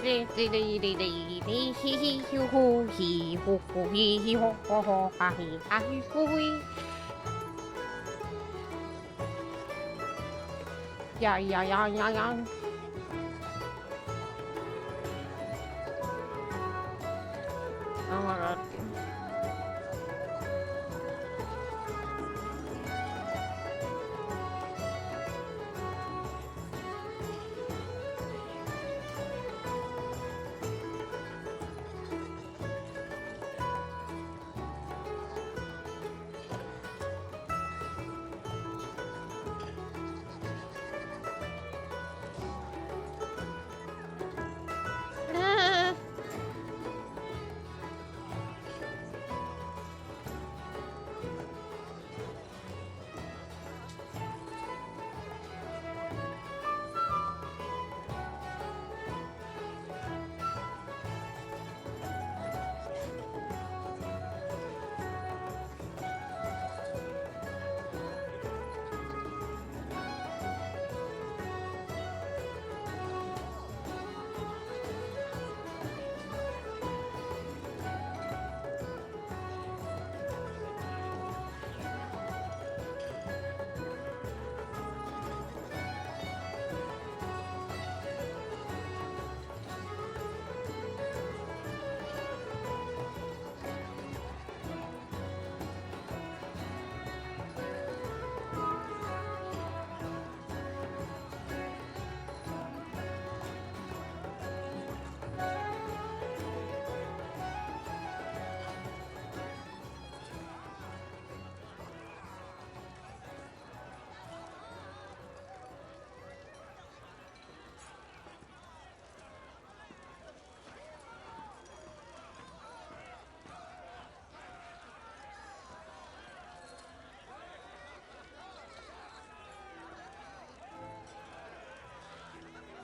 Yeah, yeah, yeah, yeah, yeah. Oh my god. Ah.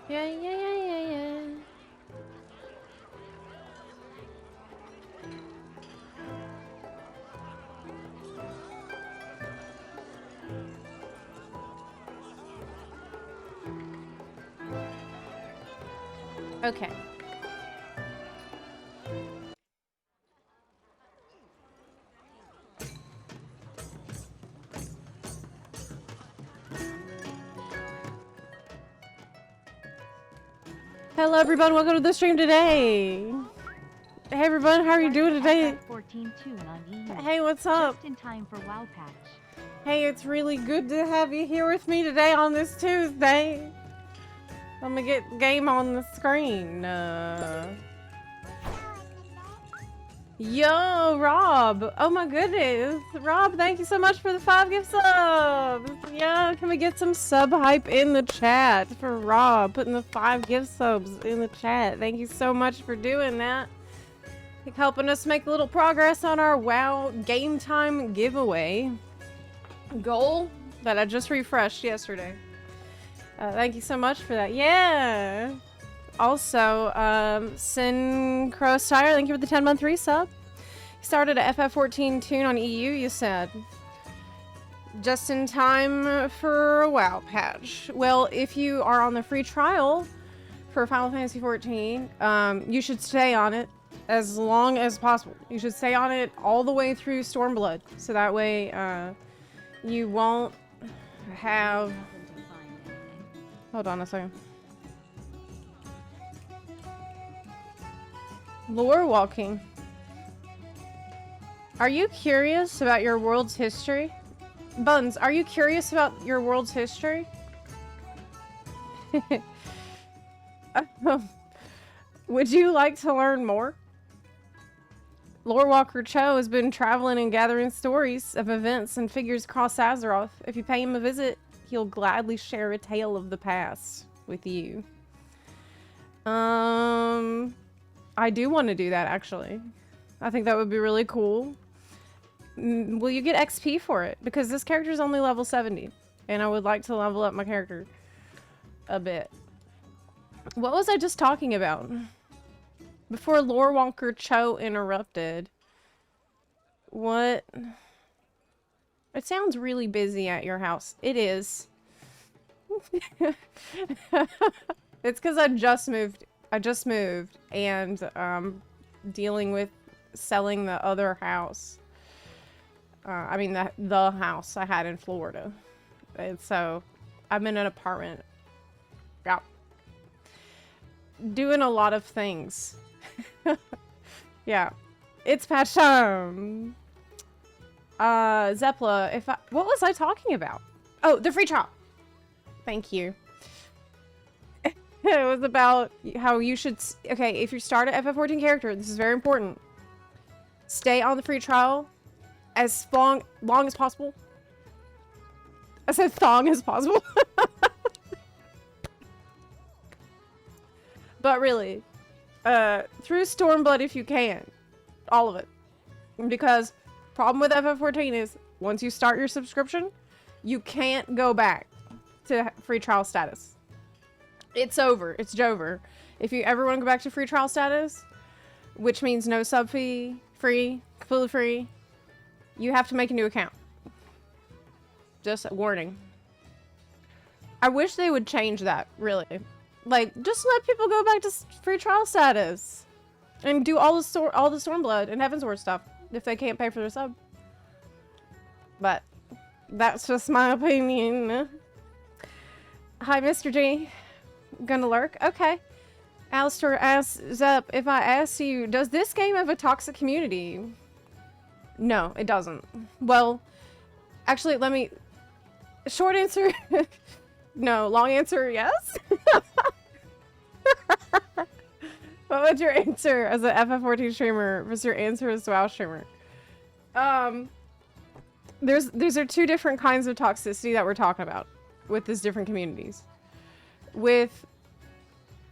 Yeah, yeah, yeah, yeah, yeah. Okay. Hello everyone, welcome to the stream today. Hey everyone, how are you doing today? Hey, what's up? Just in time for WoW patch. Hey, it's really good to have you here with me today on this Tuesday. Let me get game on the screen. Yo, Rob. Oh my goodness. Rob, thank you so much for the 5 gift subs. Yeah, can we get some sub hype in the chat for Rob putting the 5 gift subs in the chat? Thank you so much for doing that. Helping us make a little progress on our WoW game time giveaway goal that I just refreshed yesterday. Thank you so much for that. Yeah. Also, Syncro Stire, thank you for the 10-month resub. Started a FF14 tune on EU, you said. Just in time for a WoW patch. Well, if you are on the free trial for Final Fantasy XIV, you should stay on it as long as possible. You should stay on it all the way through Stormblood, so that way you won't have... Hold on a second. Lore walking. Are you curious about your world's history? Buns, are you curious about your world's history? Would you like to learn more? Lore Walker Cho has been traveling and gathering stories of events and figures across Azeroth. If you pay him a visit, he'll gladly share a tale of the past with you. I do want to do that, actually. I think that would be really cool. Will you get XP for it? Because this character is only level 70. And I would like to level up my character a bit. What was I just talking about? Before Lore Walker Cho interrupted. What? It sounds really busy at your house. It is. It's because I just moved. I just moved and dealing with selling the other house. I mean the house I had in Florida. And so I'm in an apartment. Yeah. Doing a lot of things. Yeah. It's patch time. Zepla, what was I talking about? Oh, the free trial. Thank you. It was about how you should, okay, if you start an FF14 character, this is very important. Stay on the free trial as long as possible. I said thong as possible. But really, through Stormblood if you can. All of it. Because problem with FF14 is once you start your subscription, you can't go back to free trial status. It's over. It's Jover. If you ever want to go back to free trial status, which means no sub fee, free, completely free, you have to make a new account. Just a warning. I wish they would change that, really. Like, just let people go back to free trial status. And do all the Stormblood and Heavensward stuff if they can't pay for their sub. But that's just my opinion. Hi, Mr. G. Gonna lurk? Okay. Alistair asks Zep, if I ask you, does this game have a toxic community? No, it doesn't. Well, actually, let me... Short answer, no. Long answer, yes. What would your answer as an FF14 streamer versus your answer as a WoW streamer? These are two different kinds of toxicity that we're talking about with these different communities. With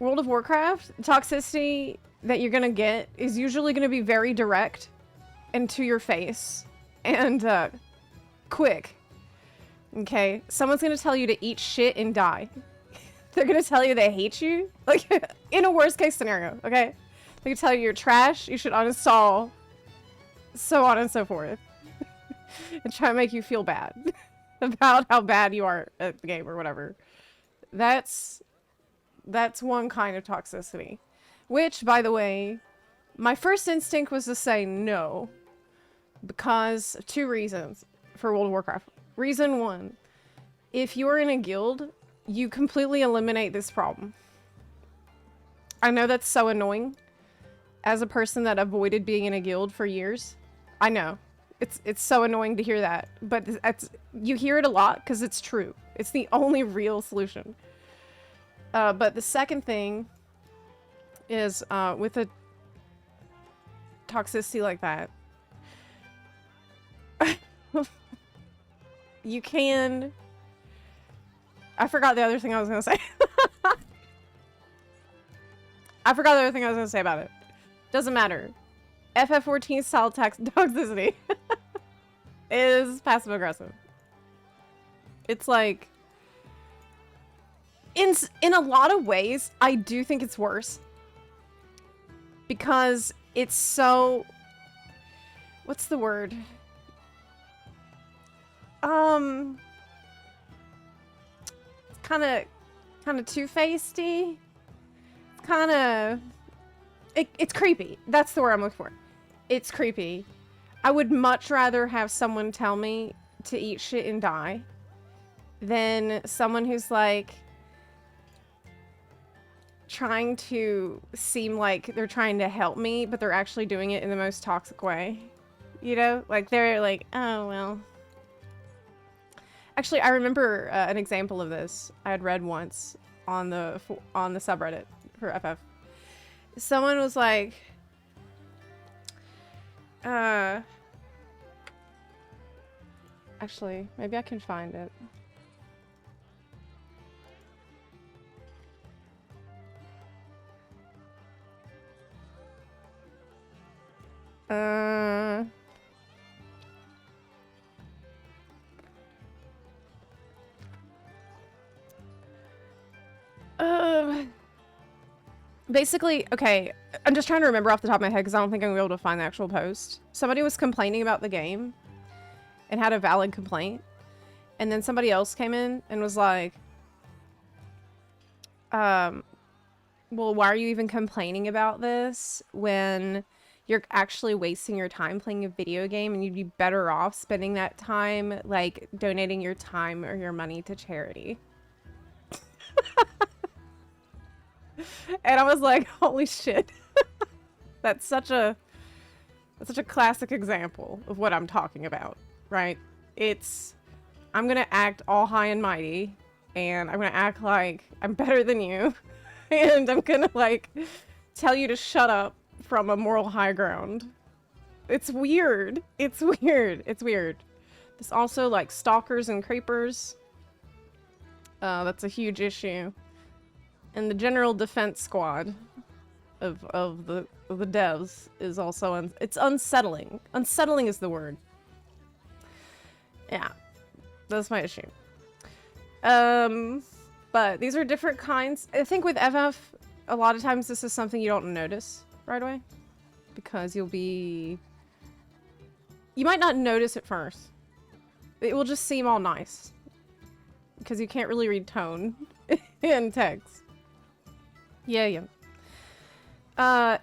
World of Warcraft, toxicity that you're gonna get is usually gonna be very direct and to your face and quick. Okay, someone's gonna tell you to eat shit and die. They're gonna tell you they hate you, like in a worst case scenario. Okay, they can tell you you're trash, you should uninstall, so on and so forth, and try to make you feel bad about how bad you are at the game or whatever. That's one kind of toxicity, which, by the way, my first instinct was to say no, because of two reasons for World of Warcraft. Reason one, if you're in a guild, you completely eliminate this problem. I know that's so annoying. As a person that avoided being in a guild for years, I know. It's so annoying to hear that. But you hear it a lot because it's true. It's the only real solution. But the second thing is with a toxicity like that, you can... I forgot the other thing I was gonna say. I forgot the other thing I was gonna say about it. Doesn't matter. FF14 style toxicity is passive aggressive. It's like, in a lot of ways, I do think it's worse because it's so, what's the word? Kind of two-facedy. It's creepy. That's the word I'm looking for. It's creepy. I would much rather have someone tell me to eat shit and die than someone who's like trying to seem like they're trying to help me, but they're actually doing it in the most toxic way. You know? Like, they're like, oh, well. Actually, I remember an example of this I had read once on the subreddit for FF. Someone was like, actually, maybe I can find it. Basically, okay, I'm just trying to remember off the top of my head because I don't think I'm going to be able to find the actual post. Somebody was complaining about the game and had a valid complaint. And then somebody else came in and was like, well, why are you even complaining about this when you're actually wasting your time playing a video game and you'd be better off spending that time, like, donating your time or your money to charity? And I was like, holy shit. That's such a classic example of what I'm talking about, right? It's, I'm gonna act all high and mighty, and I'm gonna act like I'm better than you, and I'm gonna, like, tell you to shut up from a moral high ground. It's weird. It's weird. It's weird. There's also, like, stalkers and creepers. That's a huge issue. And the general defense squad of the devs is also it's unsettling. Unsettling is the word. Yeah, that's my issue. But these are different kinds. I think with FF, a lot of times this is something you don't notice right away, because you might not notice at first. It will just seem all nice because you can't really read tone in text. Yeah.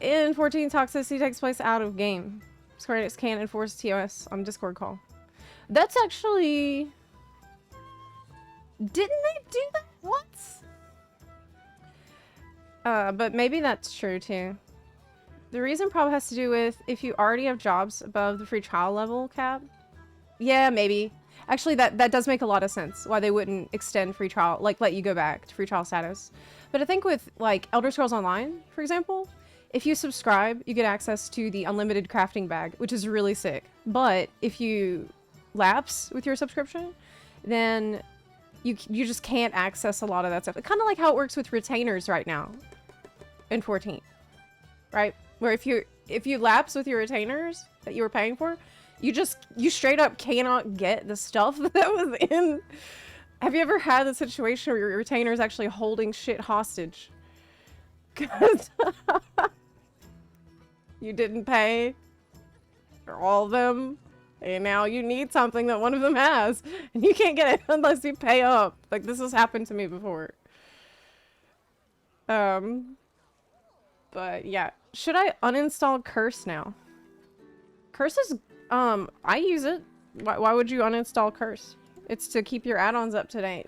In 14, toxicity takes place out of game. Square Enix can't enforce TOS on Discord call. That's actually... Didn't they do that once? But maybe that's true too. The reason probably has to do with if you already have jobs above the free trial level cap. Yeah, maybe. Actually, that does make a lot of sense why they wouldn't extend free trial, like let you go back to free trial status. But I think with like Elder Scrolls Online, for example, if you subscribe, you get access to the unlimited crafting bag, which is really sick. But if you lapse with your subscription, then you just can't access a lot of that stuff. It's kind of like how it works with retainers right now in 14, right? Where if you lapse with your retainers that you were paying for, you straight up cannot get the stuff that was in. Have you ever had the situation where your retainer is actually holding shit hostage? Because you didn't pay for all of them, and now you need something that one of them has, and you can't get it unless you pay up. Like, this has happened to me before. But yeah. Should I uninstall Curse now? Curse is, I use it. Why would you uninstall Curse? It's to keep your add-ons up to date.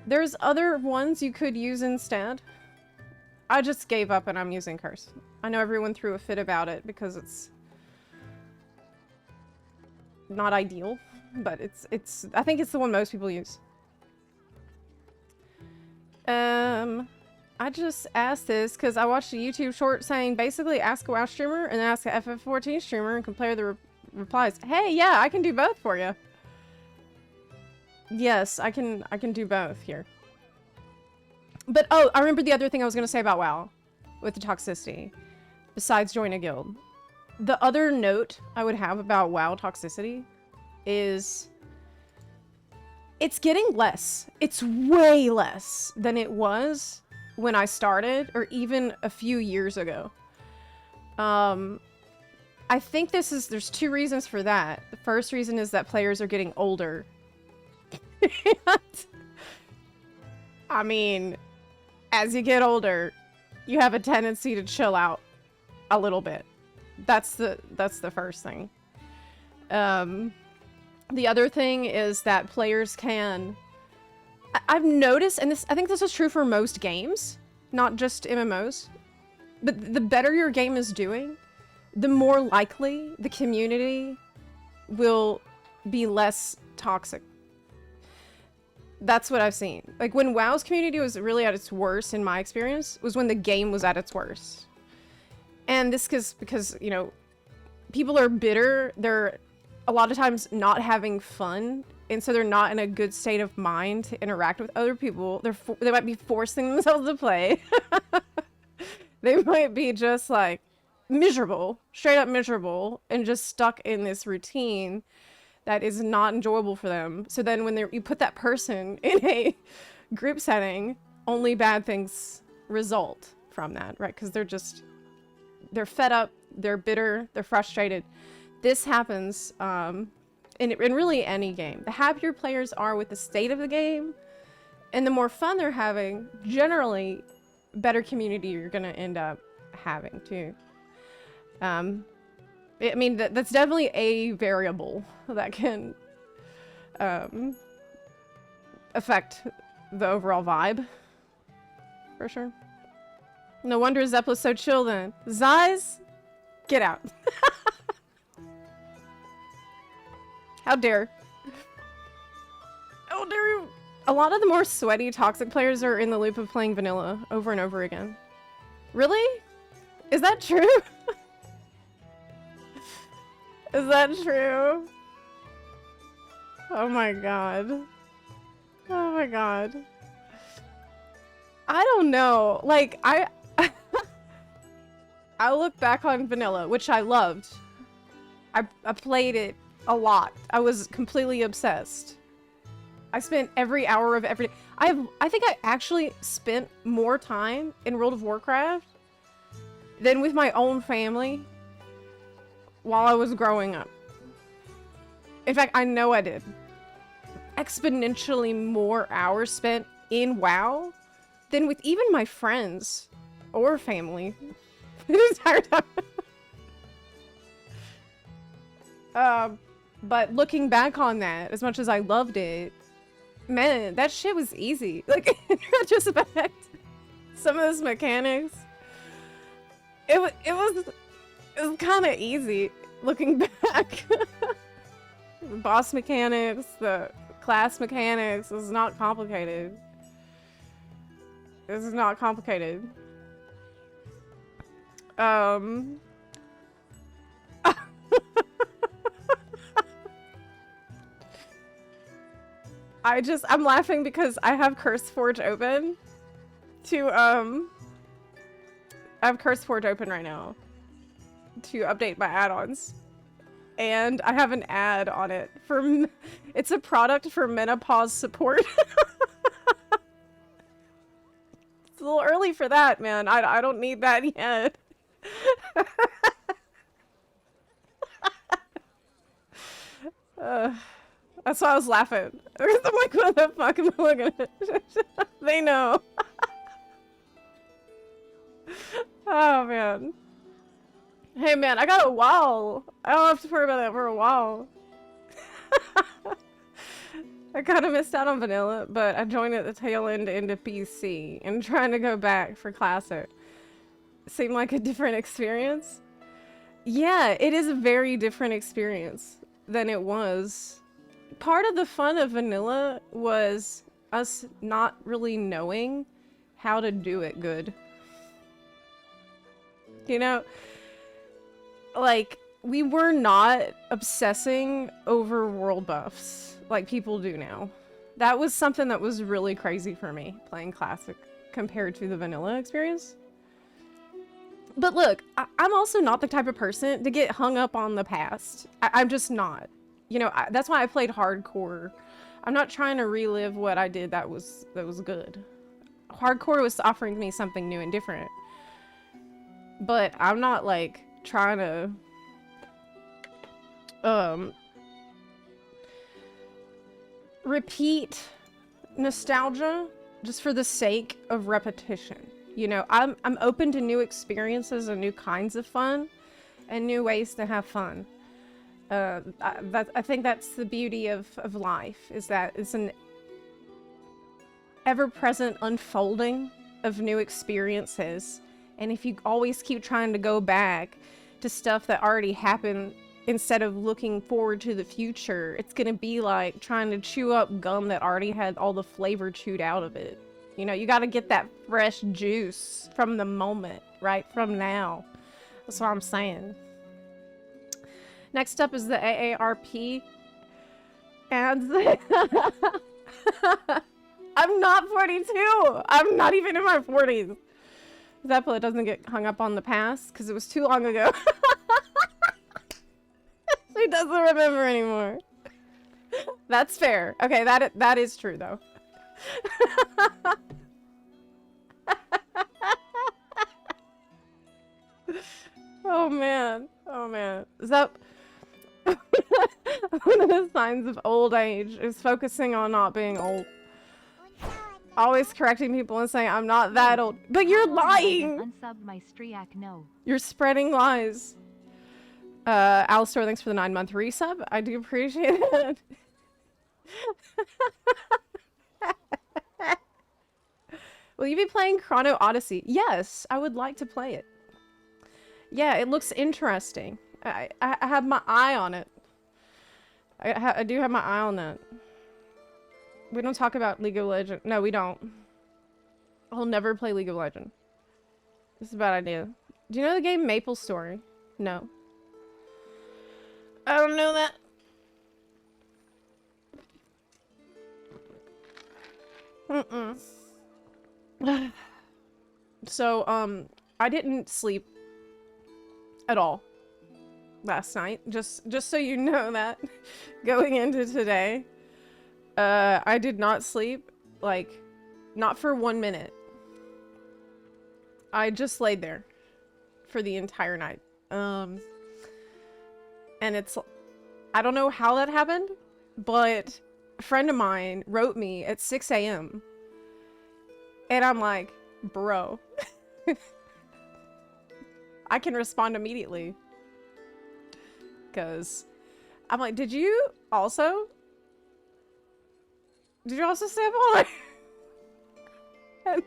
There's other ones you could use instead. I just gave up and I'm using Curse. I know everyone threw a fit about it because it's not ideal, but it's I think it's the one most people use. I just asked this because I watched a YouTube short saying basically ask a WoW streamer and then ask a FF14 streamer and compare the replies. Hey, yeah, I can do both for you. Yes, I can do both here. But oh, I remember the other thing I was gonna say about WoW with the toxicity, besides join a guild. The other note I would have about WoW toxicity is it's getting less. It's way less than it was when I started, or even a few years ago. I think there's two reasons for that. The first reason is that players are getting older. I mean, as you get older, you have a tendency to chill out a little bit. That's the first thing. The other thing is that players can... I've noticed, and I think this is true for most games, not just MMOs, but the better your game is doing, the more likely the community will be less toxic. That's what I've seen. Like, when WoW's community was really at its worst, in my experience, was when the game was at its worst. And this is because, you know, people are bitter. They're a lot of times not having fun, and so they're not in a good state of mind to interact with other people. They might be forcing themselves to play. They might be just like miserable, straight up miserable, and just stuck in this routine that is not enjoyable for them. So then when you put that person in a group setting, only bad things result from that, right? Because they're fed up, they're bitter, they're frustrated. This happens in really any game. The happier players are with the state of the game, and the more fun they're having, generally, better community you're gonna end up having too. I mean, that's definitely a variable that can affect the overall vibe, for sure. No wonder Zepla's so chill then. Zais, get out. How dare. How dare you. A lot of the more sweaty, toxic players are in the loop of playing vanilla over and over again. Really? Is that true? Is that true? Oh my god. Oh my god. I don't know. Like, I look back on vanilla, which I loved. I played it a lot. I was completely obsessed. I spent every hour of every day. I think I actually spent more time in World of Warcraft than with my own family while I was growing up. In fact, I know I did. Exponentially more hours spent in WoW than with even my friends or family the entire time. But looking back on that, as much as I loved it, man, that shit was easy. Like, in retrospect, some of those mechanics, it was kind of easy looking back. The boss mechanics, the class mechanics, is not complicated. This is not complicated. I'm laughing because I have CurseForge open to, I have CurseForge open right now to update my add-ons. And I have an ad on it for, it's a product for menopause support. It's a little early for that, man. I don't need that yet. That's why I was laughing. I'm like, what the fuck am I looking at? They know. Oh, man. Hey, man, I got a WoW. I don't have to worry about that for a while. I kind of missed out on vanilla, but I joined at the tail end into PC and trying to go back for classic. Seemed like a different experience. Yeah, it is a very different experience than it was. Part of the fun of vanilla was us not really knowing how to do it good. You know, like, we were not obsessing over world buffs like people do now. That was something that was really crazy for me, playing classic compared to the vanilla experience. But look, I'm also not the type of person to get hung up on the past. I'm just not. You know, that's why I played hardcore. I'm not trying to relive what I did that was good. Hardcore was offering me something new and different. But I'm not, like, trying to repeat nostalgia just for the sake of repetition. You know, I'm open to new experiences and new kinds of fun and new ways to have fun. I think that's the beauty of life, is that it's an ever-present unfolding of new experiences. And if you always keep trying to go back to stuff that already happened instead of looking forward to the future, it's gonna be like trying to chew up gum that already had all the flavor chewed out of it. You know, you gotta get that fresh juice from the moment, right? From now. That's what I'm saying. Next up is the AARP. And I'm not 42! I'm not even in my 40s. Zepla doesn't get hung up on the past because it was too long ago. She doesn't remember anymore. That's fair. Okay, that is true though. Oh man. Oh man. Is that one of the signs of old age is focusing on not being old. Always correcting people and saying I'm not that old. But you're lying! Unsub my Striak, no. You're spreading lies. Alistair, thanks for the 9-month resub. I do appreciate it. Will you be playing Chrono Odyssey? Yes, I would like to play it. Yeah, it looks interesting. I have my eye on it. I do have my eye on that. We don't talk about League of Legends. No, we don't. I'll never play League of Legends. This is a bad idea. Do you know the game Maple Story? No. I don't know that. So, I didn't sleep at all last night. Just so you know that. Going into today. I did not sleep. Like, not for 1 minute. I just laid there for the entire night. And it's... I don't know how that happened, but a friend of mine wrote me at 6 a.m. And I'm like, bro. I can respond immediately. Because I'm like, did you also stay up all night? And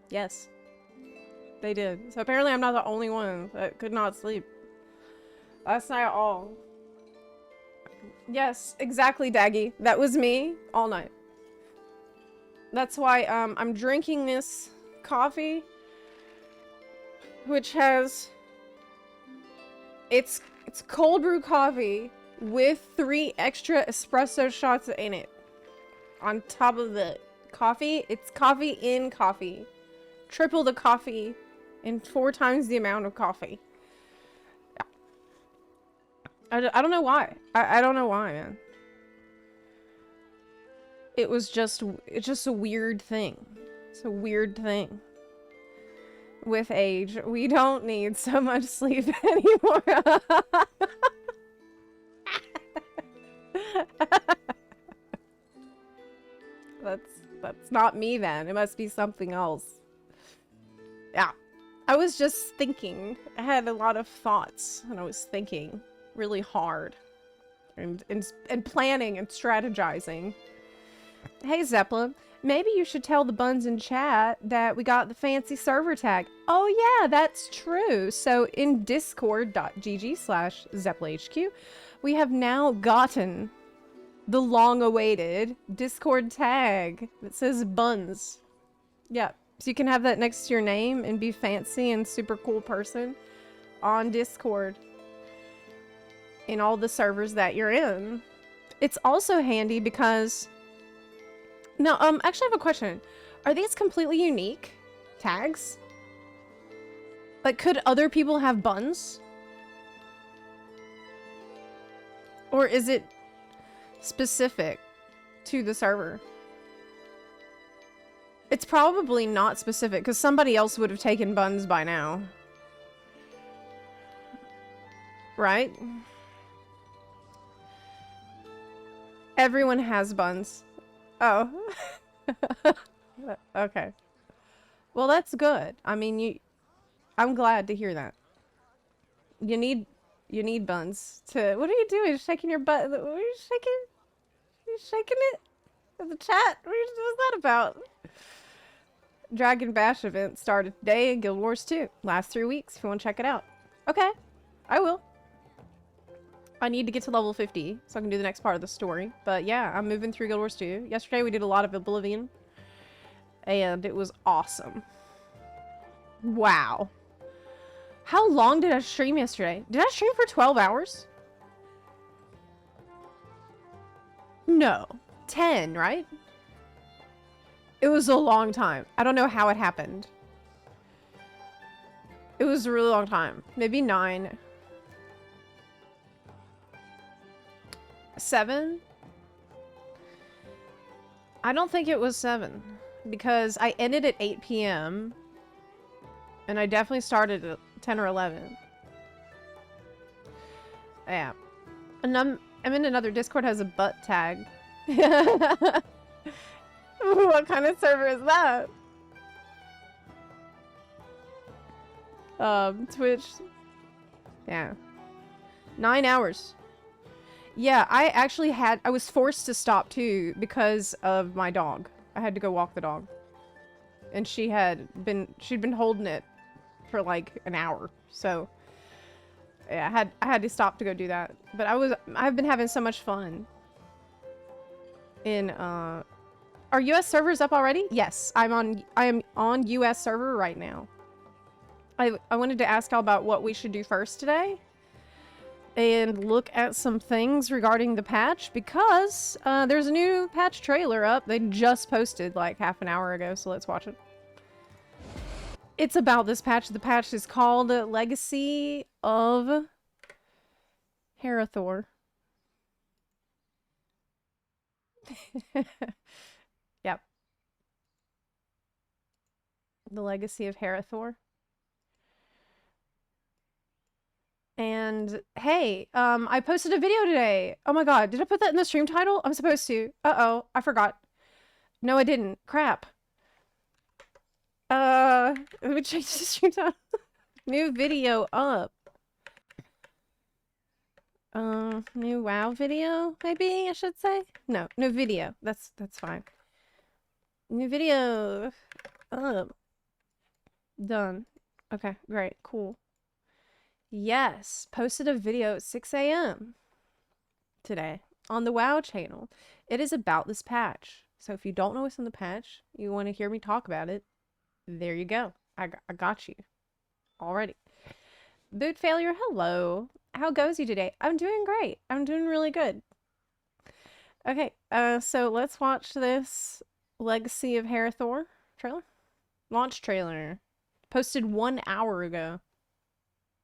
yes, they did. So apparently I'm not the only one that could not sleep last night at all. Yes, exactly, Daggy. That was me all night. That's why I'm drinking this coffee, which has it's cold brew coffee with 3 extra espresso shots in it. On top of the coffee, it's coffee in coffee. Triple the coffee and 4 times the amount of coffee. I don't know why. I don't know why, man. It's just a weird thing. It's a weird thing. With age, we don't need so much sleep anymore. That's not me then. It must be something else. Yeah. I was just thinking. I had a lot of thoughts and I was thinking really hard and planning and strategizing. Hey Zepla, maybe you should tell the buns in chat that we got the fancy server tag. Oh yeah, that's true. So in discord.gg/ZeplaHQ, we have now gotten the long-awaited Discord tag that says buns. Yeah, so you can have that next to your name and be fancy and super cool person on Discord in all the servers that you're in. It's also handy because... No, actually I have a question. Are these completely unique tags? Like, could other people have buns? Or is it specific to the server? It's probably not specific, because somebody else would have taken buns by now. Right? Everyone has buns. Oh. Okay. Well, that's good. I mean, I'm glad to hear that. You need buns to... What are you doing? Shaking your butt? What are you shaking? Are you shaking it? In the chat? What's that about? Dragon Bash event started today in Guild Wars 2. Last 3 weeks if you want to check it out. Okay. I will. I need to get to level 50 so I can do the next part of the story. But yeah, I'm moving through Guild Wars 2. Yesterday we did a lot of Oblivion. And it was awesome. Wow. How long did I stream yesterday? Did I stream for 12 hours? No. 10, right? It was a long time. I don't know how it happened. It was a really long time. Maybe 9. 7? I don't think it was 7. Because I ended at 8 p.m. And I definitely started at 10 or 11. Yeah. And I'm in another Discord has a butt tag. What kind of server is that? Twitch. Yeah. 9 hours. Yeah, I was forced to stop too because of my dog. I had to go walk the dog. And she'd been holding it for like an hour. So yeah, I had to stop to go do that. But I've been having so much fun. Are US servers up already? Yes, I am on US server right now. I wanted to ask y'all about what we should do first today. And look at some things regarding the patch because there's a new patch trailer up. They just posted like half an hour ago, so let's watch it. It's about this patch. The patch is called Legacy of Harathor. Yep. The Legacy of Harathor. And hey, I posted a video today. Oh my god, did I put that in the stream title? I'm supposed to. Uh-oh, I forgot. No, I didn't. Crap. Let me change the stream title. New video up. New WoW video, maybe I should say? No, new video. That's fine. New video up. Done. Okay, great, cool. Yes, posted a video at 6 a.m. today on the WoW channel. It is about this patch. So if you don't know what's in the patch, you want to hear me talk about it, there you go. I got you already. Boot failure, hello. How goes you today? I'm doing great. I'm doing really good. Okay, so let's watch this Legacy of Harathor trailer. Launch trailer. Posted 1 hour ago.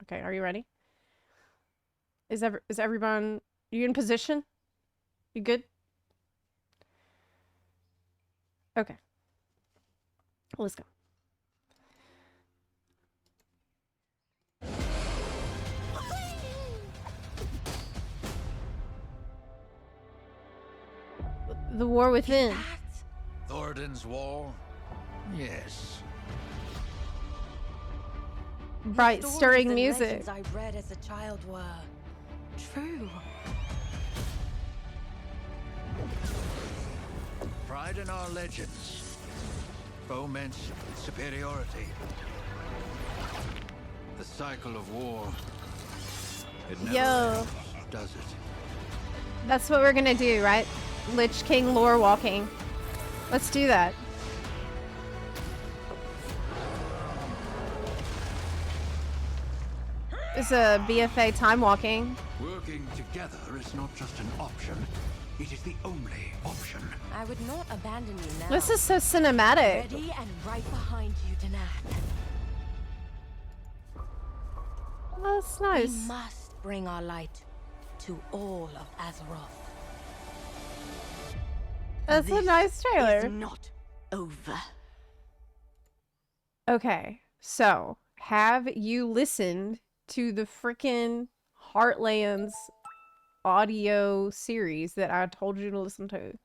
Okay, are you ready? Is everyone... You in position? You good? Okay. Let's go. The War Within. Thoradin's War? Yes. Bright, The stories stirring and music. legends I read as a child were true. Pride in our legends. Foment superiority. The cycle of war. It never ends, does it? That's what we're gonna do, right? Lich King lore walking. Let's do that. It's a BFA time walking. Working together is not just an option. It is the only option. I would not abandon you now. This is so cinematic. Ready and right behind you, Danath. Oh, that's We nice. must bring our light to all of Azeroth. That's a nice trailer. It's not over. Okay, so have you listened to the frickin' Heartlands audio series that I told you to listen to?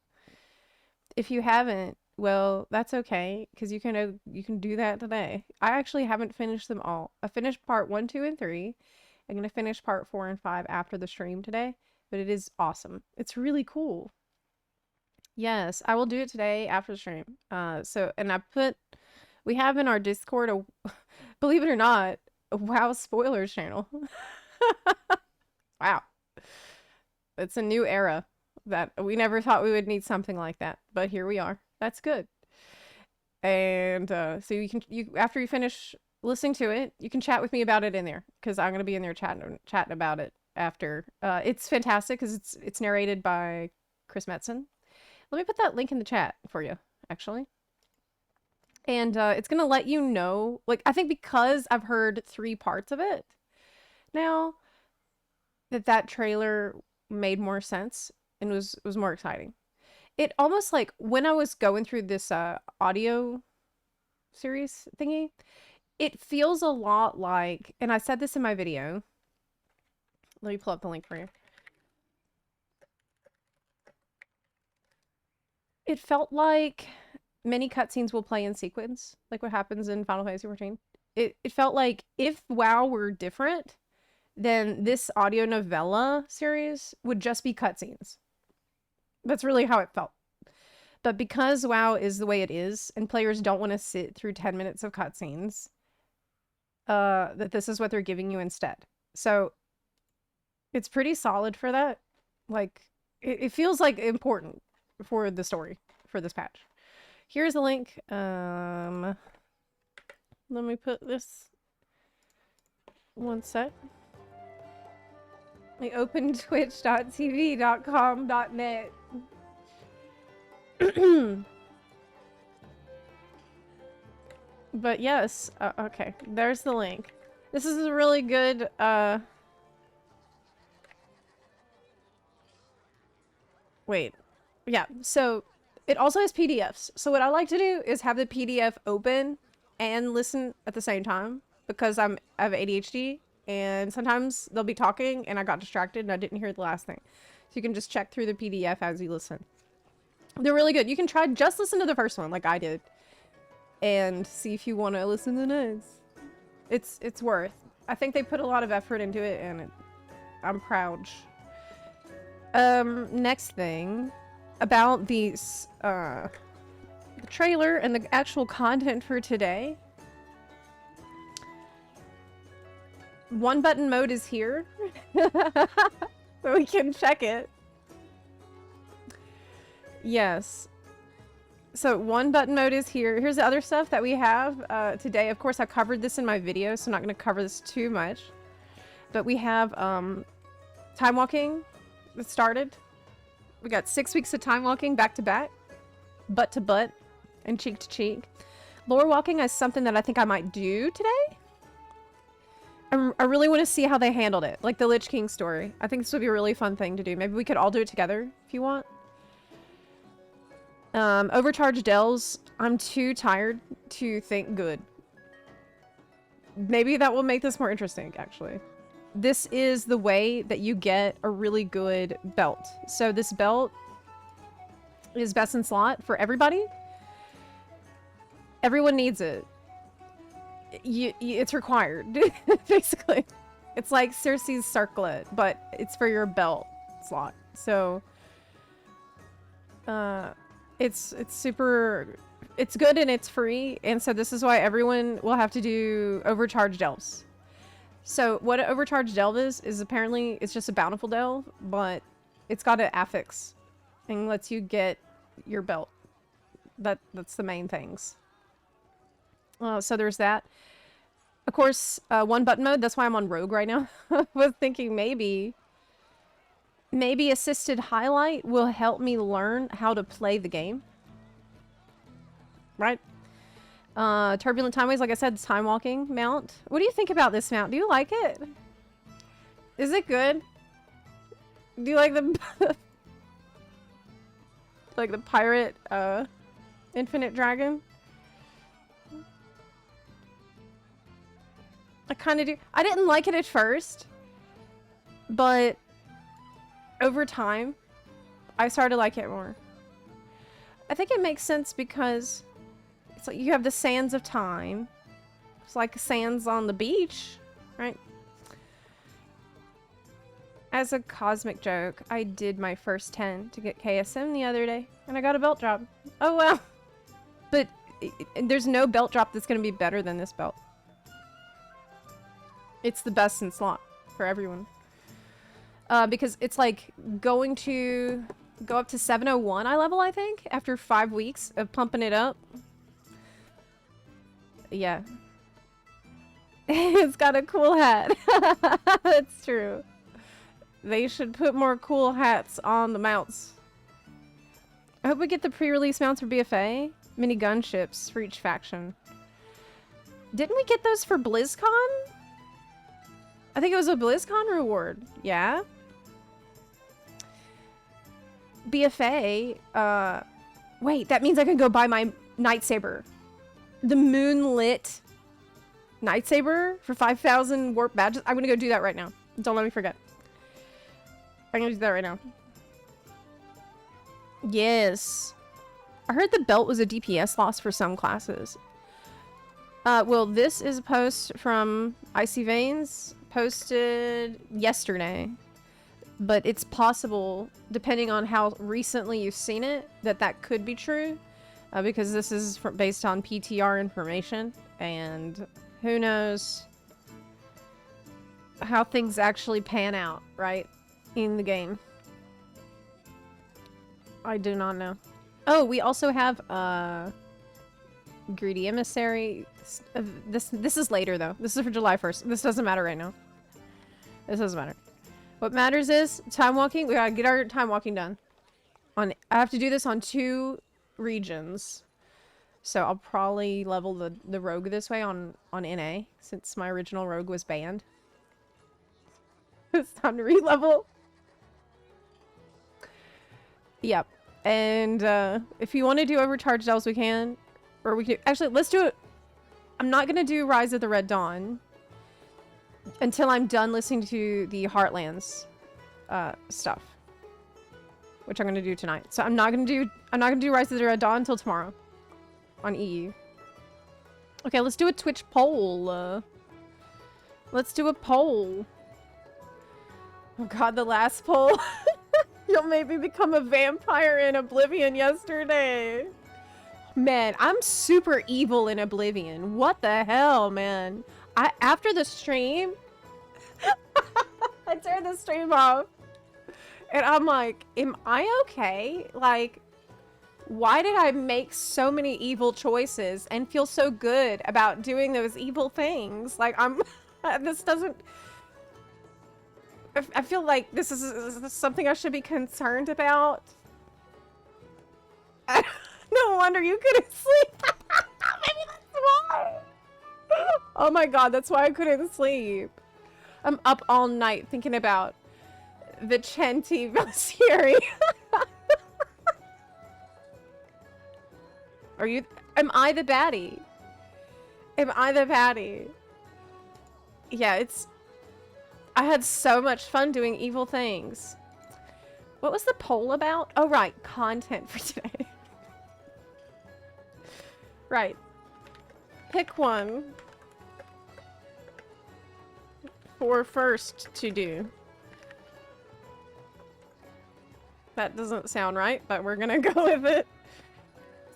If you haven't, well, that's okay, because you can do that today. I actually haven't finished them all. I finished part 1, 2, and 3. I'm gonna finish part 4 and 5 after the stream today, but it is awesome. It's really cool. Yes, I will do it today after the stream. We have in our Discord believe it or not, a WoW spoilers channel. Wow. It's a new era that we never thought we would need something like that, but here we are. That's good. And so you after you finish listening to it, you can chat with me about it in there because I'm gonna be in there chatting about it after. It's fantastic because it's narrated by Chris Metzen. Let me put that link in the chat for you, actually. And it's gonna let you know, like, I think because I've heard 3 parts of it now, that trailer made more sense and was more exciting. It almost like when I was going through this audio series thingy, it feels a lot like, and I said this in my video. Let me pull up the link for you. It felt like many cutscenes will play in sequence, like what happens in Final Fantasy 14. It felt like if WoW were different, then this audio novella series would just be cutscenes. That's really how it felt. But because WoW is the way it is, and players don't want to sit through 10 minutes of cutscenes, that this is what they're giving you instead. So it's pretty solid for that. Like, it feels like important for the story for this patch. Here's a link. Let me put this one sec. I opened twitch.tv.com.net. But yes, okay, there's the link. This is a really good, wait. Yeah, so it also has PDFs. So what I like to do is have the PDF open and listen at the same time because I have ADHD and sometimes they'll be talking and I got distracted and I didn't hear the last thing. So you can just check through the PDF as you listen. They're really good. You can try just listen to the first one like I did and see if you want to listen to the next. It's worth. I think they put a lot of effort into it and I'm proud. Next thing about these, the trailer and the actual content for today. One button mode is here. So we can check it. Yes. So one button mode is here. Here's the other stuff that we have today. Of course, I covered this in my video, so I'm not going to cover this too much. But we have time walking that started. We got 6 weeks of time walking back to back, butt to butt, and cheek to cheek. Lore walking is something that I think I might do today. I really want to see how they handled it, like the Lich King story. I think this would be a really fun thing to do. Maybe we could all do it together if you want. Overcharged delves. I'm too tired to think good. Maybe that will make this more interesting, actually. This is the way that you get a really good belt. So this belt is best in slot for everybody. Everyone needs it. It's required, basically. It's like Circe's circlet, but it's for your belt slot. So, it's super, it's good and it's free, and so this is why everyone will have to do overcharged delves. So what an overcharged delve is apparently it's just a bountiful delve, but it's got an affix and lets you get your belt. That's the main things. So there's that. Of course, one button mode. That's why I'm on Rogue right now. I was thinking maybe assisted highlight will help me learn how to play the game. Right? Turbulent Timeways, like I said, time walking mount. What do you think about this mount? Do you like it? Is it good? Do you like the like the pirate infinite dragon? I kind of do. I didn't like it at first, but over time, I started to like it more. I think it makes sense because it's like you have the sands of time. It's like sands on the beach, right? As a cosmic joke, I did my first 10 to get KSM the other day, and I got a belt drop. Oh, wow. But there's no belt drop that's going to be better than this belt. It's the best in slot for everyone. Because it's like going to go up to 701 eye level, I think, after 5 weeks of pumping it up. Yeah. It's got a cool hat. That's true. They should put more cool hats on the mounts. I hope we get the pre-release mounts for BFA. Mini gunships for each faction. Didn't we get those for BlizzCon? I think it was a BlizzCon reward. Yeah. BFA, wait, that means I can go buy my lightsaber. The moonlit lightsaber for 5,000 warp badges. I'm gonna go do that right now. Don't let me forget. I'm gonna do that right now. Yes. I heard the belt was a DPS loss for some classes. Well, this is a post from Icy Veins, posted yesterday. But it's possible, depending on how recently you've seen it, that could be true. Because this is based on PTR information. And who knows how things actually pan out, right? In the game. I do not know. Oh, we also have, Greedy Emissary. This is later, though. This is for July 1st. This doesn't matter right now. This doesn't matter. What matters is time walking. We gotta get our time walking done. I have to do this on 2 regions. So I'll probably level the rogue this way on NA, since my original rogue was banned. It's time to re-level. Yep. And if you want to do Overcharged elves, we can. Or we can... Actually, let's do it. I'm not going to do Rise of the Red Dawn until I'm done listening to the Heartlands stuff, which I'm going to do tonight. So I'm not going to do Rise of the Red Dawn until tomorrow on EU. Okay, let's do a Twitch poll. Let's do a poll. Oh god, the last poll. You'll maybe become a vampire in Oblivion yesterday. Man, I'm super evil in Oblivion. What the hell, man? After the stream, I turned the stream off. And I'm like, am I okay? Like, why did I make so many evil choices and feel so good about doing those evil things? Like, this doesn't... I feel like this is something I should be concerned about. No wonder you couldn't sleep. Maybe that's why. Oh my god, that's why I couldn't sleep. I'm up all night thinking about Vicente Valsieri. Am I the baddie? Am I the baddie? Yeah, I had so much fun doing evil things. What was the poll about? Oh, right. Content for today. Right. Pick one for first to do. That doesn't sound right, but we're gonna go with it.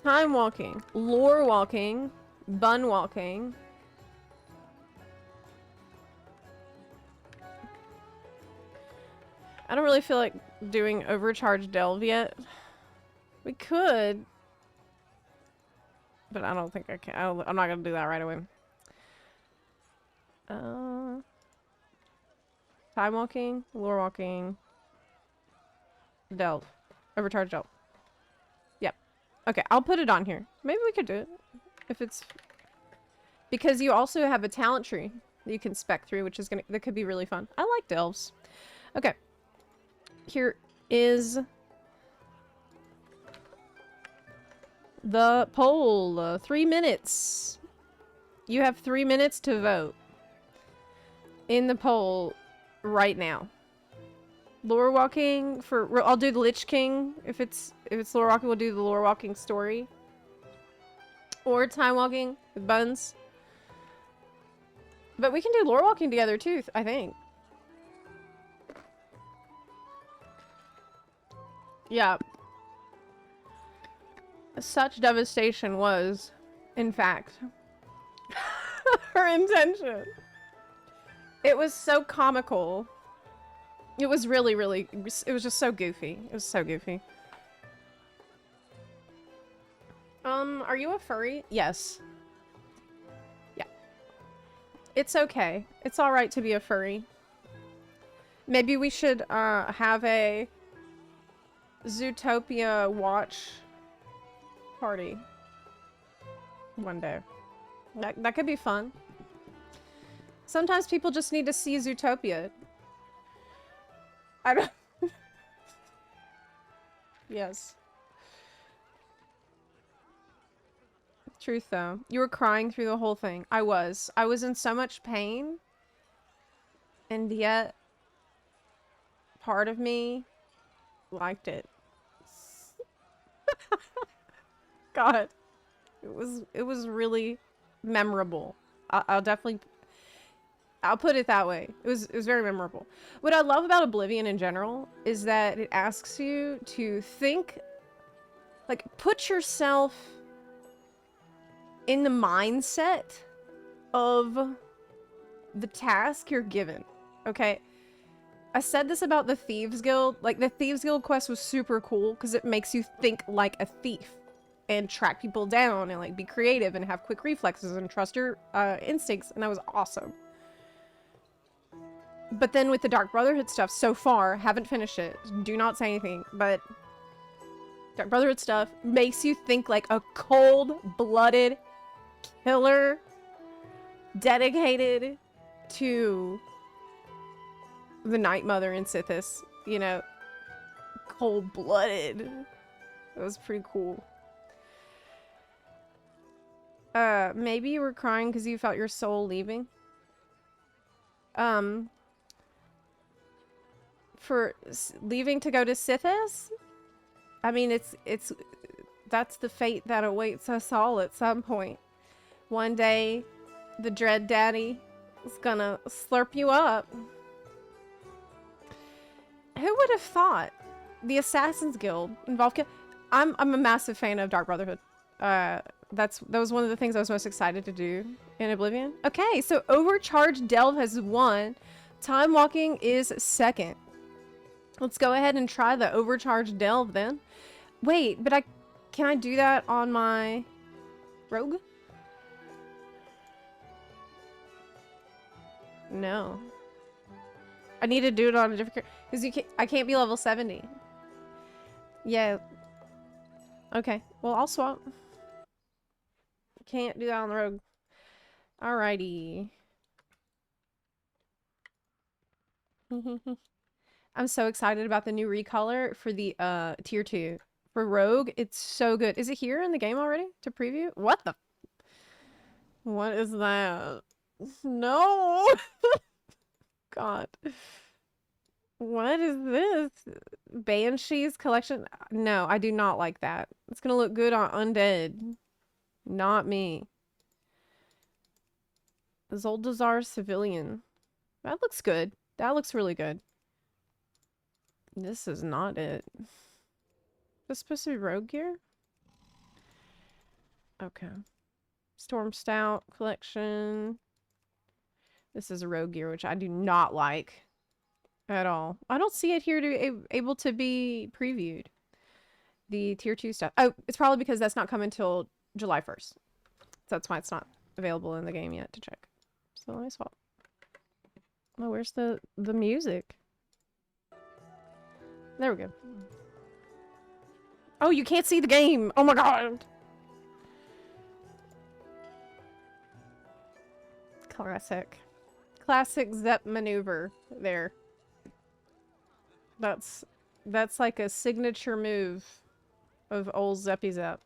Time walking, lore walking, bun walking. I don't really feel like doing Overcharged Delve yet. We could. But I don't think I can. I'm not going to do that right away. Time walking, lore walking, Delve. Overcharged Delve. Yep. Okay, I'll put it on here. Maybe we could do it. If it's... Because you also have a talent tree that you can spec through, which is that could be really fun. I like Delves. Okay. Here is the poll. 3 minutes. You have 3 minutes to vote in the poll right now. Lore walking for... I'll do the Lich King. If it's lore walking, we'll do the lore walking story. Or time walking with buns. But we can do lore walking together too, I think. Yeah. Such devastation was, in fact, her intention. It was so comical. It was really, really... It was just so goofy. It was so goofy. Are you a furry? Yes. Yeah. It's okay. It's alright to be a furry. Maybe we should, have a Zootopia watch party one day. That could be fun. Sometimes people just need to see Zootopia. I don't... Yes. Truth, though. You were crying through the whole thing. I was. I was in so much pain. And yet, part of me liked it. God. It was really memorable. I'll definitely, I'll put it that way. It was very memorable. What I love about Oblivion in general is that it asks you to think, like, put yourself in the mindset of the task you're given. Okay? I said this about the Thieves Guild. Like, the Thieves Guild quest was super cool because it makes you think like a thief and track people down and, like, be creative and have quick reflexes and trust your instincts, and that was awesome. But then with the Dark Brotherhood stuff, so far, haven't finished it. Do not say anything, but Dark Brotherhood stuff makes you think like a cold-blooded killer dedicated to the Night Mother and Sithis, you know, cold-blooded. That was pretty cool. Maybe you were crying because you felt your soul leaving. For leaving to go to Sithis? I mean, that's the fate that awaits us all at some point. One day, the Dread Daddy is gonna slurp you up. Who would have thought the Assassin's Guild involved? I'm a massive fan of Dark Brotherhood. That was one of the things I was most excited to do in Oblivion. Okay, so Overcharged Delve has won. Time Walking is second. Let's go ahead and try the Overcharged Delve then. Wait, but can I do that on my rogue? No. I need to do it on a different, because I can't be level 70. Yeah. Okay. Well, I'll swap. Can't do that on the rogue. Alrighty. I'm so excited about the new recolor for the tier 2. For Rogue, it's so good. Is it here in the game already to preview? What the? What is that? No! God. What is this? Banshee's collection? No, I do not like that. It's gonna look good on Undead. Not me. Zoldazar Civilian. That looks good. That looks really good. This is not it. Is this supposed to be rogue gear? Okay. Storm Stout collection. This is a rogue gear, which I do not like at all. I don't see it here to be able to be previewed. The tier 2 stuff. Oh, it's probably because that's not coming until July 1st. So that's why it's not available in the game yet to check. So let me swap. Oh, where's the music? There we go. Oh, you can't see the game! Oh my god! Classic. Classic Zep maneuver there. That's like a signature move of old Zeppy Zep.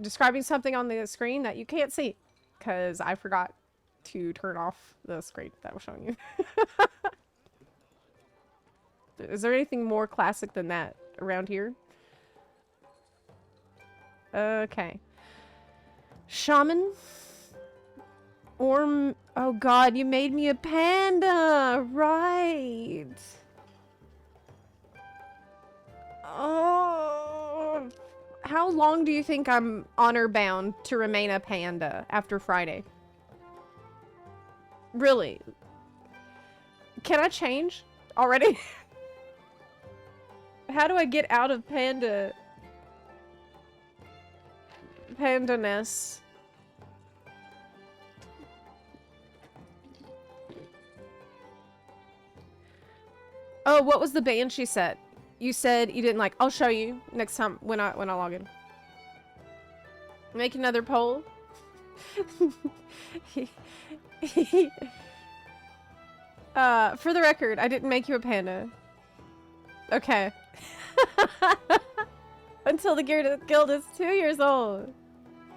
Describing something on the screen that you can't see because I forgot to turn off the screen that was showing you. Is there anything more classic than that around here? Okay. Shaman? Oh god, you made me a panda! Right! Oh! How long do you think I'm honor bound to remain a panda after Friday? Really? Can I change already? How do I get out of pandaness? Oh, what was the Banshee set? You said you didn't like. I'll show you next time when I log in. Make another poll. For the record, I didn't make you a panda. Okay. Until the guild is 2 years old.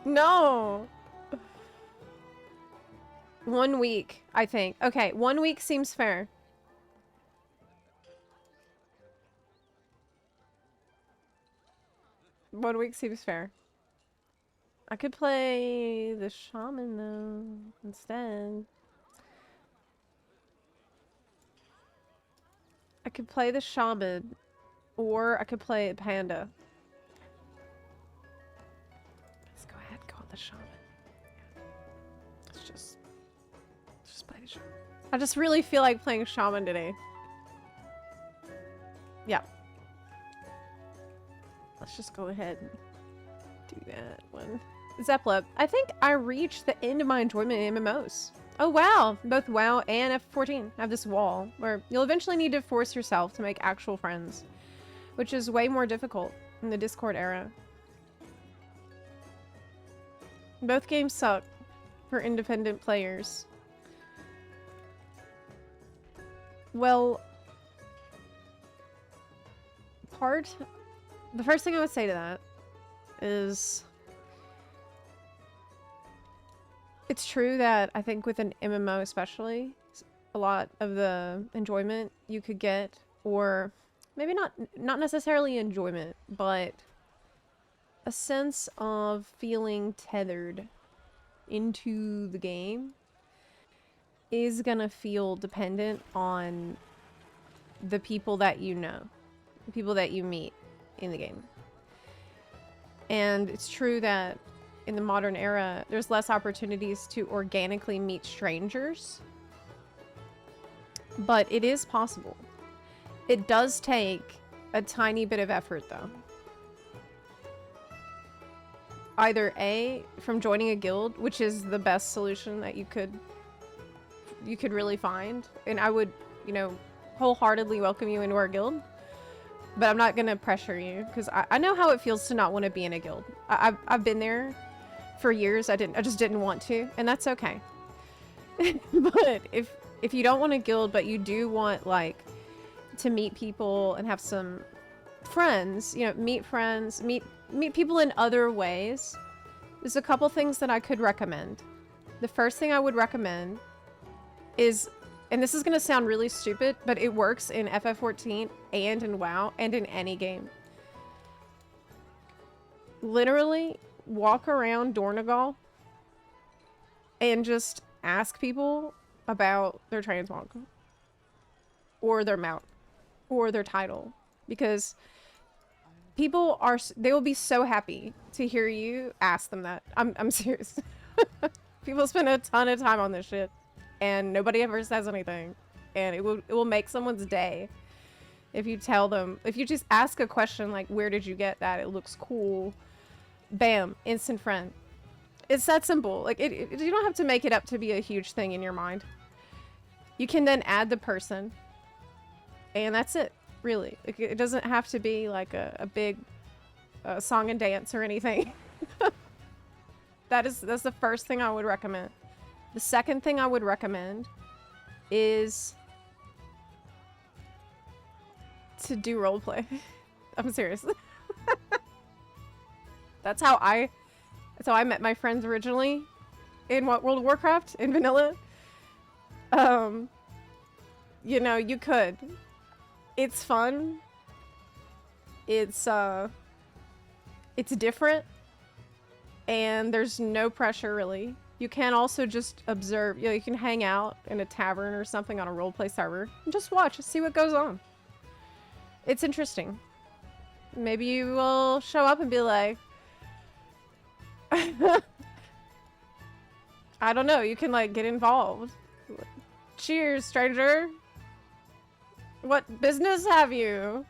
No. 1 week, I think. Okay, 1 week seems fair. 1 week seems fair. I could play the shaman though instead. I could play the shaman, or I could play panda. Let's go ahead and go with the shaman. Let's just play the shaman. I just really feel like playing shaman today. Yeah. Let's just go ahead and do that one. Zepla, I think I reached the end of my enjoyment in MMOs. Oh wow, both WoW and F14 have this wall where you'll eventually need to force yourself to make actual friends, which is way more difficult in the Discord era. Both games suck for independent players. Well, the first thing I would say to that is it's true that I think with an MMO especially, a lot of the enjoyment you could get, or maybe not necessarily enjoyment, but a sense of feeling tethered into the game is gonna feel dependent on the people that you know, the people that you meet in the game. And it's true that in the modern era, there's less opportunities to organically meet strangers. But it is possible. It does take a tiny bit of effort, though. Either A, from joining a guild, which is the best solution that you could really find. And I would, you know, wholeheartedly welcome you into our guild. But I'm not gonna pressure you, because I know how it feels to not want to be in a guild. I've been there for years. I just didn't want to, and that's okay. But if you don't want a guild, but you do want like to meet people and have some friends, you know, meet friends, meet people in other ways, there's a couple things that I could recommend. The first thing I would recommend is, and this is gonna sound really stupid, but it works in FF14 and in WoW and in any game. Literally walk around Dornegal and just ask people about their transmog or their mount or their title, because people they will be so happy to hear you ask them that. I'm serious. People spend a ton of time on this shit and nobody ever says anything, and it will make someone's day if you tell them, if you just ask a question like, where did you get that? It looks cool. Bam, instant friend. It's that simple. Like you don't have to make it up to be a huge thing in your mind. You can then add the person, and that's it, really. Like, it doesn't have to be like a big song and dance or anything. That's the first thing I would recommend. The second thing I would recommend is to do roleplay. I'm serious. That's how I met my friends originally in World of Warcraft in vanilla. You know, you could. It's fun. It's different, and there's no pressure really. You can also just observe. You know, you can hang out in a tavern or something on a roleplay server and just watch, see what goes on. It's interesting. Maybe you will show up and be like, I don't know, you can like get involved. Cheers, stranger. What business have you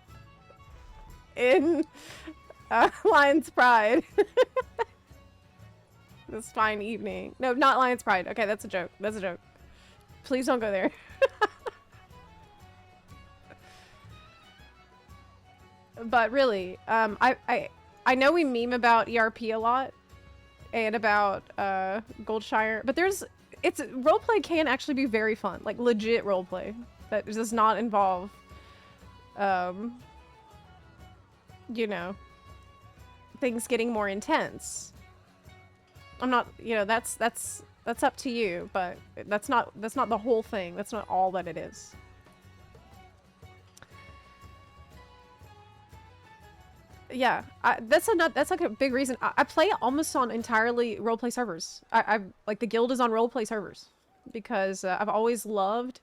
in Lion's Pride? This fine evening. No, not Lion's Pride. Okay, that's a joke. That's a joke. Please don't go there. But really, I know we meme about ERP a lot and about Goldshire, but roleplay can actually be very fun, like legit roleplay that does not involve, you know, things getting more intense. I'm not, you know, that's up to you, but that's not the whole thing. That's not all that it is. Yeah, that's like a big reason. I play almost on entirely roleplay servers. I like the guild is on roleplay servers because I've always loved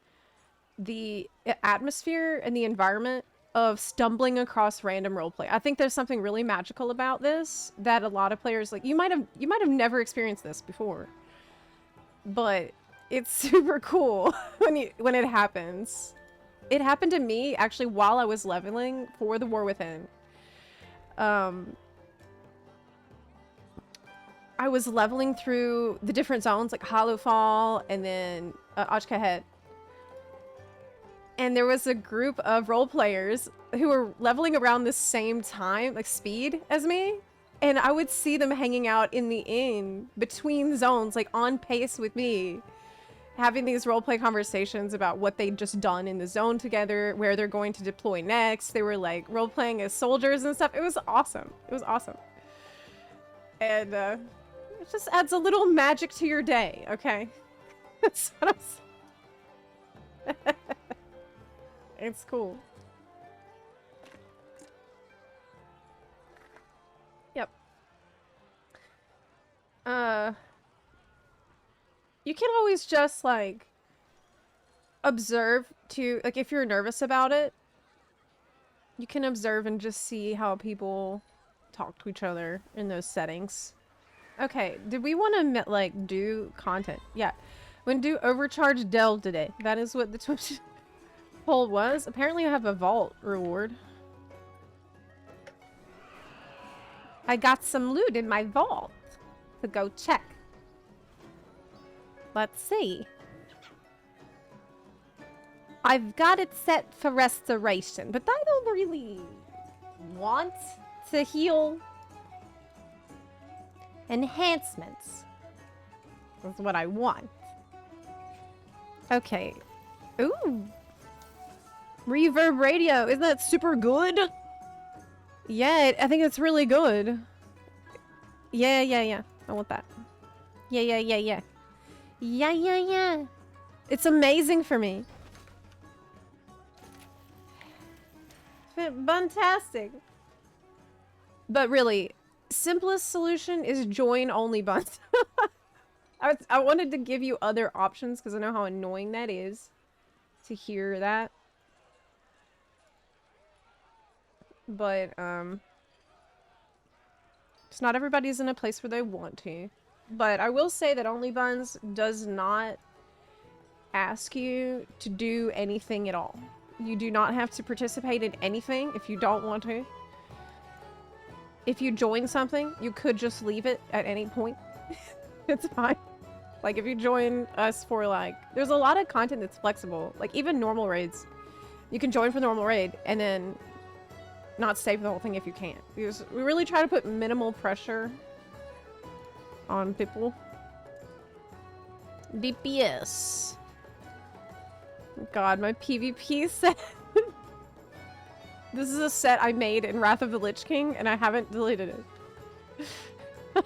the atmosphere and the environment of stumbling across random roleplay. I think there's something really magical about this that a lot of players like. You might have never experienced this before, but it's super cool when it happens. It happened to me actually while I was leveling for the War Within. I was leveling through the different zones like Hollowfall and then Ajkahet. And there was a group of role players who were leveling around the same time, like speed as me. And I would see them hanging out in the inn between zones, like on pace with me, having these roleplay conversations about what they'd just done in the zone together, where they're going to deploy next. They were like role-playing as soldiers and stuff. It was awesome. It was awesome. And it just adds a little magic to your day, okay? That's what I'm saying. It's cool. Yep. You can always just, like, observe to, like, if you're nervous about it, you can observe and just see how people talk to each other in those settings. Okay, did we want to, like, do content? Yeah. We're gonna do Overcharged Delve today. That is what the Twitch poll was. Apparently I have a vault reward. I got some loot in my vault to go check. Let's see. I've got it set for restoration, but I don't really want to heal. Enhancements is what I want. Okay. Ooh. Reverb radio. Isn't that super good? Yeah, I think it's really good. Yeah. I want that. Yeah. Yeah. It's amazing for me. Fantastic. But really, simplest solution is join only buns. I wanted to give you other options because I know how annoying that is to hear that. But just not everybody's in a place where they want to. But I will say that Only Buns does not ask you to do anything at all. You do not have to participate in anything if you don't want to. If you join something, you could just leave it at any point. It's fine. Like, if you join us for, like... There's a lot of content that's flexible. Like, even normal raids. You can join for the normal raid, and then not stay for the whole thing if you can't. Because we really try to put minimal pressure on people. DPS. God, my PvP set. This is a set I made in Wrath of the Lich King, and I haven't deleted it.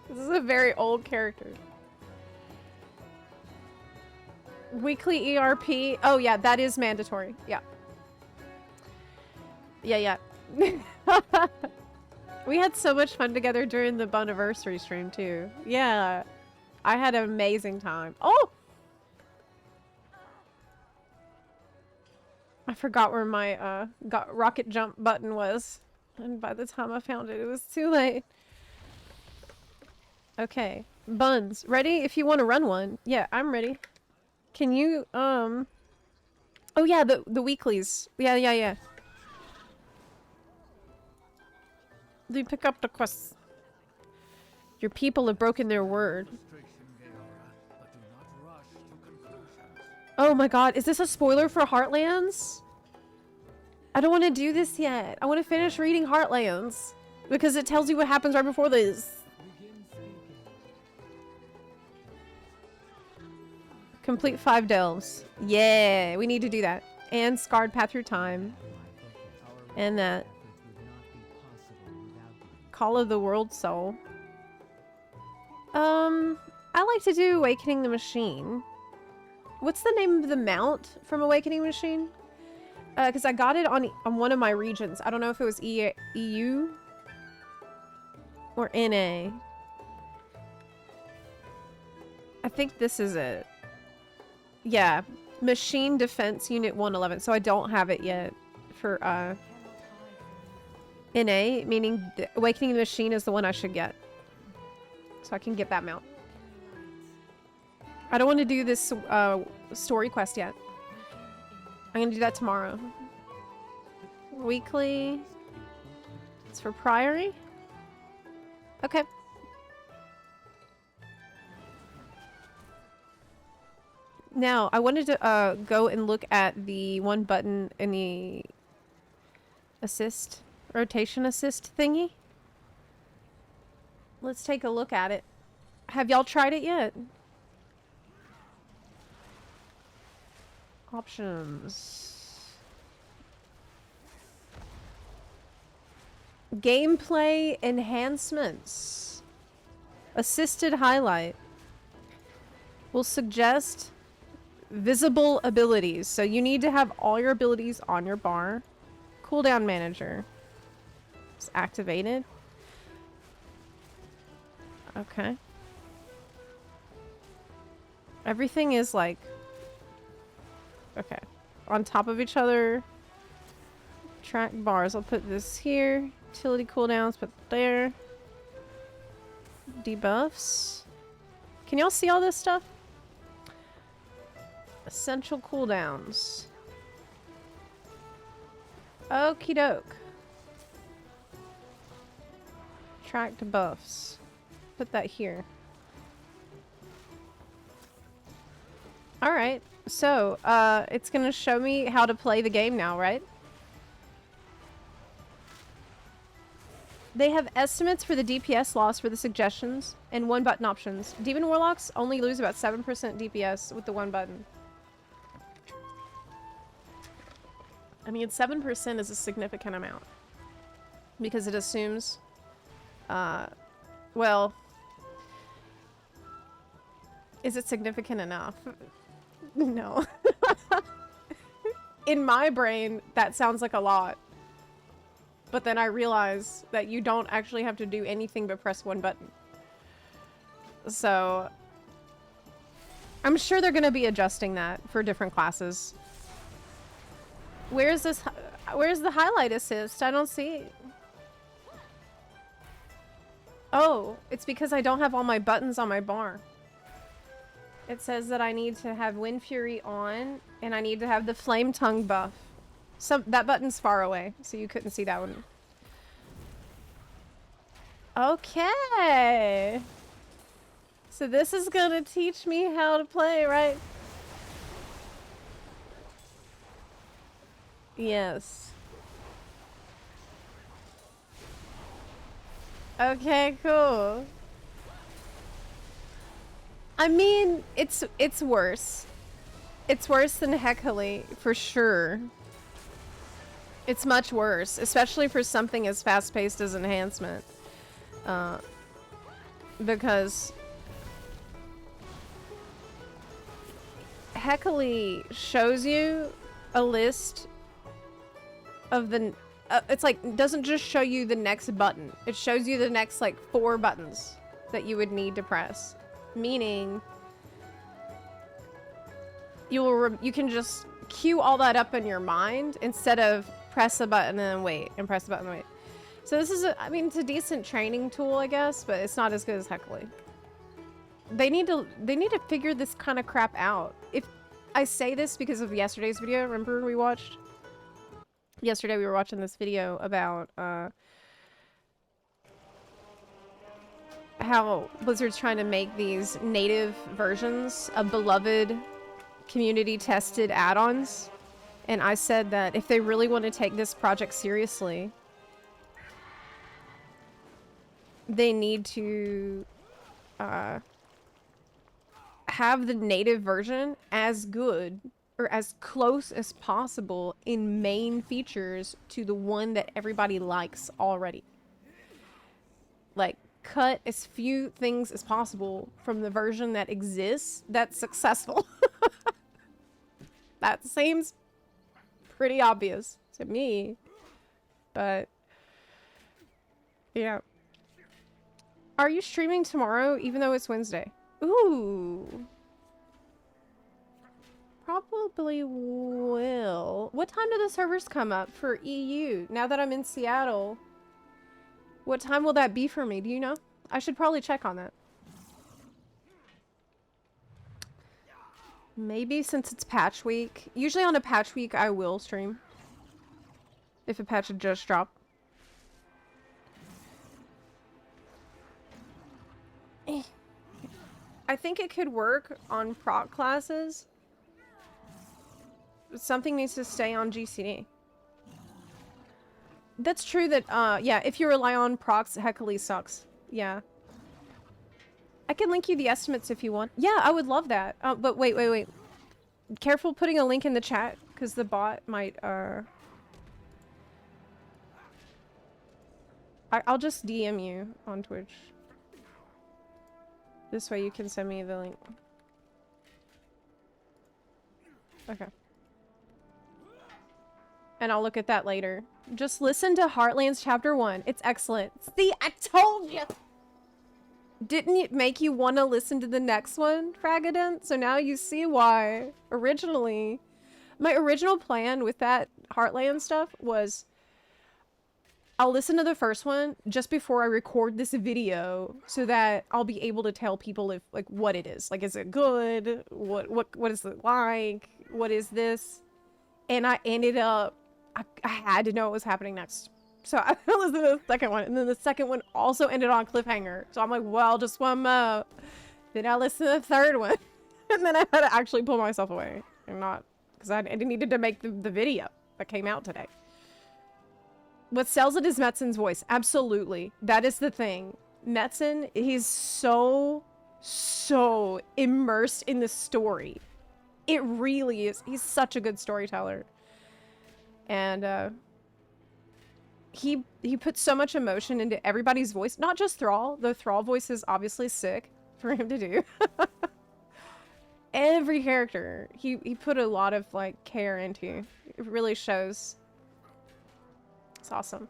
This is a very old character. Weekly ERP. Oh yeah, that is mandatory. Yeah. Yeah. We had so much fun together during the Buniversary stream too. Yeah. I had an amazing time. Oh! I forgot where my rocket jump button was. And by the time I found it, it was too late. Okay. Buns, ready? If you want to run one. Yeah, I'm ready. Can you, Oh yeah, the weeklies. Yeah. They pick up the quests. Your people have broken their word. Oh my god, is this a spoiler for Heartlands? I don't want to do this yet. I want to finish reading Heartlands. Because it tells you what happens right before this. Complete 5 delves. Yeah, we need to do that. And Scarred Path Through Time. And that. Call of the World Soul. I like to do Awakening the Machine. What's the name of the mount from Awakening Machine? Because I got it on one of my regions. I don't know if it was EU or NA. I think this is it. Yeah, Machine Defense Unit 111. So I don't have it yet for NA, meaning the Awakening the Machine is the one I should get. So I can get that mount. I don't want to do this story quest yet. I'm gonna do that tomorrow. Weekly. It's for Priory? Okay. Now, I wanted to go and look at the one button in the assist, rotation assist thingy. Let's take a look at it. Have y'all tried it yet? Options. Gameplay enhancements. Assisted highlight. Will suggest visible abilities. So you need to have all your abilities on your bar. Cooldown manager. It's activated. Okay. Everything is like... Okay. On top of each other. Track bars. I'll put this here. Utility cooldowns, put there. Debuffs. Can y'all see all this stuff? Essential cooldowns. Okie doke. Tracked buffs. Put that here. Alright, so, it's gonna show me how to play the game now, right? They have estimates for the DPS loss for the suggestions and one button options. Demon Warlocks only lose about 7% DPS with the one button. I mean, 7% is a significant amount. Because it assumes, well, is it significant enough? No. In my brain, that sounds like a lot. But then I realize that you don't actually have to do anything but press one button. So, I'm sure they're going to be adjusting that for different classes. Where's this? Where's the highlight assist? I don't see it. Oh, it's because I don't have all my buttons on my bar. It says that I need to have Wind Fury on, and I need to have the Flame Tongue buff. That button's far away, so you couldn't see that one. Okay. So this is gonna teach me how to play, right? Yes. Okay, cool. I mean, it's worse. It's worse than Heckley, for sure. It's much worse, especially for something as fast-paced as Enhancement. Because Heckley shows you a list of the... it's like, doesn't just show you the next button. It shows you the next, like, 4 buttons that you would need to press. Meaning, you can just queue all that up in your mind instead of press a button and then wait, and press a button and wait. So this is I mean, it's a decent training tool, I guess, but it's not as good as Heckley. They need to figure this kind of crap out. If I say this because of yesterday's video, remember we watched? Yesterday we were watching this video about how Blizzard's trying to make these native versions of beloved community-tested add-ons. And I said that if they really want to take this project seriously, they need to have the native version as good or as close as possible in main features to the one that everybody likes already. Like, cut as few things as possible from the version that exists that's successful. That seems pretty obvious to me. But yeah. Are you streaming tomorrow even though it's Wednesday? Ooh. Probably will. What time do the servers come up for EU? Now that I'm in Seattle. What time will that be for me? Do you know? I should probably check on that. Maybe since it's patch week. Usually on a patch week I will stream. If a patch had just dropped. I think it could work on proc classes. Something needs to stay on GCD. That's true that, yeah, if you rely on procs, Heckley sucks. Yeah. I can link you the estimates if you want. Yeah, I would love that. But wait. Careful putting a link in the chat, because the bot might, I'll just DM you on Twitch. This way you can send me the link. Okay. And I'll look at that later. Just listen to Heartlands Chapter 1. It's excellent. See, I told you! Didn't it make you want to listen to the next one, Fragadent? So now you see why. Originally, my original plan with that Heartland stuff was I'll listen to the first one just before I record this video so that I'll be able to tell people if, like, what it is. Like, is it good? What is it like? What is this? And I ended up, I had to know what was happening next. So I listened to the second one, and then the second one also ended on cliffhanger. So I'm like, well, just one more. Then I listened to the third one, and then I had to actually pull myself away. And not, because I needed to make the video that came out today. What sells it is Metzen's voice. Absolutely. That is the thing. Metzen, he's so immersed in the story. It really is. He's such a good storyteller. And, he puts so much emotion into everybody's voice. Not just Thrall. The Thrall voice is obviously sick for him to do. Every character, he put a lot of, like, care into. It really shows. It's awesome.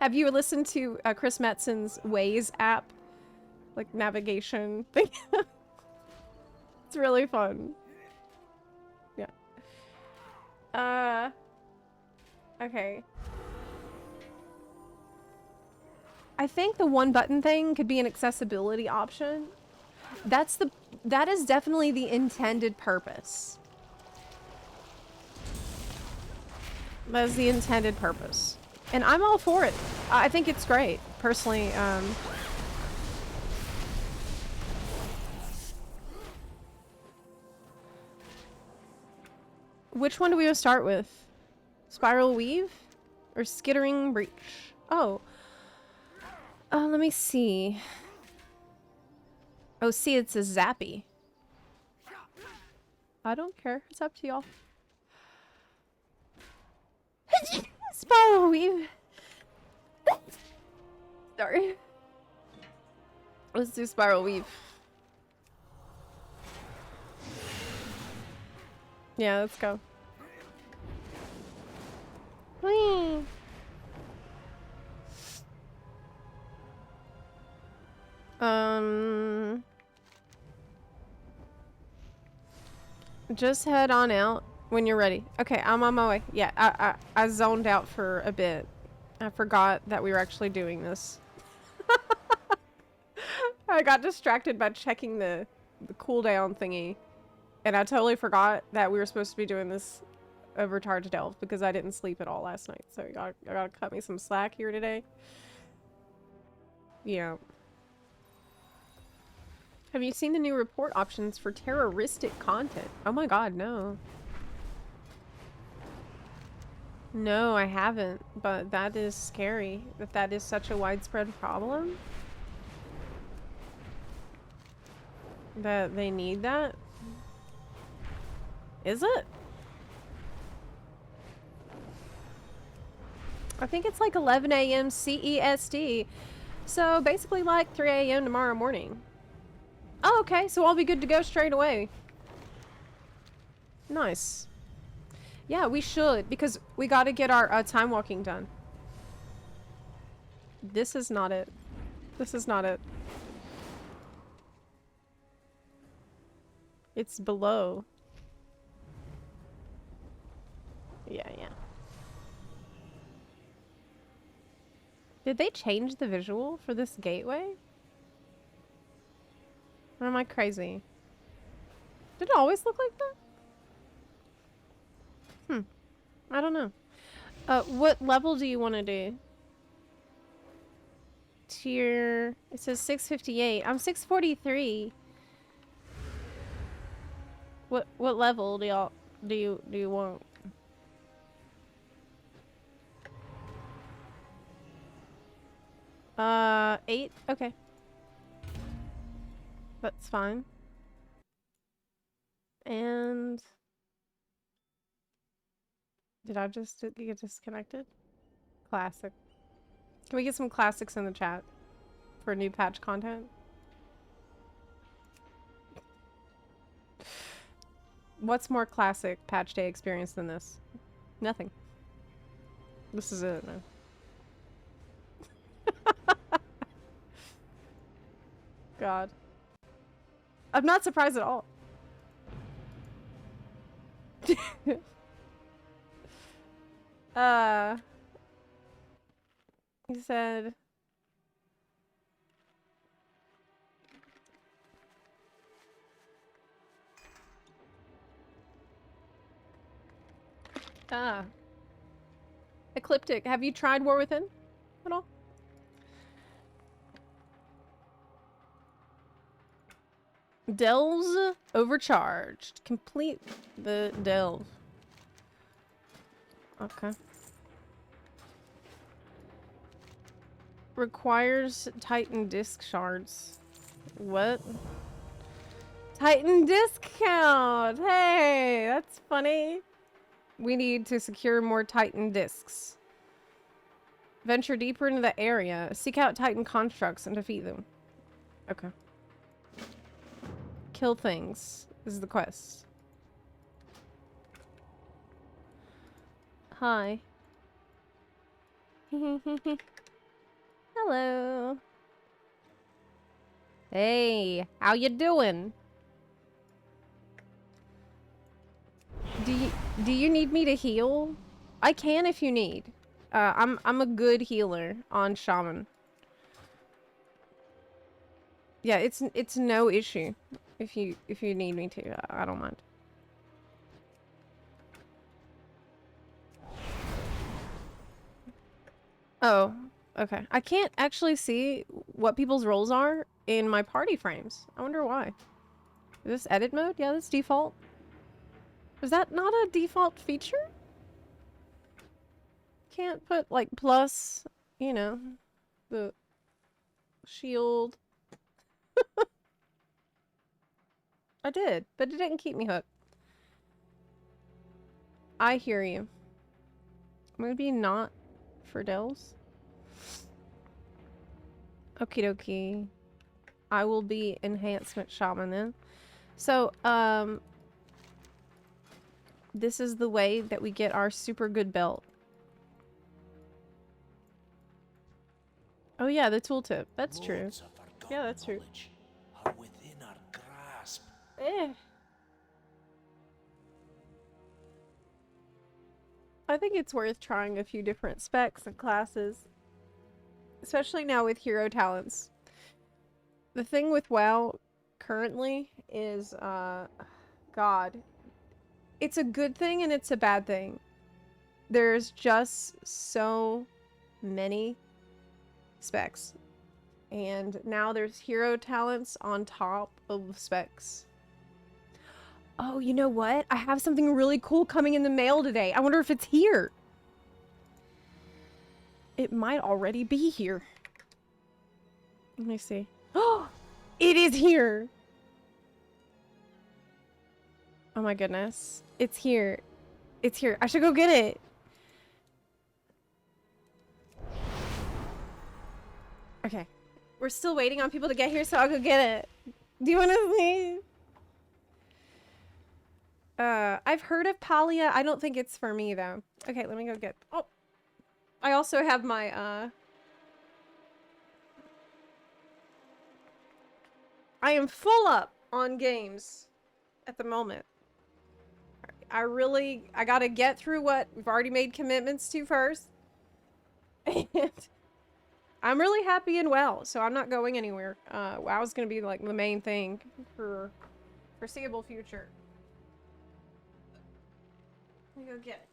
Have you listened to Chris Metzen's Waze app? Like, navigation thing? It's really fun. Yeah. Okay. I think the one button thing could be an accessibility option. That is definitely the intended purpose. That is the intended purpose. And I'm all for it. I think it's great, personally. Which one do we want to start with? Spiral Weave? Or Skittering Breach? Oh. Let me see. Oh, see, it's a Zappy. I don't care. It's up to y'all. Spiral Weave. Sorry. Let's do Spiral Weave. Yeah, let's go. Whee! Just head on out when you're ready. Okay, I'm on my way. Yeah, I zoned out for a bit. I forgot that we were actually doing this. I got distracted by checking the cooldown thingy. And I totally forgot that we were supposed to be doing this Overcharged delve because I didn't sleep at all last night. So you gotta cut me some slack here today. Yeah. Have you seen the new report options for terroristic content? Oh my god, no. No, I haven't, but that is scary. That is such a widespread problem. That they need that? Is it? I think it's like 11 a.m. CEST. So basically like 3 a.m. tomorrow morning. Oh, okay. So I'll be good to go straight away. Nice. Yeah, we should, because we gotta get our time walking done. This is not it. This is not it. It's below. Yeah, yeah. Did they change the visual for this gateway? Or am I crazy? Did it always look like that? I don't know. What level do you want to do? Tier... It says 658. I'm 643. What level do y'all... do you want? Uh, 8? Okay. That's fine. And... Did I just get disconnected? Classic. Can we get some classics in the chat for new patch content? What's more classic patch day experience than this? Nothing. This is it, man. God. I'm not surprised at all. He said... Ecliptic, have you tried War Within at all? Delves Overcharged. Complete the delve. Okay. Requires Titan disc shards. What? Titan disc count! Hey, that's funny. We need to secure more Titan discs. Venture deeper into the area. Seek out Titan constructs and defeat them. Okay. Kill things. This is the quest. Hi. Hello. Hey, how you doing? Do you need me to heal? I can if you need. I'm a good healer on Shaman. Yeah, it's no issue if you need me to. I don't mind. Oh, okay. I can't actually see what people's roles are in my party frames. I wonder why. Is this edit mode? Yeah, that's default. Is that not a default feature? Can't put like plus, you know, the shield. I did, but it didn't keep me hooked. I hear you. Maybe not for Dells. Okie dokie. I will be enhancement shaman then. So, this is the way that we get our super good belt. Oh yeah, the tooltip. That's true. Yeah, that's true. Are within our grasp. I think it's worth trying a few different specs and classes. Especially now with hero talents. The thing with WoW currently is, God. It's a good thing and it's a bad thing. There's just so many specs. And now there's hero talents on top of specs. Oh, you know what? I have something really cool coming in the mail today. I wonder if it's here. It might already be here. Let me see. Oh, it is here. Oh my goodness. It's here. It's here. I should go get it. Okay. We're still waiting on people to get here, so I'll go get it. Do you want to see? I've heard of Palia. I don't think it's for me though. Okay, let me go get. Oh, I also have my I am full up on games at the moment. I gotta get through what we've already made commitments to first. And I'm really happy and well, so I'm not going anywhere. WoW's gonna be like the main thing for foreseeable future. Let me go get it.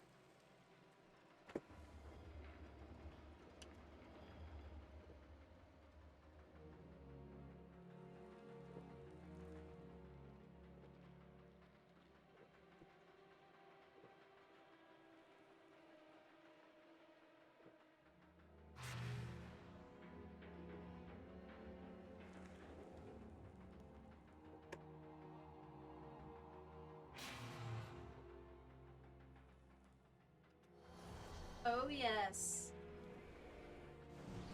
Oh, yes.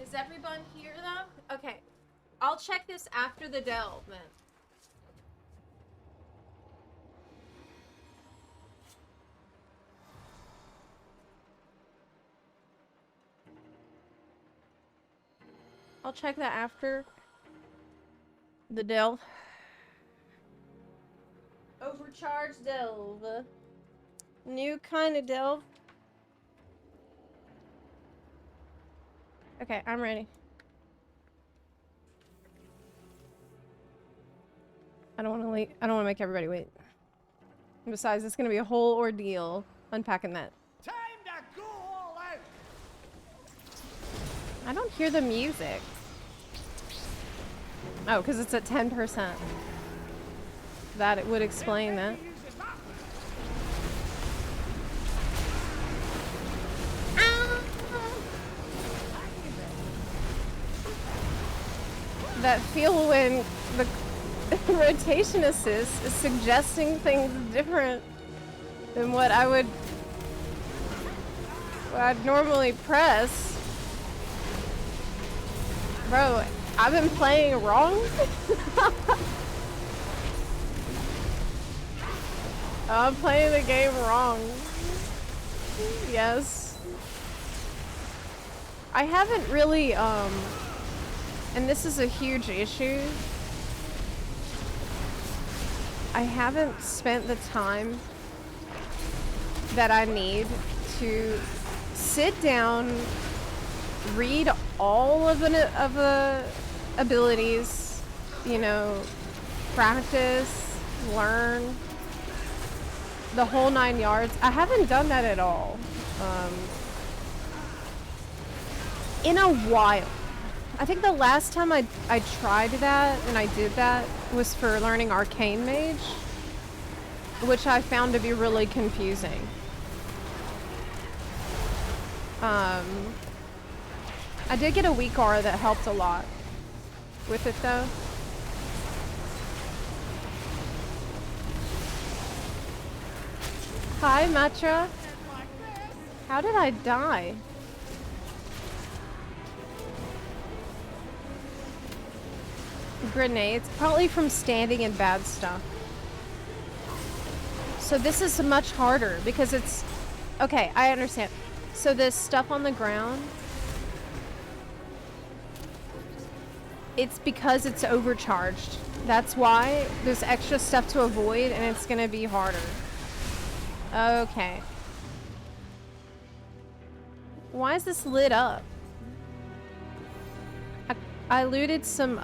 Is everyone here, though? Okay. I'll check this after the delve, then. I'll check that after the delve. Overcharged delve. New kind of delve. Okay, I'm ready. I don't want to wait. I don't want to make everybody wait. And besides, it's going to be a whole ordeal unpacking that. Time to go all out. I don't hear the music. Oh, because it's at 10%. That it would explain that. That feel when the rotation assist is suggesting things different than what I'd normally press. Bro, I've been playing wrong? I'm playing the game wrong. Yes. I haven't really, and this is a huge issue. I haven't spent the time that I need to sit down, read all of the abilities, you know, practice, learn, the whole 9 yards. I haven't done that at all in a while. I think the last time I tried that and I did that was for learning Arcane Mage, which I found to be really confusing. I did get a weak aura that helped a lot with it though. Hi, Matra. How did I die? Grenades, probably from standing in bad stuff. So this is much harder because it's... Okay, I understand. So this stuff on the ground, it's because it's overcharged. That's why there's extra stuff to avoid and it's gonna be harder. Okay. Why is this lit up? I looted some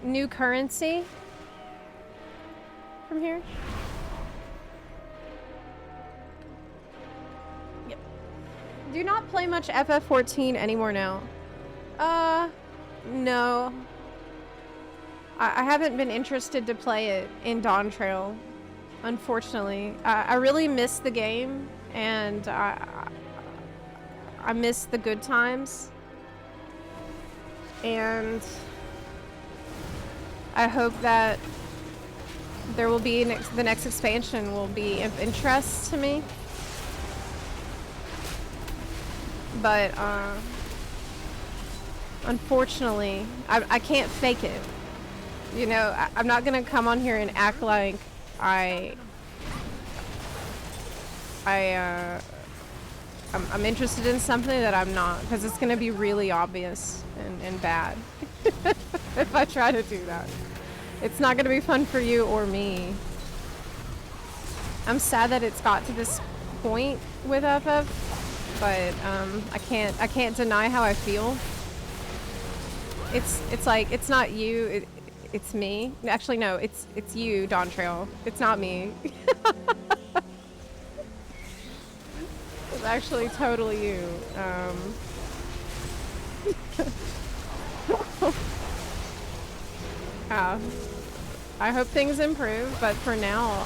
new currency from here. Yep. Do not play much FF14 anymore now. No. I haven't been interested to play it in Dawn Trail, unfortunately. I really miss the game, and I miss the good times. And I hope that there will be the next expansion will be of interest to me. But unfortunately, I can't fake it. You know, I'm not gonna come on here and act like I I'm interested in something that I'm not, because it's gonna be really obvious and bad if I try to do that. It's not gonna be fun for you or me. I'm sad that it's got to this point with FF, but I can't deny how I feel. It's like it's not you, it's me. Actually, no, it's you, Dawn Trail. It's not me. It's actually totally you. I hope things improve, but for now,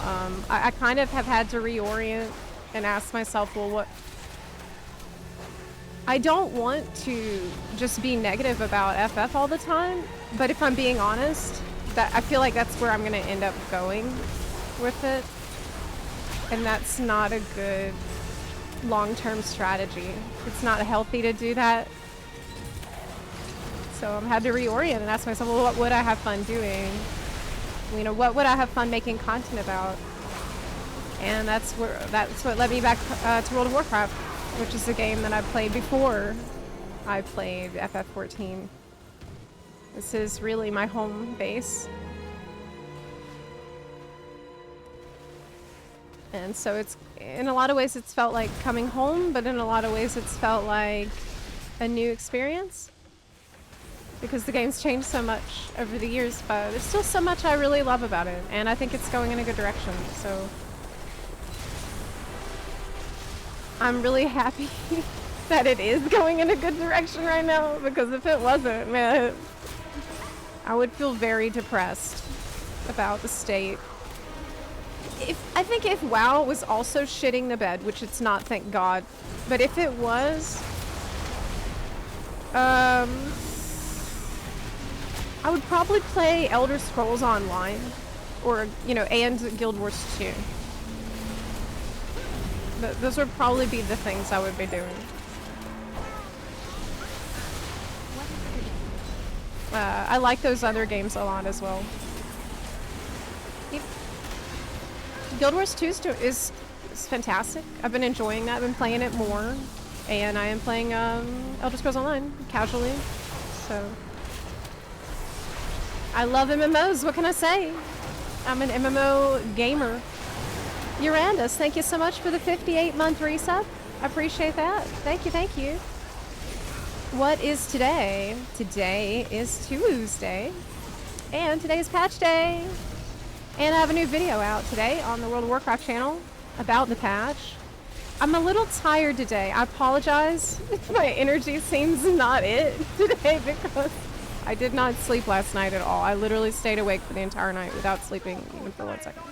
I kind of have had to reorient and ask myself, well, what... I don't want to just be negative about FF all the time, but if I'm being honest, that I feel like that's where I'm gonna end up going with it, and that's not a good long-term strategy. It's not healthy to do that. So I've had to reorient and ask myself, well, what would I have fun doing? You know, what would I have fun making content about? And that's what led me back to World of Warcraft, which is a game that I played before I played FF14. This is really my home base. And so it's, in a lot of ways it's felt like coming home, but in a lot of ways it's felt like a new experience. Because the game's changed so much over the years, but there's still so much I really love about it, and I think it's going in a good direction, so... I'm really happy that it is going in a good direction right now, because if it wasn't, man, I would feel very depressed about the state. I think if WoW was also shitting the bed, which it's not, thank God, but if it was, I would probably play Elder Scrolls Online, or, you know, and Guild Wars 2. Those would probably be the things I would be doing. I like those other games a lot as well. Guild Wars 2 is fantastic. I've been enjoying that. I've been playing it more. And I am playing Elder Scrolls Online casually. So I love MMOs. What can I say? I'm an MMO gamer. Urandus, thank you so much for the 58-month resub. I appreciate that. Thank you, thank you. What is today? Today is Tuesday. And today is patch day. And I have a new video out today on the World of Warcraft channel about the patch. I'm a little tired today. I apologize if my energy seems not it today because I did not sleep last night at all. I literally stayed awake for the entire night without sleeping even for 1 second.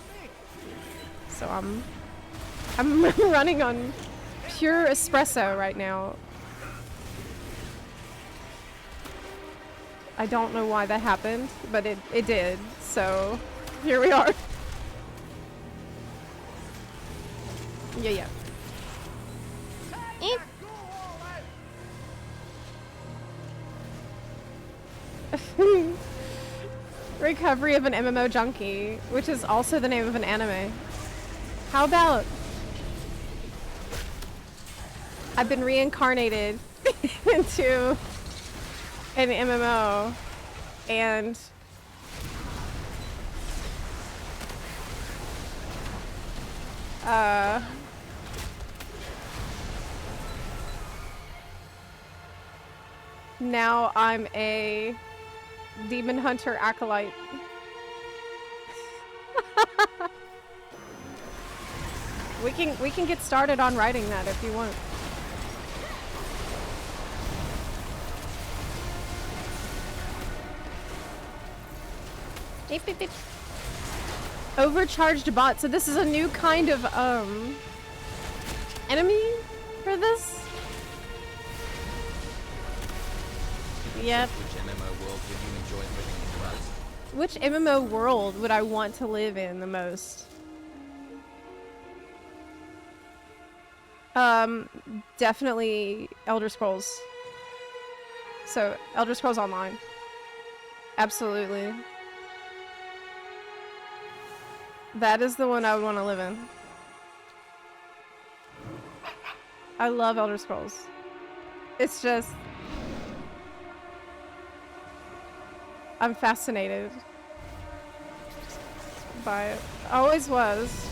So I'm running on pure espresso right now. I don't know why that happened, but it did. So here we are. Yeah. Eep. Recovery of an MMO junkie, which is also the name of an anime. How about I've been reincarnated into an MMO and now I'm a demon hunter acolyte. We can get started on writing that if you want. Beep, beep, beep. Overcharged bot. So this is a new kind of enemy for this. Yep. Which MMO world would I want to live in the most? Definitely Elder Scrolls. So, Elder Scrolls Online. Absolutely. That is the one I would want to live in. I love Elder Scrolls. It's just... I'm fascinated by it. Always was.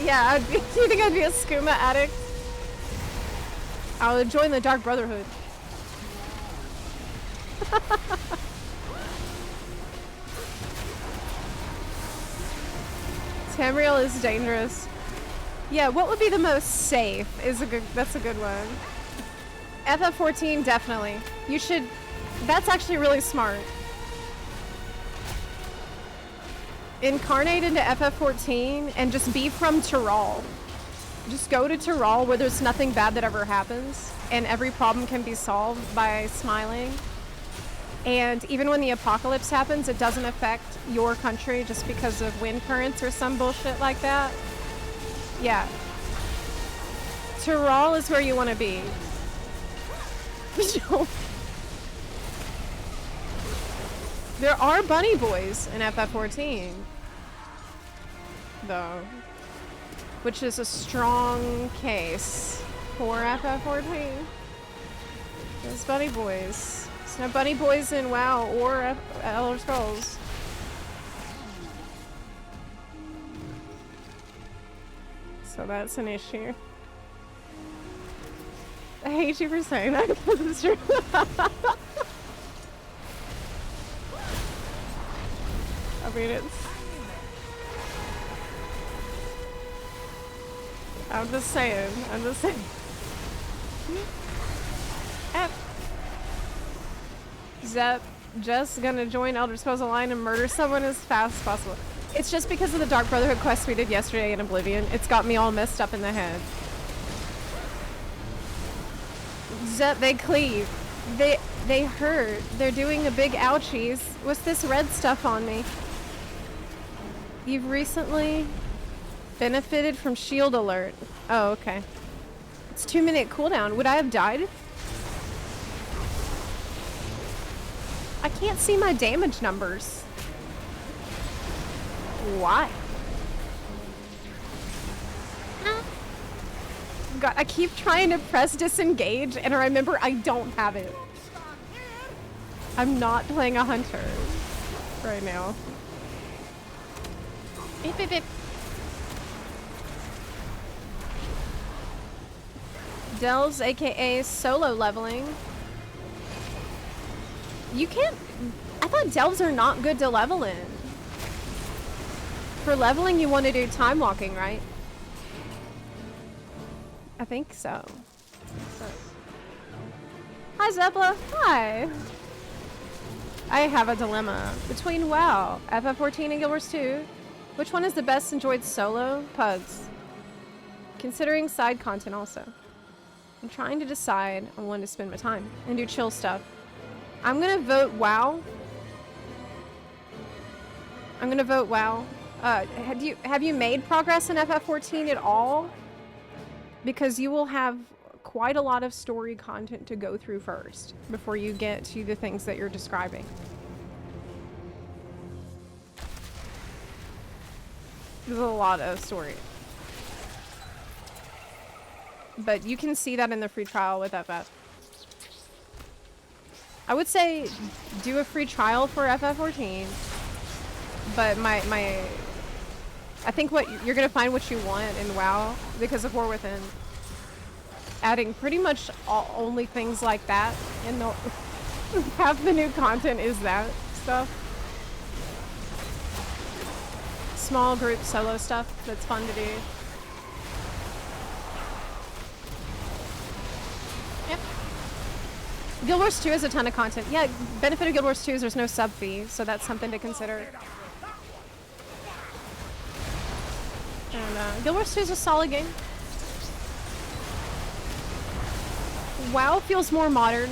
Yeah, do you think I'd be a skooma addict? I would join the Dark Brotherhood. Tamriel is dangerous. Yeah, what would be the most safe that's a good one. FF14, definitely. You should, that's actually really smart. Incarnate into FF14 and just be from Tyrol. Just go to Tyrol where there's nothing bad that ever happens and every problem can be solved by smiling. And even when the apocalypse happens, it doesn't affect your country just because of wind currents or some bullshit like that. Yeah. Tyrol is where you want to be. There are bunny boys in FF14, though, which is a strong case for FF14. There's bunny boys. There's no bunny boys in WoW or Elder Scrolls. So that's an issue. I hate you for saying that because it's true. I mean, I'm just saying. Zep, just gonna join Elder Scrolls Online and murder someone as fast as possible. It's just because of the Dark Brotherhood quest we did yesterday in Oblivion. It's got me all messed up in the head. Zep, they cleave. They hurt. They're doing a big ouchies. What's this red stuff on me? You've recently benefited from shield alert. Oh, okay. It's 2-minute cooldown. Would I have died? I can't see my damage numbers. Why? God, I keep trying to press disengage and I remember I don't have it. I'm not playing a hunter right now. Beep, beep, beep. Delves, aka solo leveling. You can't... I thought delves are not good to level in. For leveling, you want to do time walking, right? I think so. Hi, Zepla. Hi. I have a dilemma between WoW, FF14, and Guild Wars 2. Which one is the best enjoyed solo? Pugs. Considering side content also. I'm trying to decide on when to spend my time and do chill stuff. I'm gonna vote WoW. Have you made progress in FF14 at all? Because you will have quite a lot of story content to go through first before you get to the things that you're describing. There's a lot of story. But you can see that in the free trial with FF. I would say do a free trial for FF14. But I think what you're gonna find what you want in WoW because of War Within. Adding pretty much only things like that, and half the new content is that stuff. Small group solo stuff that's fun to do. Yep. Guild Wars 2 has a ton of content. Yeah, benefit of Guild Wars 2 is there's no sub fee, so that's something to consider. And Guild Wars 2 is a solid game. WoW feels more modern,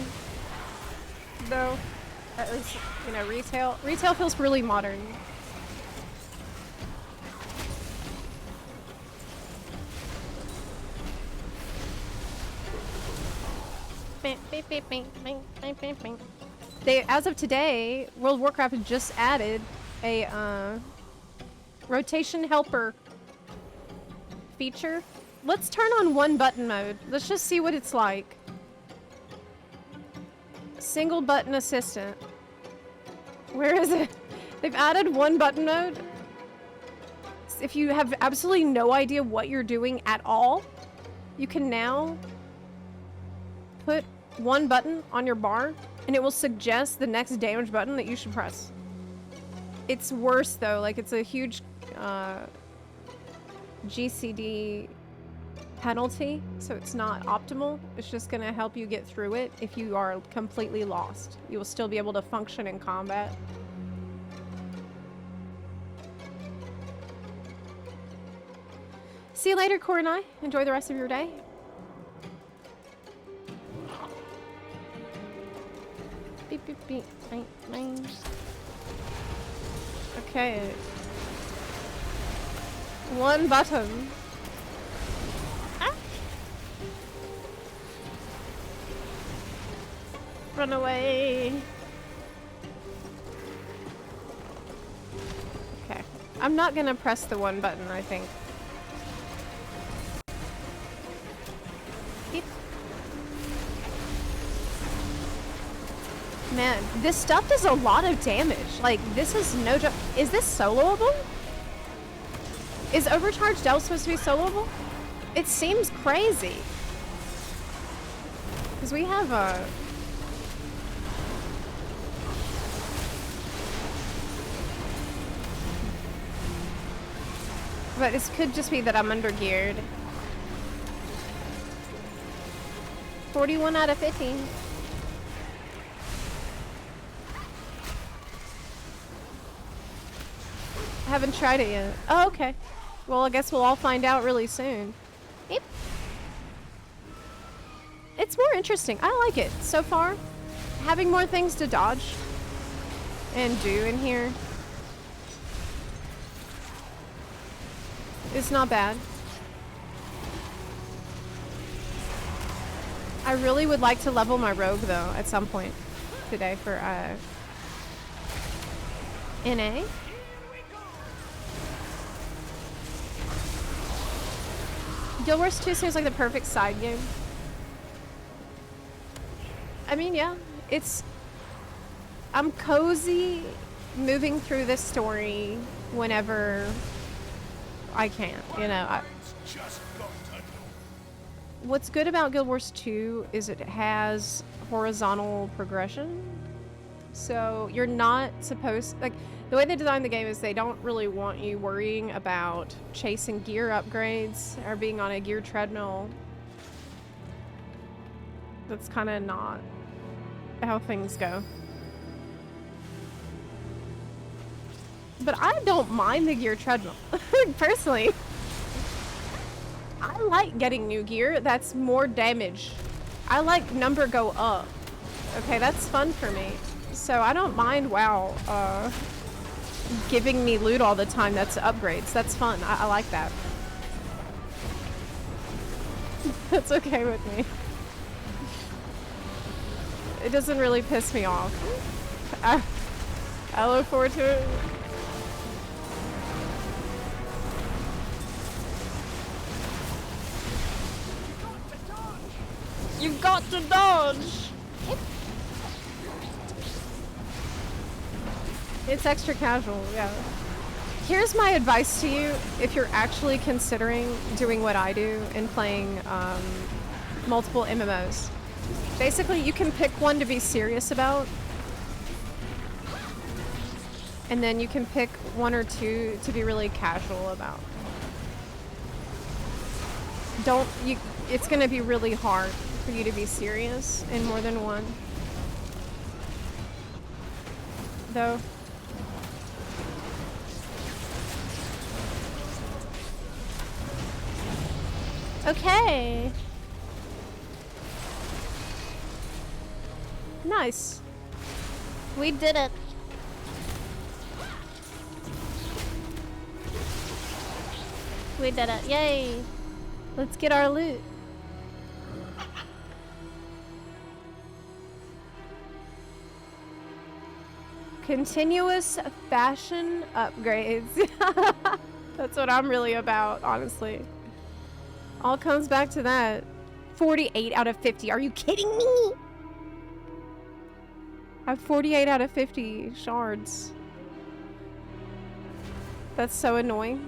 though. At least, you know, retail feels really modern. As of today, World of Warcraft has just added a rotation helper feature. Let's turn on one button mode. Let's just see what it's like. Single button assistant. Where is it? They've added one button mode. If you have absolutely no idea what you're doing at all, you can now put one button on your bar and it will suggest the next damage button that you should press. It's worse though, like it's a huge GCD penalty, so it's not optimal. It's just gonna help you get through it. If you are completely lost, you will still be able to function in combat. See you later, Core and I. Enjoy the rest of your day. Beep, beep, beep. Bang, bang. Okay. One button. Ah. Run away. Okay. I'm not gonna press the one button, I think. Beep. Man, this stuff does a lot of damage. Like, this is no joke. Is this soloable? Is Overcharged supposed to be soloable? It seems crazy. Because we have a... But this could just be that I'm under-geared. 41 out of 50. I haven't tried it yet. Oh, okay. Well, I guess we'll all find out really soon. Yep. It's more interesting. I like it so far. Having more things to dodge and do in here is not bad. I really would like to level my rogue though at some point today for NA. Guild Wars 2 seems like the perfect side game. I mean, yeah, it's... I'm cozy moving through this story whenever I can, you know. What's good about Guild Wars 2 is it has horizontal progression. So you're not supposed... Like, the way they designed the game is they don't really want you worrying about chasing gear upgrades or being on a gear treadmill. That's kind of not how things go. But I don't mind the gear treadmill. Personally, I like getting new gear that's more damage. I like number go up. Okay, that's fun for me. So I don't mind WoW giving me loot all the time that's upgrades. That's fun. I like that. That's okay with me. It doesn't really piss me off. I look forward to it. You've got to dodge! It's extra casual, yeah. Here's my advice to you if you're actually considering doing what I do and playing multiple MMOs. Basically, you can pick one to be serious about, and then you can pick one or two to be really casual about. It's gonna be really hard for you to be serious in more than one. Though. Okay. Nice. We did it. We did it. Yay. Let's get our loot. Continuous fashion upgrades. That's what I'm really about, honestly. All comes back to that. 48 out of 50. Are you kidding me? I have 48 out of 50 shards. That's so annoying.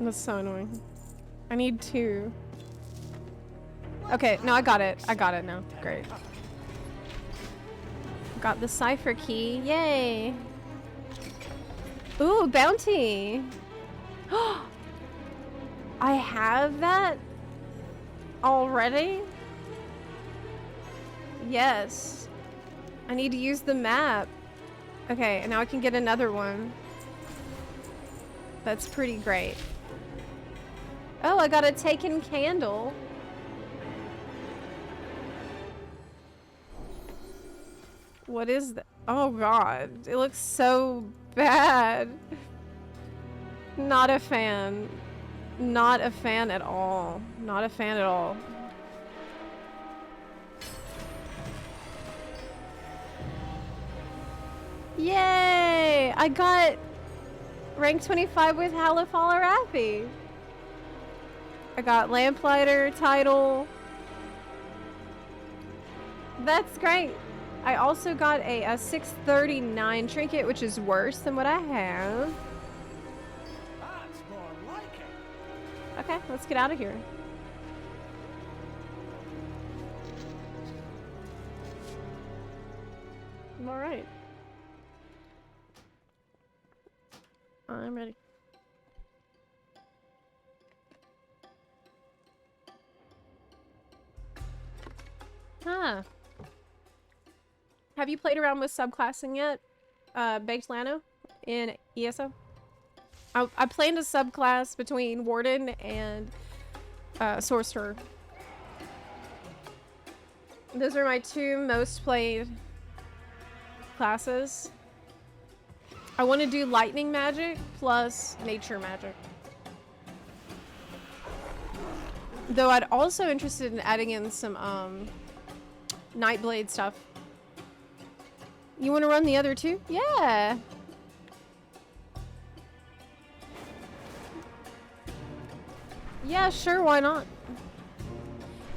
That's so annoying. I need 2. Okay, no, I got it. I got it now. Great. Got the cipher key. Yay! Ooh, bounty! I have that already? Yes. I need to use the map. Okay, and now I can get another one. That's pretty great. Oh, I got a taken candle. What is that? Oh god, it looks so bad. Not a fan. Not a fan at all. Not a fan at all. Yay! I got rank 25 with Halifal Arathi. I got Lamplighter title. That's great. I also got a 639 trinket, which is worse than what I have. That's more like it. Okay, let's get out of here. I'm alright. I'm ready. Huh. Have you played around with subclassing yet? Baked Lano in ESO? I planned a subclass between Warden and Sorcerer. Those are my 2 most played classes. I want to do lightning magic plus nature magic. Though I'd also interested in adding in some Nightblade stuff. You want to run the other 2? Yeah. Yeah, sure, why not?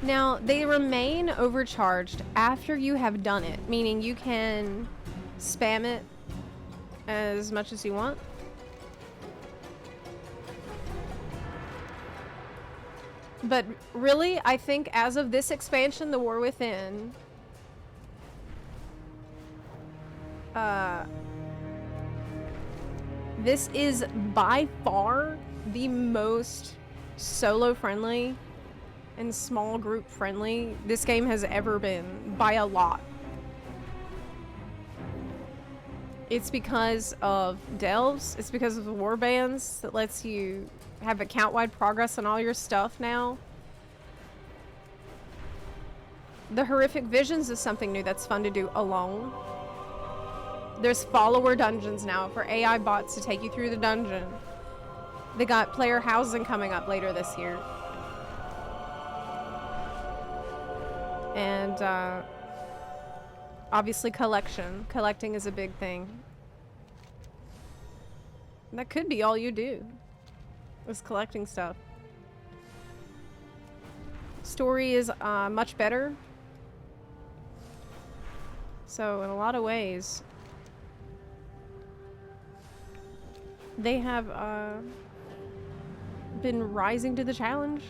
Now, they remain overcharged after you have done it, meaning you can spam it as much as you want. But really, I think as of this expansion, The War Within, this is by far the most solo friendly and small group friendly this game has ever been, by a lot. It's because of delves, it's because of the warbands that lets you have account-wide progress on all your stuff now. The horrific visions is something new that's fun to do alone. There's follower dungeons now for AI bots to take you through the dungeon. They got player housing coming up later this year. And obviously collection. Collecting is a big thing. That could be all you do, is collecting stuff. Story is much better. So in a lot of ways, they have been rising to the challenge.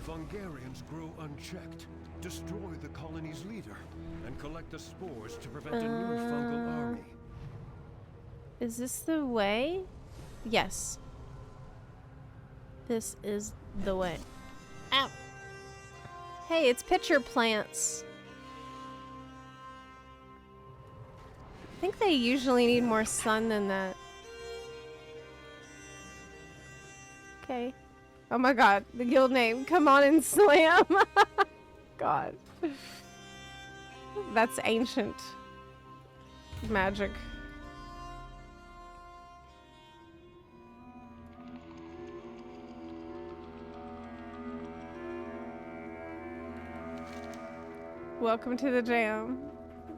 Fungarians grow unchecked, destroy the colony's leader, and collect the spores to prevent a new fungal army. Is this the way? Yes. This is the way. Ow. Hey, it's pitcher plants. I think they usually need more sun than that. Okay. Oh my god, the guild name. Come on and slam. God. That's ancient magic. Welcome to the jam.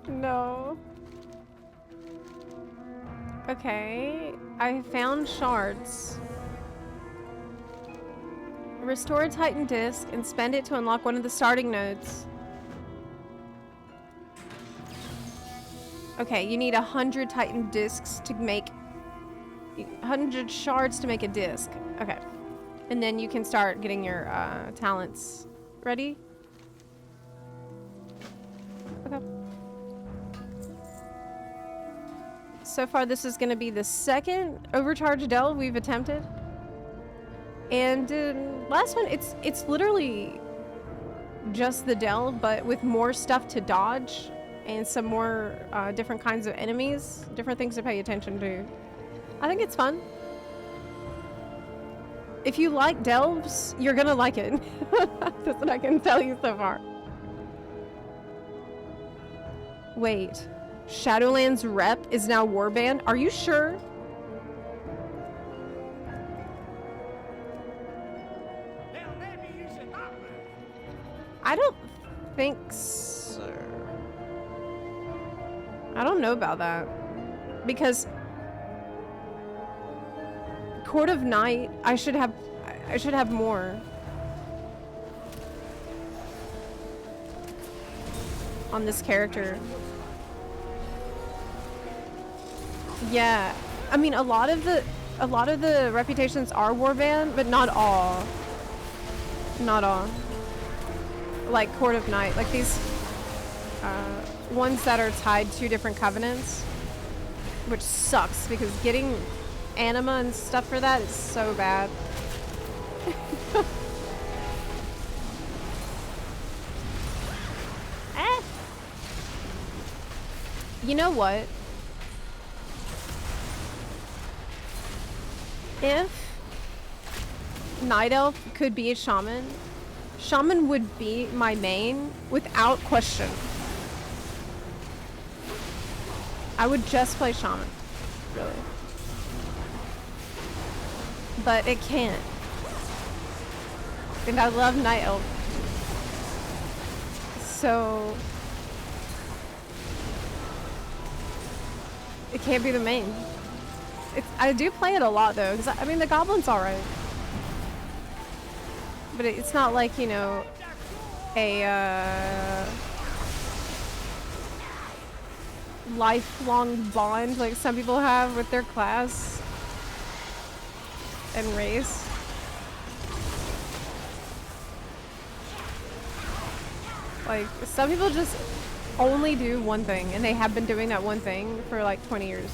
No. Okay, I found shards. Restore a Titan disc and spend it to unlock one of the starting nodes. Okay, you need 100 Titan discs to make 100 shards to make a disc. Okay, and then you can start getting your talents ready. Okay. So far, this is going to be the second Overcharged delve we've attempted. And last one, it's literally just the delve, but with more stuff to dodge and some more different kinds of enemies, different things to pay attention to. I think it's fun. If you like delves, you're gonna like it. That's what I can tell you so far. Wait, Shadowlands rep is now warband? Are you sure? I don't think so. I don't know about that. Because Court of Night, I should have more. On this character. Yeah. I mean a lot of the reputations are warband, but not all. Not all. Like Court of Night, like these ones that are tied to different covenants, which sucks because getting anima and stuff for that is so bad. You know what? If Night Elf could be a shaman, Shaman would be my main without question. I would just play Shaman, really. But it can't. And I love Night Elf. So it can't be the main. I do play it a lot though, because I mean the Goblin's alright. But it's not like, you know, a lifelong bond like some people have with their class and race. Like, some people just only do one thing, and they have been doing that one thing for like 20 years.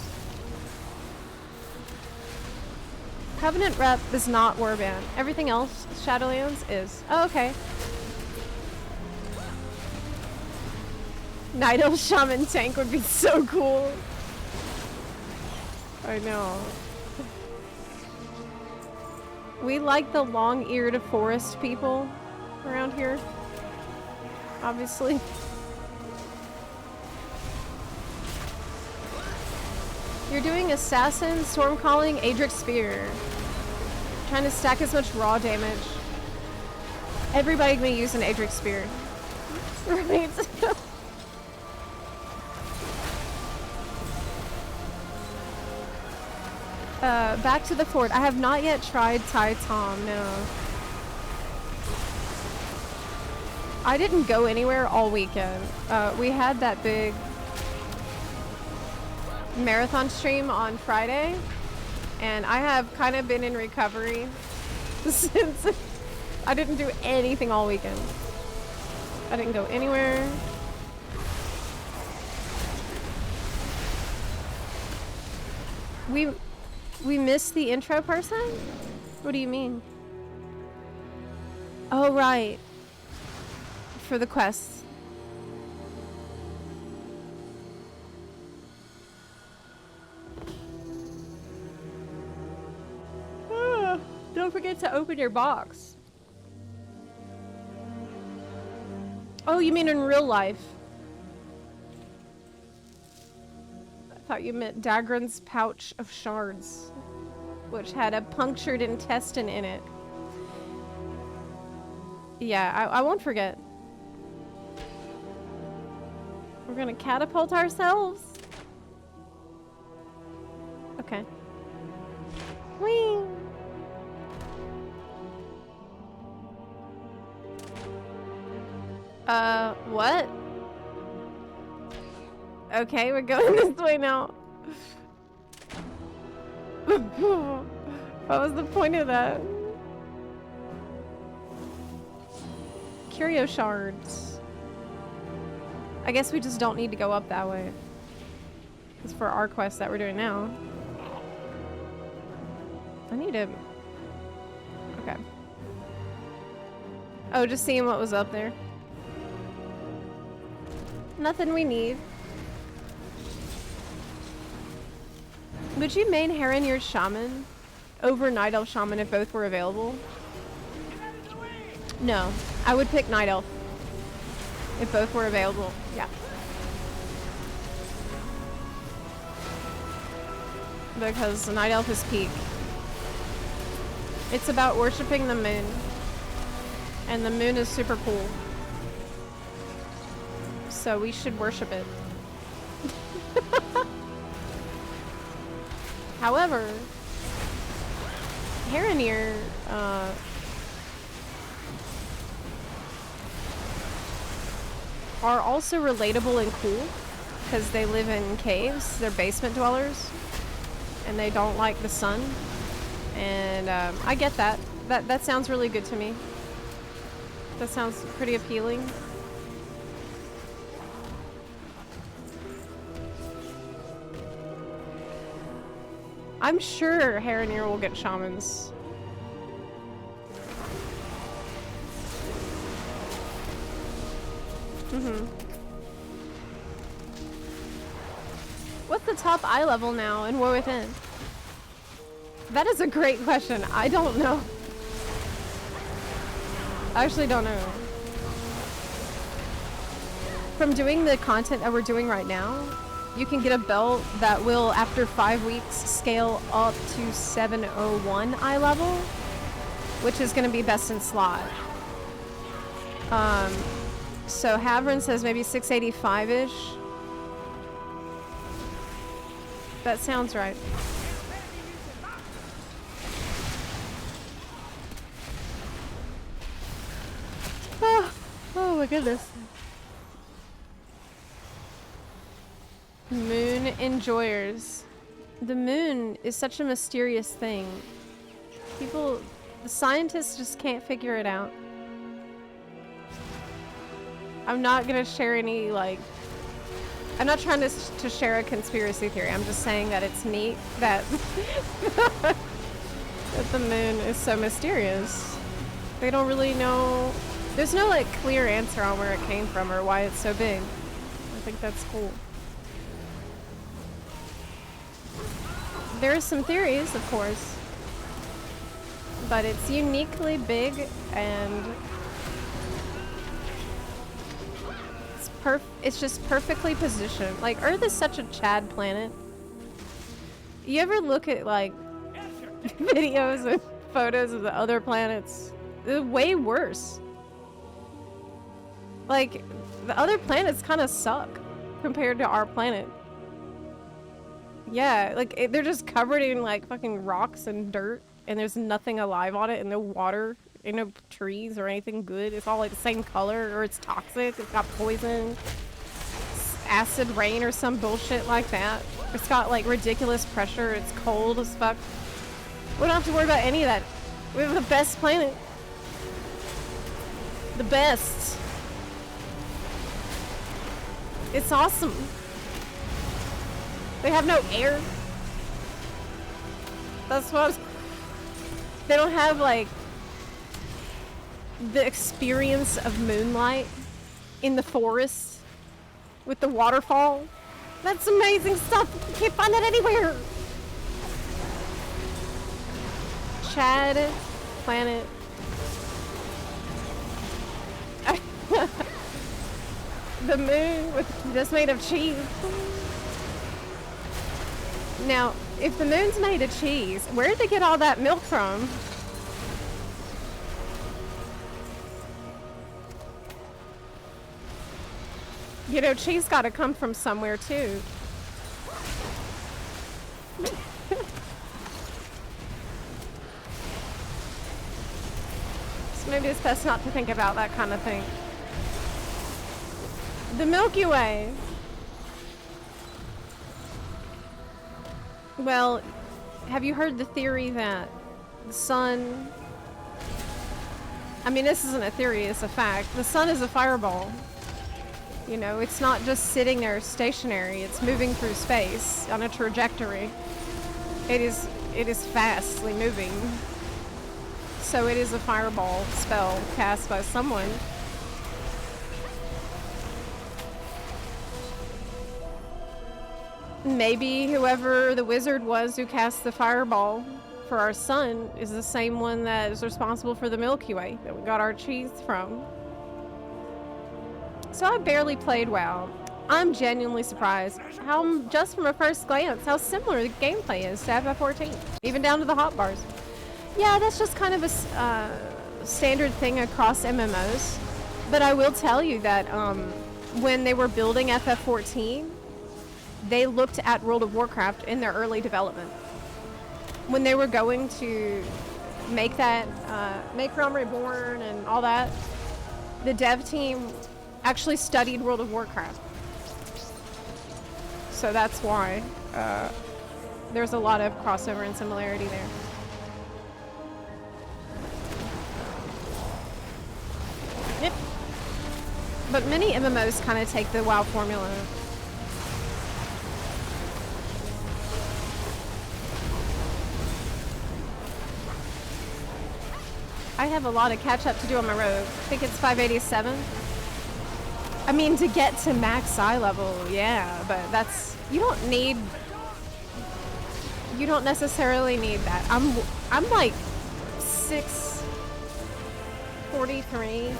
Covenant rep is not warband. Everything else, Shadowlands, is. Oh, okay. Night Elf Shaman tank would be so cool. I know. We like the long-eared forest people around here. Obviously. You're doing Assassin, Stormcalling, Adric Spear. Trying to stack as much raw damage. Everybody can use an Adric Spear. Right? Back to the fort. I have not yet tried Tai Tom, no. I didn't go anywhere all weekend. We had that big marathon stream on Friday, and I have kind of been in recovery since. I didn't do anything all weekend. I didn't go anywhere. We missed the intro person? What do you mean? Oh, right. For the quest. Don't forget to open your box. Oh, you mean in real life? I thought you meant Dagran's pouch of shards, which had a punctured intestine in it. Yeah, I won't forget. gonna catapult ourselves. Okay. Whee! What? Okay, we're going this way now. What was the point of that? Curio shards. I guess we just don't need to go up that way. It's for our quest that we're doing now. I need to... Okay. Oh, just seeing what was up there. Nothing we need. Would you main Heron your shaman over Night Elf shaman if both were available? No, I would pick Night Elf if both were available. Yeah. Because Night Elf is peak. It's about worshipping the moon. And the moon is super cool. So we should worship it. However, Heronir, are also relatable and cool because they live in caves. They're basement dwellers and they don't like the sun. And I get that. That sounds really good to me. That sounds pretty appealing. I'm sure Heronir will get shamans. What's the top eye level now in War Within? That is a great question. I don't know. I actually don't know. From doing the content that we're doing right now, you can get a belt that will, after 5 weeks, scale up to 701 eye level, which is going to be best in slot. So Havren says maybe 685-ish. That sounds right. Oh my goodness. Moon enjoyers. The moon is such a mysterious thing. People, the scientists just can't figure it out. I'm not gonna share any, like, I'm not trying to share a conspiracy theory. I'm just saying that it's neat that, that the moon is so mysterious. They don't really know, there's no, like, clear answer on where it came from or why it's so big. I think that's cool. There are some theories, of course, but it's uniquely big and it's just perfectly positioned. Like, Earth is such a Chad planet. You ever look at, like, videos and photos of the other planets? They're way worse. Like, the other planets kind of suck compared to our planet. Yeah, like, they're just covered in, like, fucking rocks and dirt, and there's nothing alive on it, and no water, and no trees or anything good. It's all, like, the same color, or it's toxic, it's got poison, it's acid rain or some bullshit like that. It's got, like, ridiculous pressure, it's cold as fuck. We don't have to worry about any of that. We have the best planet. The best. It's awesome. They have no air. That's what I was... They don't have, like, the experience of moonlight in the forest with the waterfall. That's amazing stuff. You can't find that anywhere. Chad planet. The moon that's made of cheese. Now, if the moon's made of cheese, where did they get all that milk from? You know, cheese gotta come from somewhere too. So maybe it's best not to think about that kind of thing. The Milky Way. Well, have you heard the theory that the sun... I mean, this isn't a theory, it's a fact. The sun is a fireball. You know, it's not just sitting there stationary, it's moving through space on a trajectory. It is fastly moving. So it is a fireball spell cast by someone. Maybe whoever the wizard was who cast the fireball for our sun is the same one that is responsible for the Milky Way that we got our cheese from. So I barely played WoW. I'm genuinely surprised how, just from a first glance, how similar the gameplay is to FF14, even down to the hotbars. Yeah, that's just kind of a standard thing across MMOs. But I will tell you that when they were building FF14, they looked at World of Warcraft in their early development. When they were going to make that, make Realm Reborn and all that, the dev team actually studied World of Warcraft. So that's why there's a lot of crossover and similarity there. Yep. But many MMOs kind of take the WoW formula. I have a lot of catch up to do on my rogue. I think it's 587. I mean, to get to max eye level, yeah, but that's, you don't necessarily need that. I'm like 643.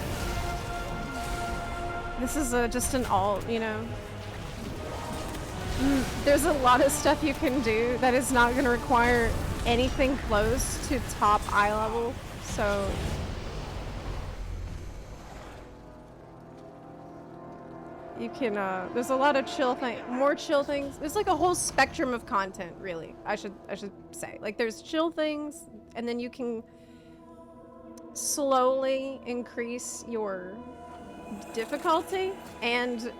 This is just an alt, you know. There's a lot of stuff you can do that is not going to require anything close to top eye level, so... You can, there's a lot of more chill things. There's like a whole spectrum of content, really. I should say. Like, there's chill things, and then you can slowly increase your difficulty and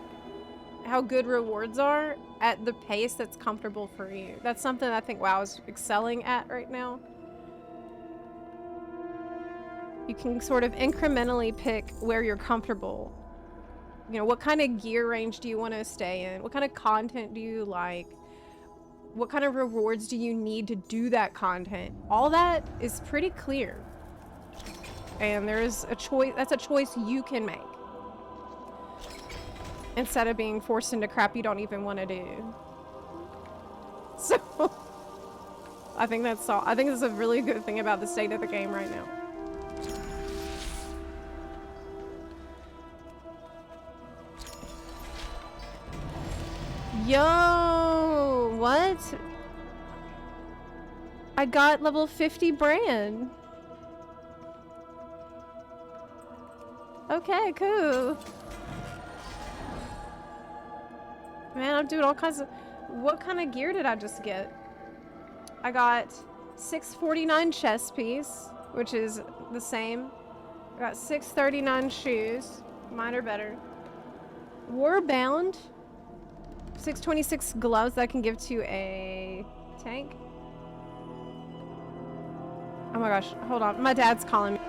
how good rewards are at the pace that's comfortable for you. That's something I think WoW is excelling at right now. You can sort of incrementally pick where you're comfortable. You know, what kind of gear range do you want to stay in? What kind of content do you like? What kind of rewards do you need to do that content? All that is pretty clear. And there's a choice, that's a choice you can make. Instead of being forced into crap you don't even want to do. So, I think that's all. I think that's a really good thing about the state of the game right now. Yo, what? I got level 50 brand. Okay, cool. Man, I'm doing all kinds of... What kind of gear did I just get? I got 649 chest piece, which is the same. I got 639 shoes. Mine are better. Warbound. 626 gloves that I can give to a tank. Oh my gosh, hold on. My dad's calling me.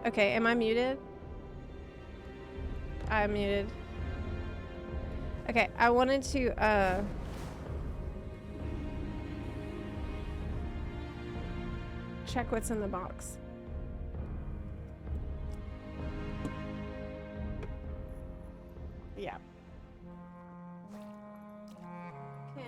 Okay, am I muted? I'm muted. Okay, I wanted to, check what's in the box. Yeah. Okay.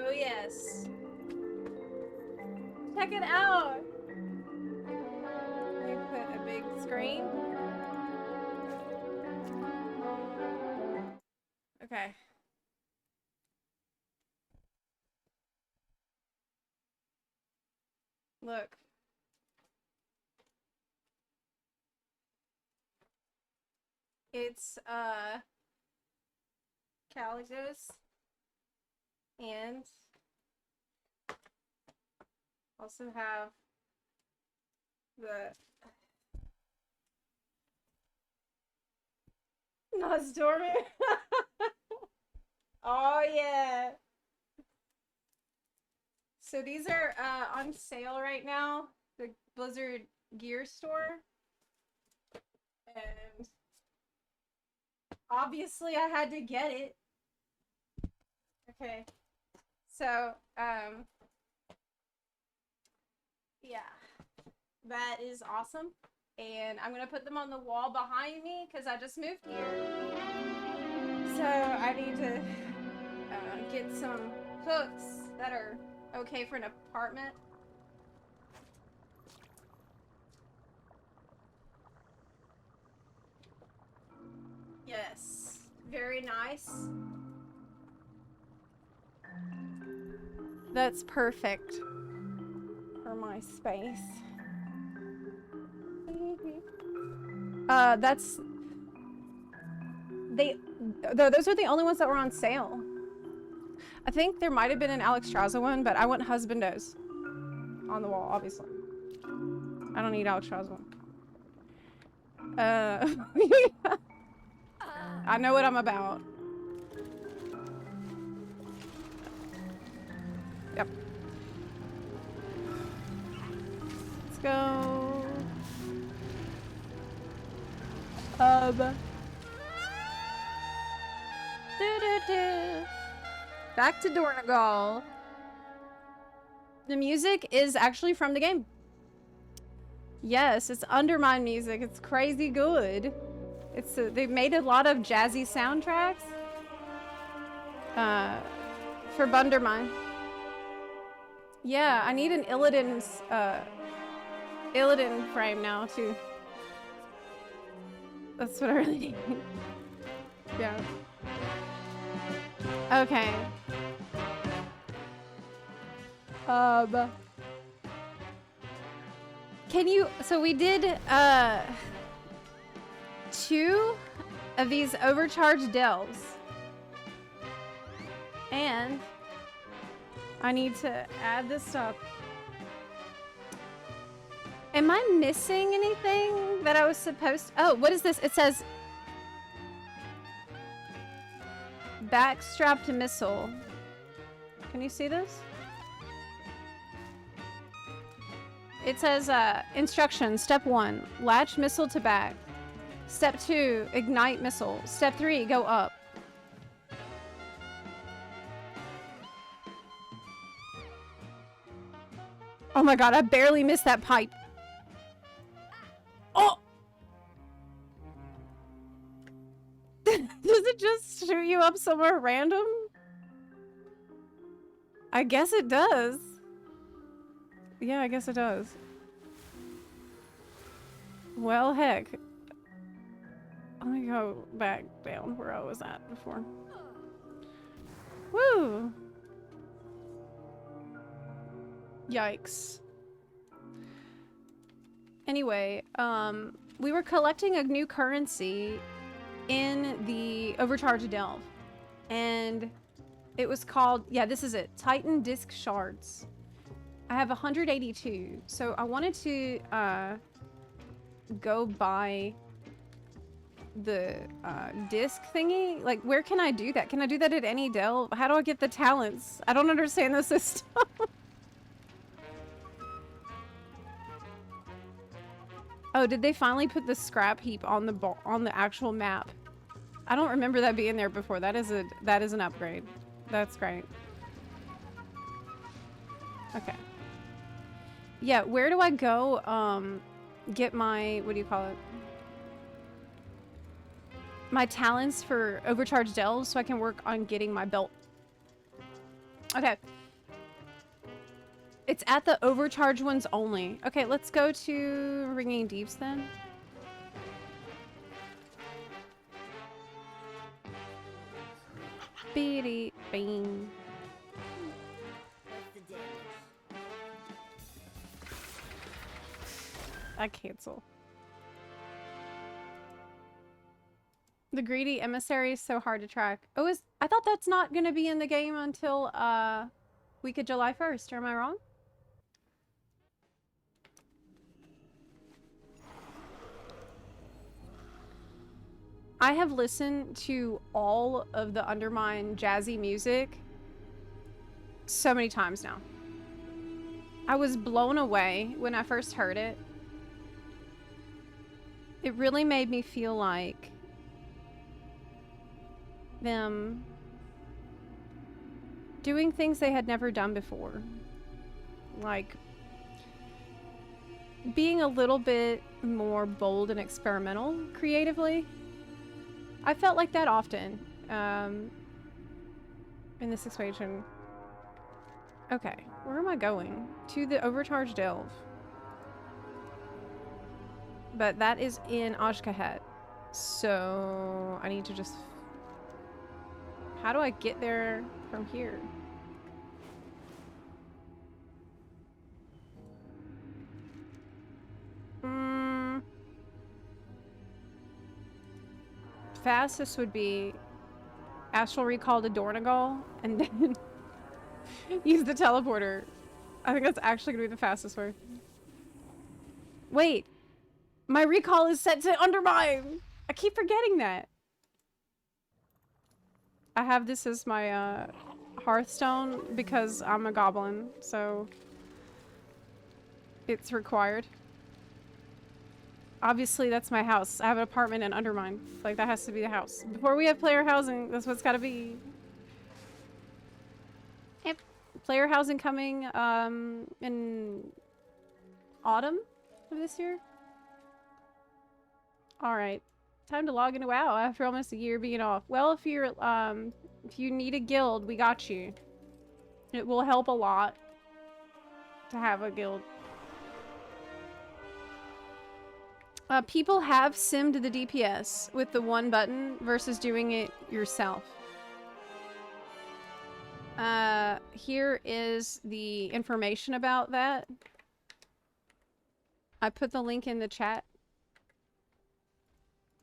Oh yes. Check it out. Let me put a big screen. Okay. Look. It's Calicos and also have the Nosdorman. Oh yeah. So these are on sale right now. The Blizzard gear store. And obviously I had to get it. Okay. So, yeah. That is awesome. And I'm gonna put them on the wall behind me because I just moved here. So I need to get some hooks that are okay for an apartment. Yes, very nice. That's perfect for my space. Those are the only ones that were on sale. I think there might have been an Alex Strauza one, but I want Husbandos on the wall, obviously. I don't need Alex Strauza one. I know what I'm about. Yep. Let's go. Back to Dornagal. The music is actually from the game. Yes, it's Undermine music. It's crazy good. It's they've made a lot of jazzy soundtracks for Bundermine. Yeah, I need an Illidan's, Illidan frame now, too. That's what I really need. Yeah. Okay. Can you, so we did, 2 of these overcharged delves. And I need to add this stuff. Am I missing anything that I was supposed to? Oh, what is this? It says backstrapped missile. Can you see this? It says instructions. Step 1, latch missile to back. Step 2, ignite missile. Step 3, go up. Oh my god, I barely missed that pipe. Oh! Does it just shoot you up somewhere random? I guess it does. Yeah, I guess it does. Well, heck. Let me go back down where I was at before. Woo! Yikes. Anyway, we were collecting a new currency in the Overcharged Delve. And it was called, yeah, this is it. Titan Disc Shards. I have 182. So I wanted to go buy the disc thingy. Like, where can I do that? Can I do that at any delve? How do I get the talents? I don't understand the system. Oh, did they finally put the scrap heap on the actual map? I don't remember that being there before. That is an upgrade. That's great. Okay. Yeah, where do I go get my, what do you call it? My talents for overcharged delves so I can work on getting my belt. Okay. It's at the overcharged ones only. Okay, let's go to Ringing Deeps then. Beady bing. I cancel. The greedy emissary is so hard to track. Oh, I thought that's not gonna be in the game until week of July 1st, or am I wrong? I have listened to all of the Undermine jazzy music so many times now. I was blown away when I first heard it. It really made me feel like them doing things they had never done before. Like being a little bit more bold and experimental creatively. I felt like that often in this expansion. Okay, where am I going? To the Overcharged Delve. But that is in Ashkahet. So I need to just... How do I get there from here? Fastest would be Astral Recall to Dornagal and then use the teleporter. I think that's actually gonna be the fastest way. Wait, my recall is set to Undermine. I keep forgetting that. I have this as my Hearthstone because I'm a goblin, so it's required. Obviously, that's my house. I have an apartment in Undermine. Like, that has to be the house. Before we have player housing, that's what's gotta be. Yep. Player housing coming in autumn of this year. Alright. Time to log into WoW after almost a year being off. Well, if you need a guild, we got you. It will help a lot. to have a guild. People have simmed the DPS with the one button versus doing it yourself. Here is the information about that. I put the link in the chat.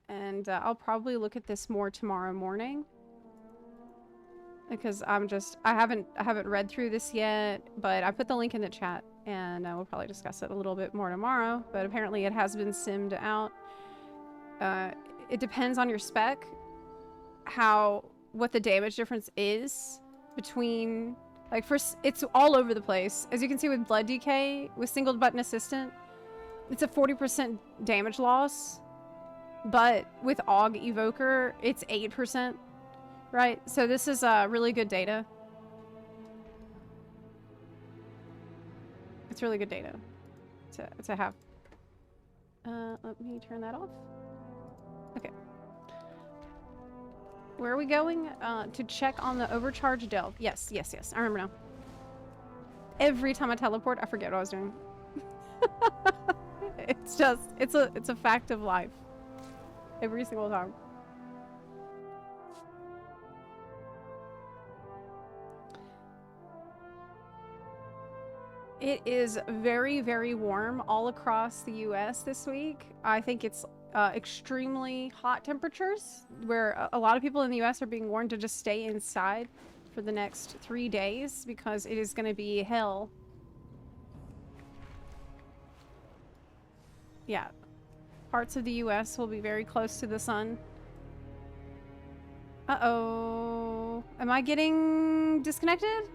And I'll probably look at this more tomorrow morning. Because I haven't read through this yet, but I put the link in the chat. And we'll probably discuss it a little bit more tomorrow. But apparently it has been simmed out. It depends on your spec. What the damage difference is between... Like, it's all over the place. As you can see with Blood DK, with single button assistant, it's a 40% damage loss. But with AUG Evoker, it's 8%. Right? So this is really good data. It's really good data to have. Let me turn that off. Okay. Where are we going? To check on the Overcharged delve. Yes, yes, yes. I remember now. Every time I teleport, I forget what I was doing. It's a fact of life. Every single time. It is very, very warm all across the US this week. I think it's extremely hot temperatures where a lot of people in the US are being warned to just stay inside for the next 3 days because it is going to be hell. Yeah. Parts of the US will be very close to the sun. Uh-oh. Am I getting disconnected?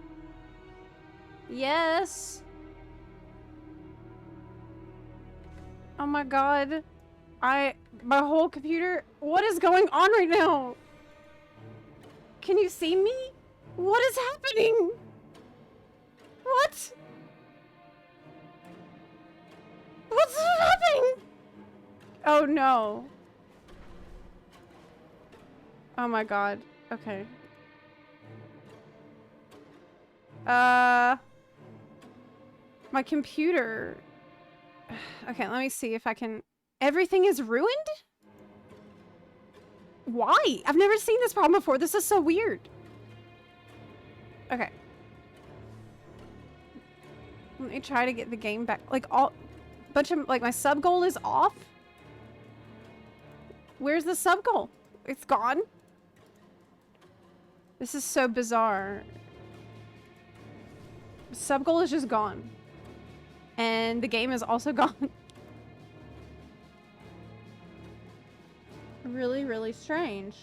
Yes. Oh my god. My whole computer... What is going on right now? Can you see me? What is happening? What? What's happening? Oh no. Oh my god. Okay. My computer... Okay, let me see if I can... Everything is ruined? Why? I've never seen this problem before. This is so weird. Okay. Let me try to get the game back. Like, my sub goal is off? Where's the sub goal? It's gone? This is so bizarre. Sub goal is just gone. And the game is also gone. Really, really strange.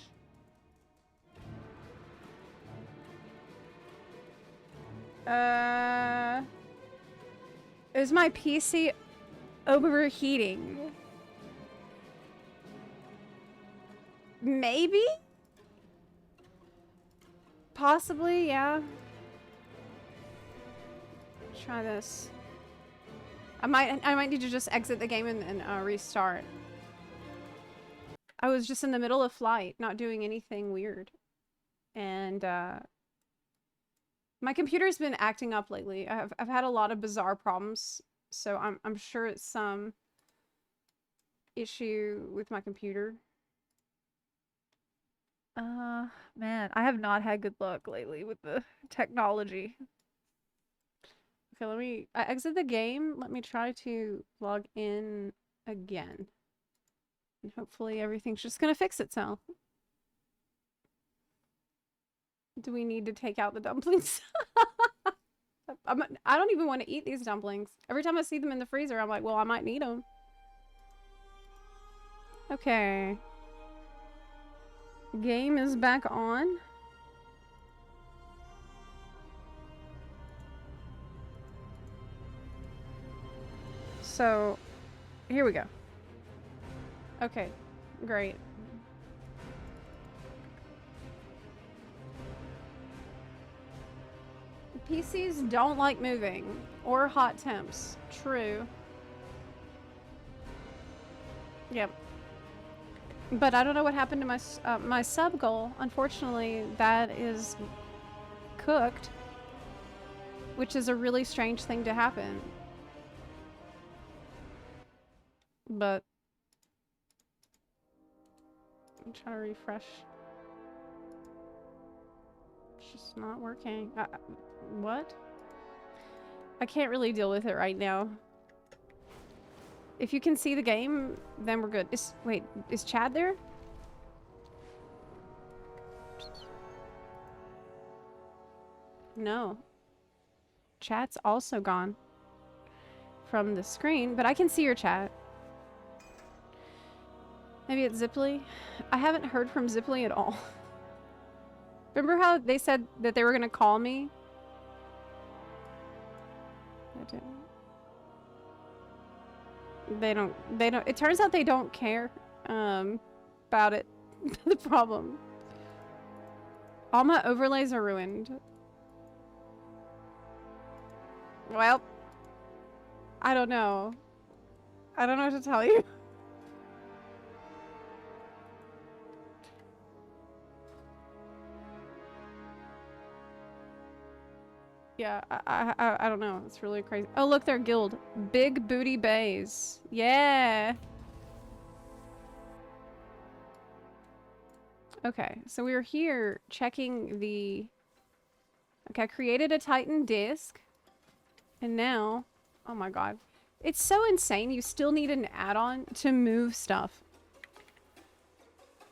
Is my PC overheating? Maybe? Possibly, yeah. Try this. I might need to just exit the game and restart. I was just in the middle of flight, not doing anything weird. And my computer's been acting up lately. I've had a lot of bizarre problems, so I'm sure it's some issue with my computer. Man, I have not had good luck lately with the technology. Okay, I exit the game. Let me try to log in again. And hopefully everything's just gonna fix itself. Do we need to take out the dumplings? I don't even want to eat these dumplings. Every time I see them in the freezer, I'm like, well, I might need them. Okay. Game is back on. So, here we go. Okay, great. PCs don't like moving or hot temps. True. Yep. But I don't know what happened to my sub goal. Unfortunately, that is cooked. which is a really strange thing to happen. But I'm trying to refresh. It's just not working. What? I can't really deal with it right now. If you can see the game, then we're good. Wait, is Chad there? No. Chat's also gone from the screen, but I can see your chat. Maybe it's Zepla. I haven't heard from Zepla at all. Remember how they said that they were going to call me? I didn't. They don't, it turns out they don't care, about it. The problem. All my overlays are ruined. Well, I don't know. I don't know what to tell you. Yeah, I don't know. It's really crazy. Oh, look, their guild. Big Booty Bays. Yeah. Okay, so we're here checking the... Okay, I created a Titan disc. And now... Oh my god. It's so insane. You still need an add-on to move stuff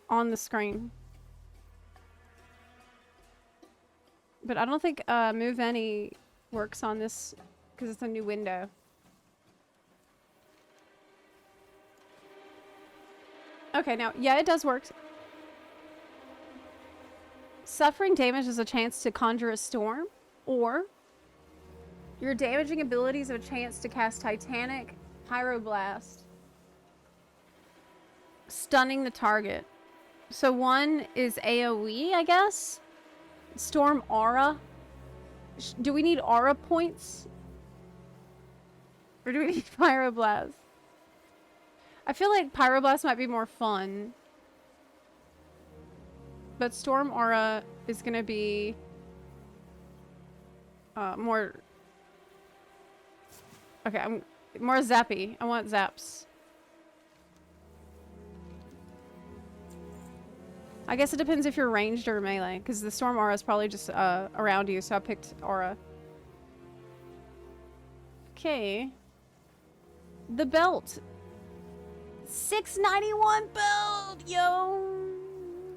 on the screen. But I don't think Move Any works on this because it's a new window. Okay, now, yeah, it does work. Suffering damage is a chance to conjure a storm, or your damaging abilities have a chance to cast Titanic Pyroblast, stunning the target. So one is AoE, I guess? Storm Aura. Do we need Aura points? Or do we need Pyroblast? I feel like Pyroblast might be more fun. But Storm Aura is gonna be more... Okay, I'm more zappy. I want zaps. I guess it depends if you're ranged or melee, because the Storm Aura is probably just around you, so I picked Aura. Okay. The belt. 691 belt! Yo!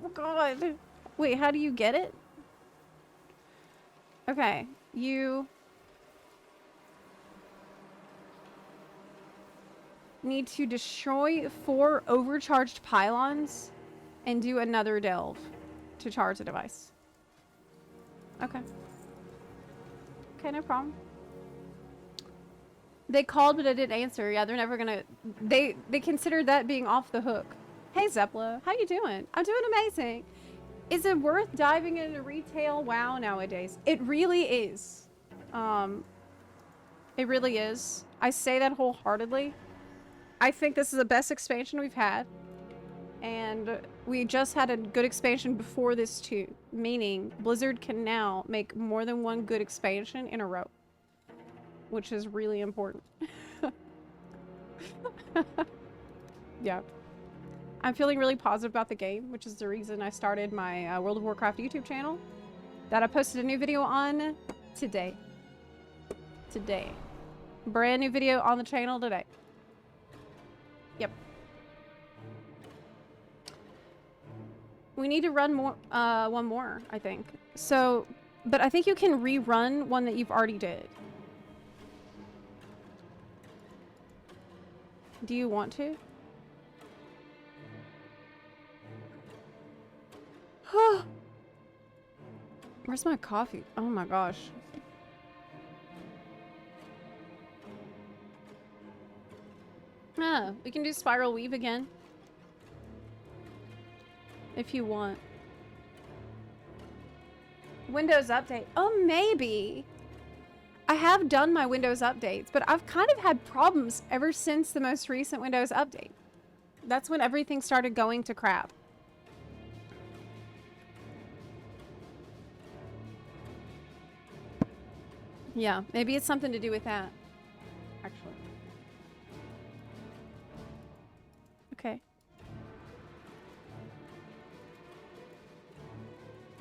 Oh god. Wait, how do you get it? Okay, you... need to destroy 4 overcharged pylons and do another delve to charge the device. Okay. Okay, no problem. They called, but I didn't answer. Yeah, they're never gonna... They considered that being off the hook. Hey, Zepla. How you doing? I'm doing amazing. Is it worth diving into retail WoW nowadays? It really is. It really is. I say that wholeheartedly. I think this is the best expansion we've had. And we just had a good expansion before this too. Meaning, Blizzard can now make more than one good expansion in a row. Which is really important. Yeah. I'm feeling really positive about the game, which is the reason I started my World of Warcraft YouTube channel. That I posted a new video on today. Today. Brand new video on the channel today. Yep. We need to run more, one more, I think. So, but I think you can rerun one that you've already did. Do you want to? Where's my coffee? Oh my gosh. Ah, we can do Spiral Weave again. If you want. Windows Update. Oh, maybe. I have done my Windows updates, but I've kind of had problems ever since the most recent Windows update. That's when everything started going to crap. Yeah, maybe it's something to do with that, actually. Okay.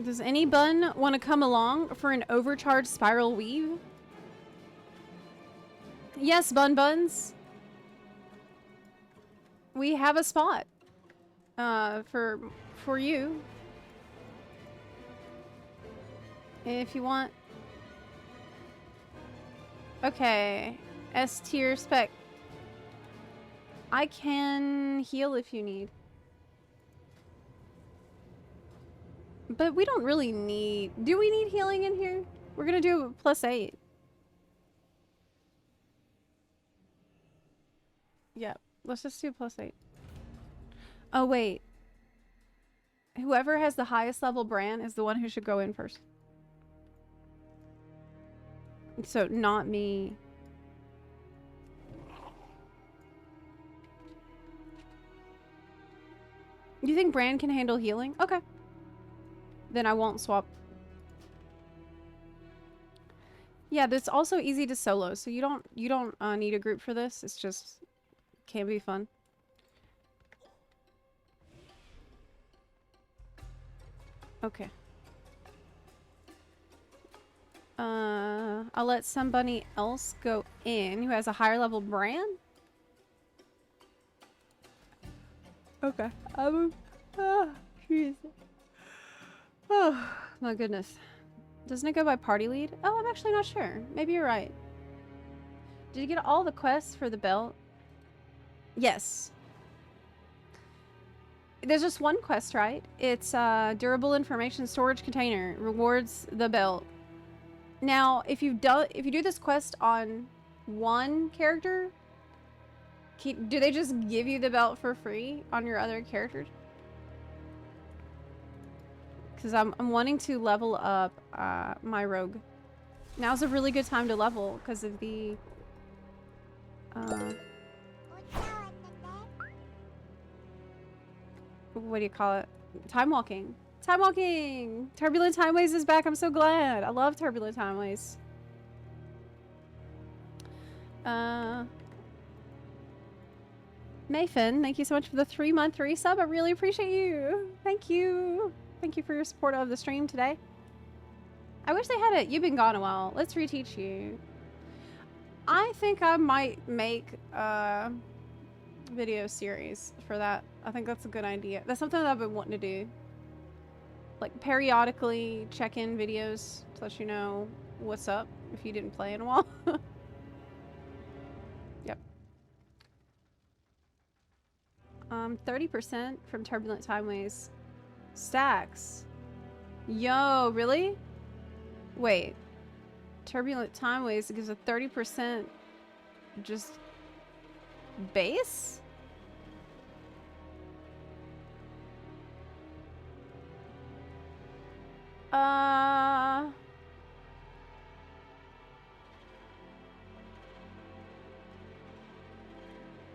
Does any bun want to come along for an overcharged spiral weave? Yes, buns. We have a spot for you. If you want. Okay. S tier spec. I can heal if you need. But we don't really need... Do we need healing in here? We're gonna do +8. Yep. Let's just do +8. Oh, wait. Whoever has the highest level brand is the one who should go in first. So, not me. You think Bran can handle healing? Okay. Then I won't swap. Yeah, that's also easy to solo, so you don't need a group for this. It's just can be fun. Okay. I'll let somebody else go in who has a higher level brand. Okay. Jeez. Oh, my goodness. Doesn't it go by party lead? Oh, I'm actually not sure. Maybe you're right. Did you get all the quests for the belt? Yes. There's just one quest, right? It's durable information storage container. Rewards the belt. Now, if you do this quest on one character, do they just give you the belt for free on your other characters? Because I'm wanting to level up my rogue. Now's a really good time to level because of the what do you call it? Time walking. Time walking! Turbulent Timeways is back. I'm so glad. I love Turbulent Timeways. Mayfin, thank you so much for the 3-month resub. I really appreciate you. Thank you. Thank you for your support of the stream today. I wish they had it. You've been gone a while. Let's reteach you. I think I might make a video series for that. I think that's a good idea. That's something that I've been wanting to do. Like periodically check-in videos to let you know what's up if you didn't play in a while. Yep. 30% from Turbulent Timeways. Stacks. Yo, really? Wait. Turbulent Timeways gives a 30% just base?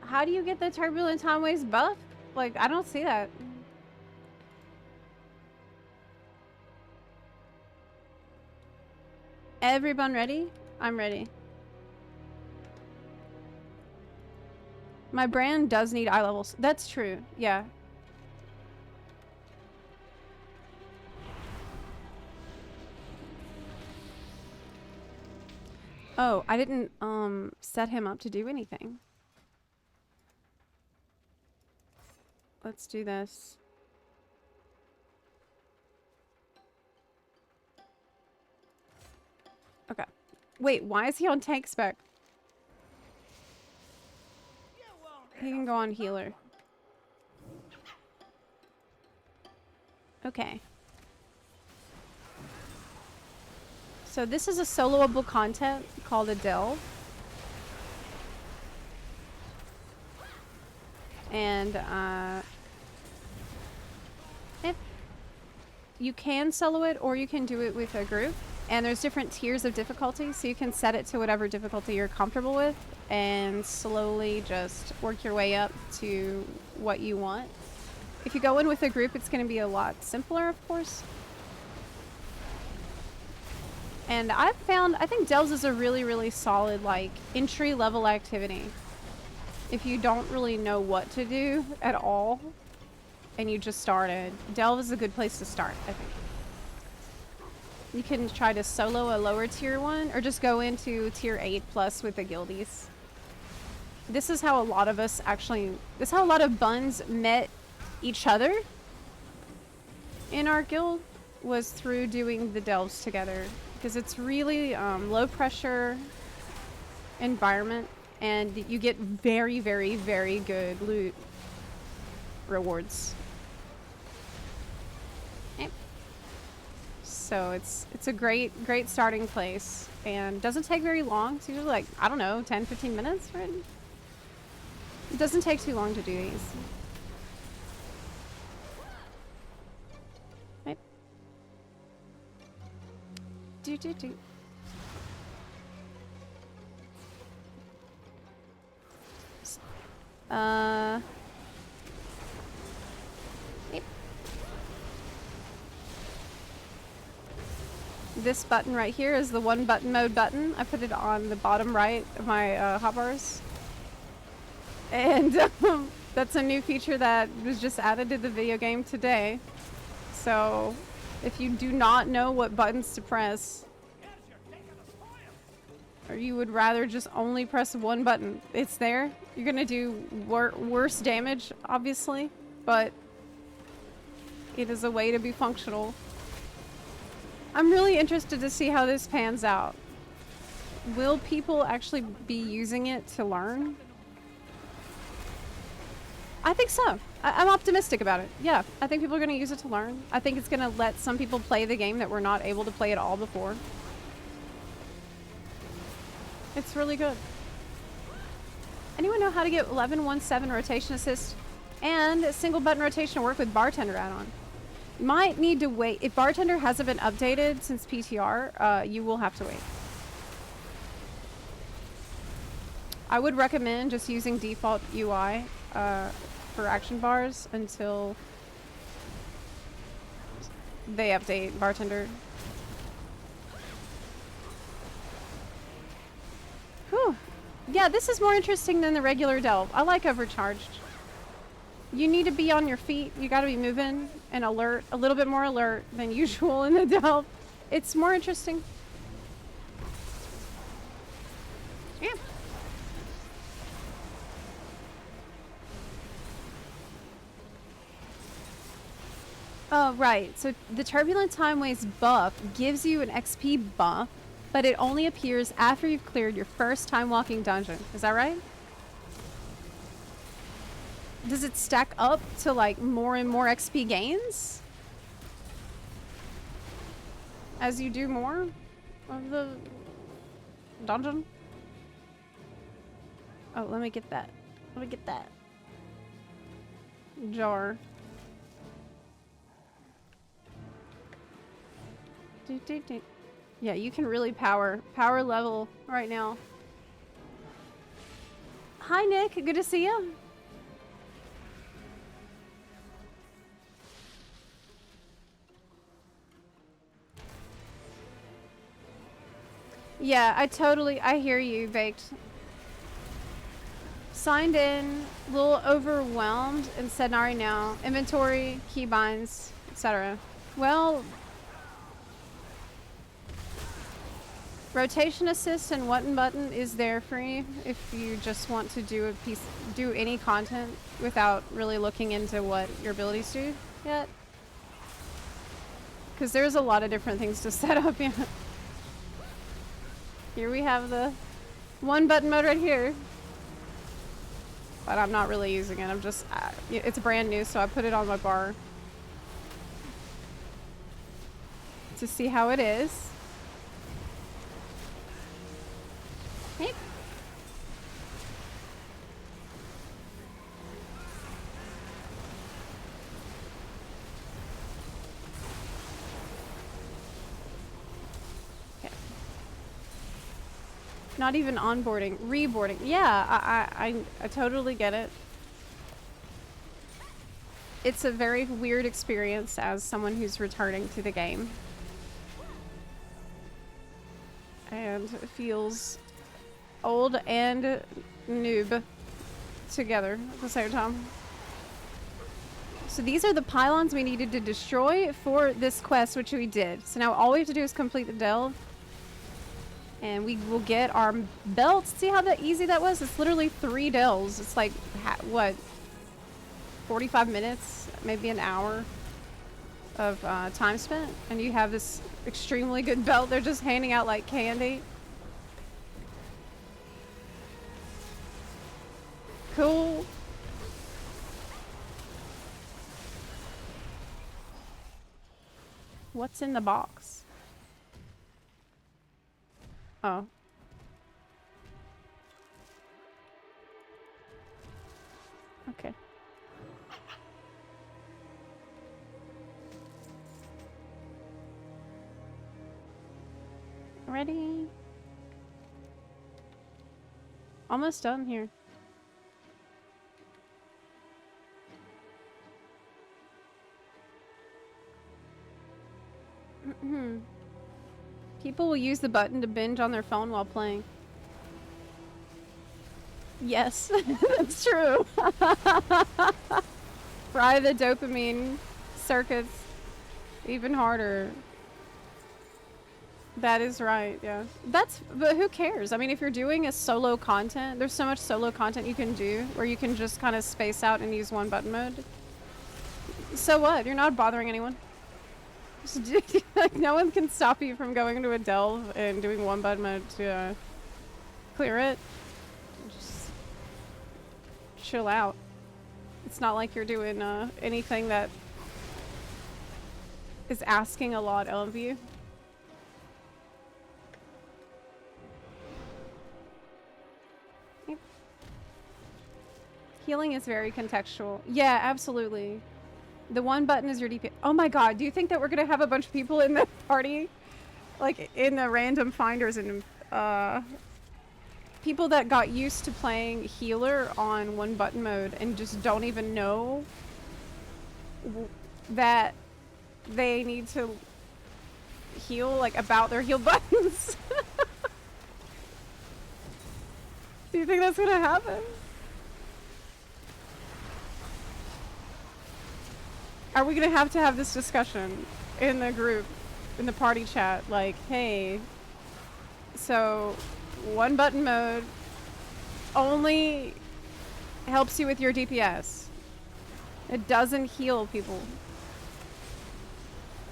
How do you get the Turbulent Timeways buff? Like, I don't see that. Everyone ready? I'm ready. My brand does need eye levels. That's true. Yeah. Oh, I didn't set him up to do anything. Let's do this. Okay. Wait, why is he on tank spec? He can go on healer. Okay. So this is a soloable content called a delve. And if you can solo it or you can do it with a group. And there's different tiers of difficulty, so you can set it to whatever difficulty you're comfortable with and slowly just work your way up to what you want. If you go in with a group, it's going to be a lot simpler, of course. And I think Delves is a really, really solid, like, entry-level activity. If you don't really know what to do at all, and you just started, Delve is a good place to start, I think. You can try to solo a lower tier one, or just go into tier 8 plus with the guildies. This is how a lot of us actually, this is how a lot of buns met each other in our guild, was through doing the Delves together. Because it's really low pressure environment, and you get very, very, very good loot rewards. Yep. So it's a great starting place, and doesn't take very long. It's usually like, I don't know, 10-15 minutes, right? It doesn't take too long to do these. Right. Do. Yep. This button right here is the one button mode button. I put it on the bottom right of my hotbars. And that's a new feature that was just added to the video game today. So if you do not know what buttons to press, or you would rather just only press one button, it's there. You're gonna do worse damage, obviously, but it is a way to be functional. I'm really interested to see how this pans out. Will people actually be using it to learn? I think so. I'm optimistic about it. Yeah, I think people are going to use it to learn. I think it's going to let some people play the game that were not able to play at all before. It's really good. Anyone know how to get 11-1-7 rotation assist and single button rotation work with bartender add-on? Might need to wait. If bartender hasn't been updated since PTR, you will have to wait. I would recommend just using default UI for action bars until they update bartender. Whew. Yeah, this is more interesting than the regular delve. I like Overcharged. You need to be on your feet. You got to be moving and alert, a little bit more alert than usual in the delve. It's more interesting. Yeah. Oh, right. So the Turbulent Time Waves buff gives you an XP buff, but it only appears after you've cleared your first time walking dungeon. Is that right? Does it stack up to like more and more XP gains as you do more of the dungeon? Oh, let me get that. Let me get that jar. Yeah, you can really power level right now. Hi Nick, good to see you. Yeah, I hear you, Baked. Signed in, a little overwhelmed, and said Nari now. Inventory, keybinds, etc. Well, rotation assist and button is there for you if you just want to do any content without really looking into what your abilities do yet. Because there's a lot of different things to set up. Yeah. Here we have the one button mode right here. But I'm not really using it. I'm just, it's brand new, so I put it on my bar to see how it is. Hey. Okay. Not even onboarding, reboarding. Yeah, I totally get it. It's a very weird experience as someone who's returning to the game. and feels old and noob together at the same time. So these are the pylons we needed to destroy for this quest, which we did. So now all we have to do is complete the delve. And we will get our belts. See how easy that was? It's literally 3 delves. It's like, what? 45 minutes? Maybe an hour of time spent. And you have this extremely good belt. They're just handing out like candy. Cool. What's in the box? Oh. Okay. Ready? Almost done here. People will use the button to binge on their phone while playing. Yes, that's true. Fry the dopamine circuits even harder. That is right, yeah. But who cares? I mean, if you're doing a solo content, there's so much solo content you can do where you can just kind of space out and use one button mode. So what? You're not bothering anyone. Like, no one can stop you from going into a delve and doing one button mode to clear it. Just chill out. It's not like you're doing anything that is asking a lot of you. Yep. Healing is very contextual. Yeah, absolutely. The one button is your DP. Oh my god, do you think that we're gonna have a bunch of people in the party? Like, in the random finders and, people that got used to playing healer on one button mode and just don't even know that they need to heal, like, about their heal buttons. Do you think that's gonna happen? Are we gonna have to have this discussion in the group, in the party chat? Like, hey, so one button mode only helps you with your DPS. It doesn't heal people.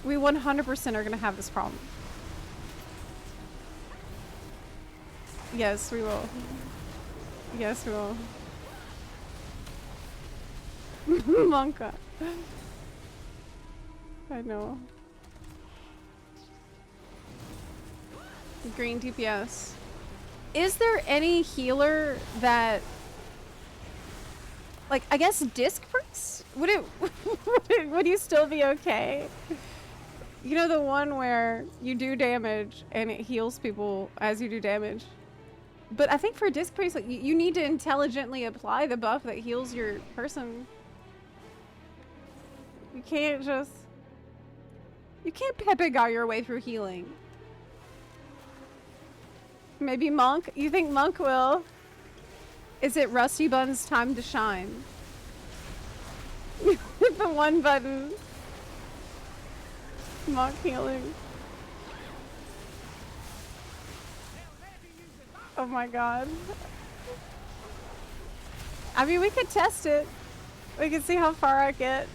We 100% are gonna have this problem. Yes, we will. Yes, we will. Monka. I know. Green DPS. Is there any healer that, like, I guess disc priest? Would it would you still be okay? You know, the one where you do damage and it heals people as you do damage. But I think for disc priest, like, you need to intelligently apply the buff that heals your person. You can't just... You can't Pepe Gar your way through healing. Maybe Monk? You think Monk will? Is it Rusty Bun's time to shine? The one button. Monk healing. Oh my god. I mean, we could test it. We could see how far I get.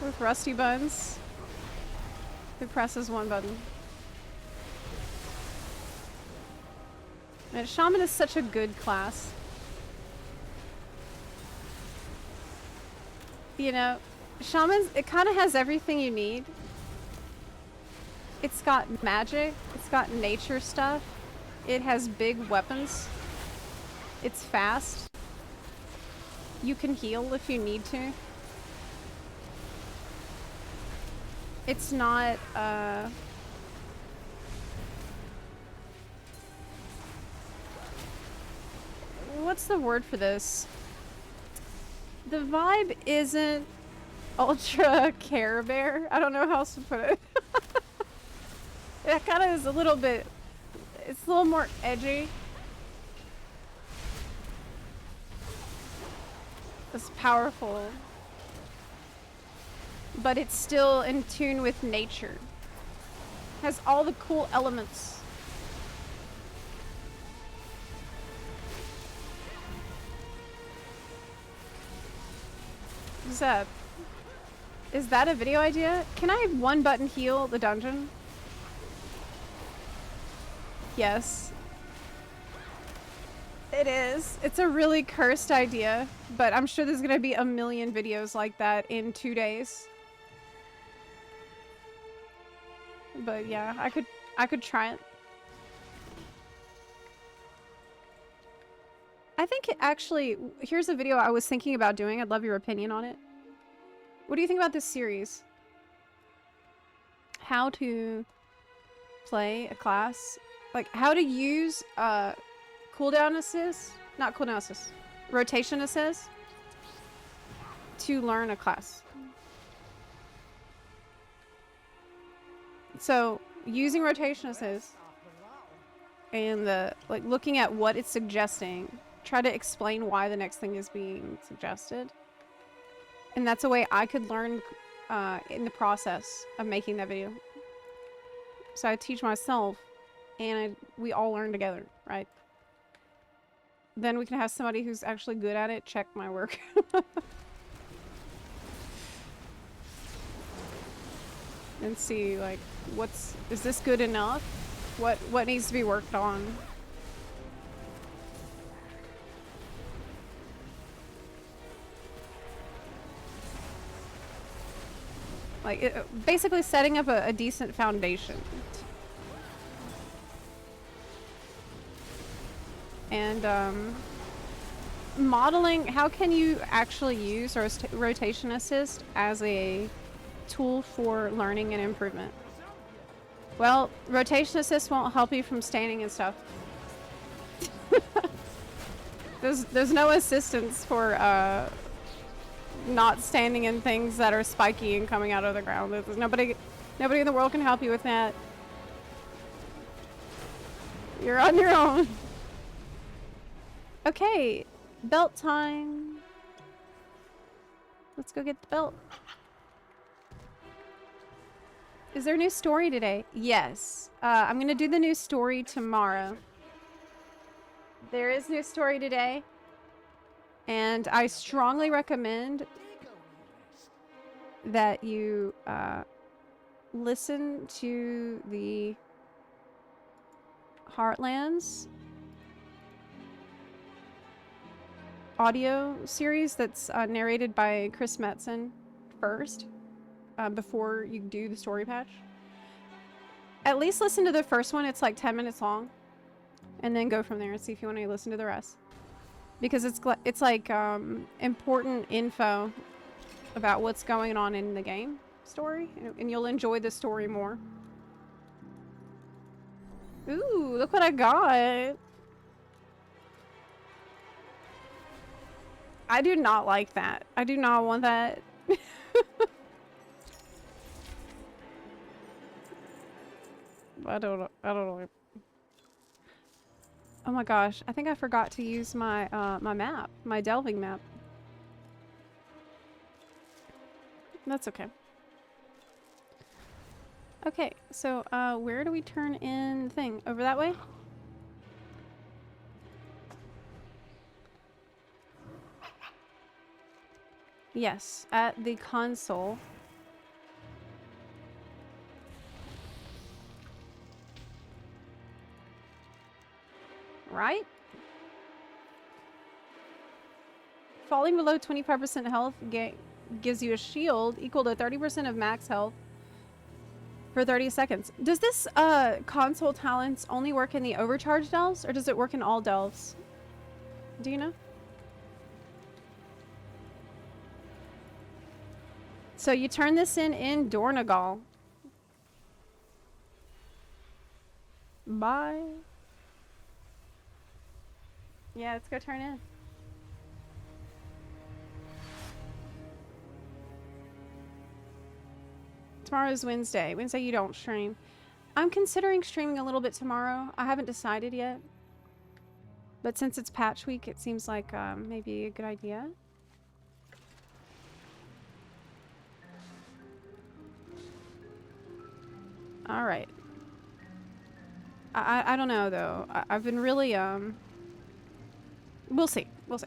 With Rusty Buns, who presses one button. And Shaman is such a good class. You know, Shaman's, it kind of has everything you need. It's got magic, it's got nature stuff, it has big weapons, it's fast, you can heal if you need to. It's not, what's the word for this? The vibe isn't ultra Care Bear. I don't know how else to put it. That kind of is a little bit, it's a little more edgy. It's powerful. But it's still in tune with nature. Has all the cool elements. Zep, is that a video idea? Can I one button heal the dungeon? Yes. It is. It's a really cursed idea, but I'm sure there's gonna be a million videos like that in 2 days. But yeah, I could try it. I think it actually, here's a video I was thinking about doing. I'd love your opinion on it. What do you think about this series? How to play a class, like how to use cooldown assist, not cooldown assist, rotation assist to learn a class. So using rotation assist and the like looking at what it's suggesting, try to explain why the next thing is being suggested. And that's a way I could learn in the process of making that video. So I teach myself and we all learn together, right? Then we can have somebody who's actually good at it check my work. And see like is this good enough? What needs to be worked on? Like basically setting up a decent foundation. And modeling, how can you actually use rotation assist as a tool for learning and improvement? Well, rotation assist won't help you from standing and stuff. There's no assistance for not standing in things that are spiky and coming out of the ground. There's nobody in the world can help you with that. You're on your own. Okay, belt time. Let's go get the belt. Is there a new story today? Yes. I'm gonna do the new story tomorrow. There is new story today. And I strongly recommend that you listen to the Heartlands audio series that's narrated by Chris Metzen first, before you do the story patch. At least listen to the first one. It's like 10 minutes long. And then go from there and see if you want to listen to the rest. Because it's like important info about what's going on in the game story. And you'll enjoy the story more. Ooh, look what I got. I do not like that. I do not want that. I don't know. Oh my gosh, I think I forgot to use my my map, my delving map. That's okay. Okay, so where do we turn in the thing? Over that way? Yes, at the console. Right? Falling below 25% health gives you a shield equal to 30% of max health for 30 seconds. Does this console talents only work in the overcharged delves, or does it work in all delves? Do you know? So you turn this in Dornagal. Bye. Yeah, let's go turn in. Tomorrow's Wednesday. Wednesday you don't stream. I'm considering streaming a little bit tomorrow. I haven't decided yet. But since it's patch week, it seems like maybe a good idea. All right. I don't know though. I've been really we'll see. We'll see.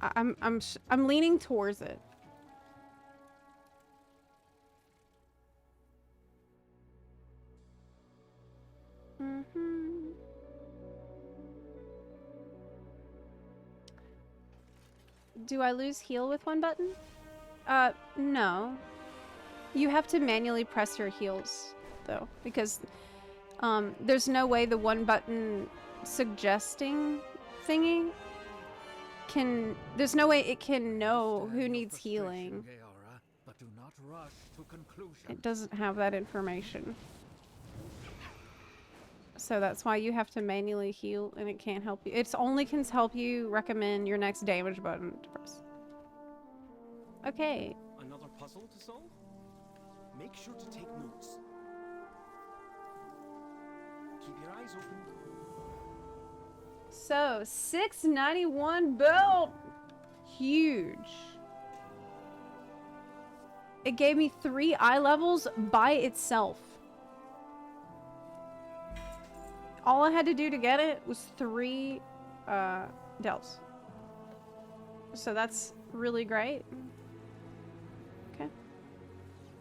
I'm leaning towards it. Do I lose heal with one button? No. You have to manually press your heals, though, because there's no way the one button suggesting thingy can... There's no way it can know who needs healing. But do not rush to conclusion. It doesn't have that information. So that's why you have to manually heal, and it can't help you. It's only can help you recommend your next damage button to press. Okay. Another puzzle to solve? Make sure to take notes. Keep your eyes open. So, 691 belt. Huge. It gave me 3 eye levels by itself. All I had to do to get it was 3 delves. So that's really great. Okay.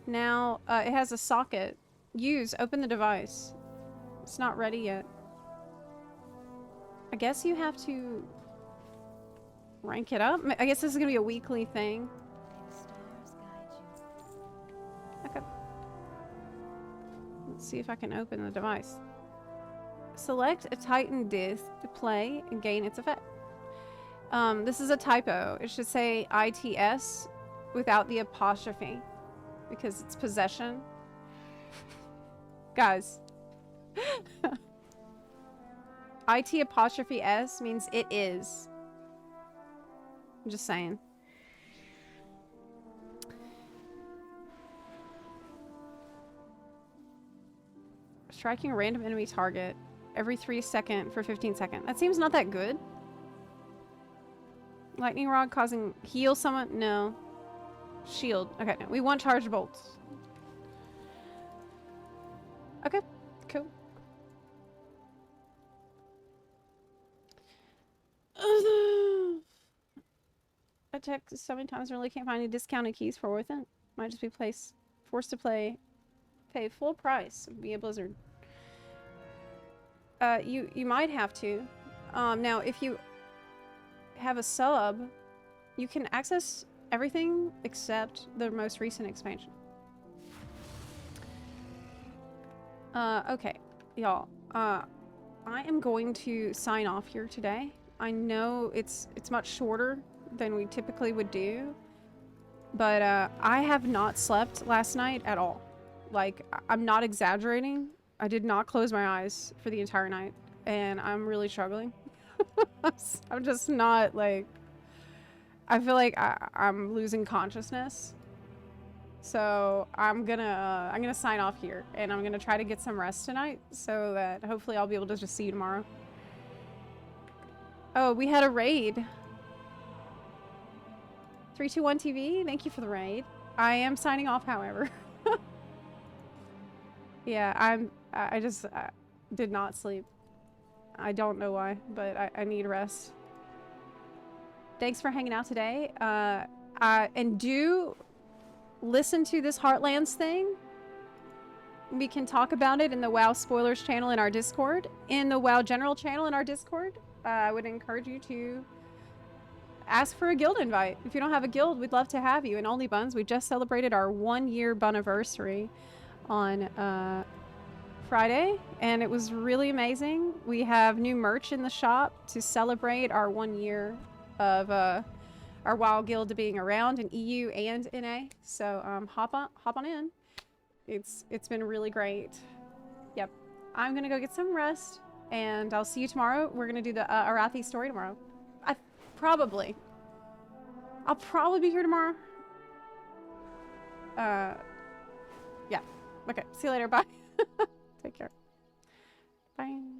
Now, it has a socket. Use, open the device. It's not ready yet. I guess you have to rank it up. I guess this is gonna be a weekly thing. Okay. Let's see if I can open the device. Select a Titan disc to play and gain its effect. This is a typo. It should say ITS without the apostrophe because it's possession. Guys. IT apostrophe S means it is. I'm just saying. Striking a random enemy target every 3 seconds for 15 seconds. That seems not that good. Lightning rod causing heal someone? No. Shield. Okay, no. We want charged bolts. Okay, cool. I checked so many times, I really can't find any discounted keys for worth it. Might just be forced to pay full price. Be a Blizzard. You might have to. Now, if you have a sub, you can access everything except the most recent expansion. Okay, y'all. I am going to sign off here today. I know it's much shorter than we typically would do, but I have not slept last night at all. Like, I'm not exaggerating. I did not close my eyes for the entire night, and I'm really struggling. I'm just not, like... I feel like I'm losing consciousness. So I'm gonna sign off here, and I'm gonna try to get some rest tonight so that hopefully I'll be able to just see you tomorrow. Oh, we had a raid. 321 TV, thank you for the raid. I am signing off, however. Yeah, I just did not sleep. I don't know why, but I need rest. Thanks for hanging out today. And do listen to this Heartlands thing. We can talk about it in the WoW Spoilers channel in our Discord. In the WoW General channel in our Discord. I would encourage you to ask for a guild invite. If you don't have a guild, we'd love to have you. And Only Buns, we just celebrated our 1-year Buniversary on Friday, and it was really amazing. We have new merch in the shop to celebrate our 1 year of our WoW guild being around in EU and NA. So hop on in. It's been really great. Yep. I'm gonna go get some rest, and I'll see you tomorrow. We're gonna do the Arathi story tomorrow. I'll probably be here tomorrow. Yeah. Okay. See you later. Bye. Take care. Bye.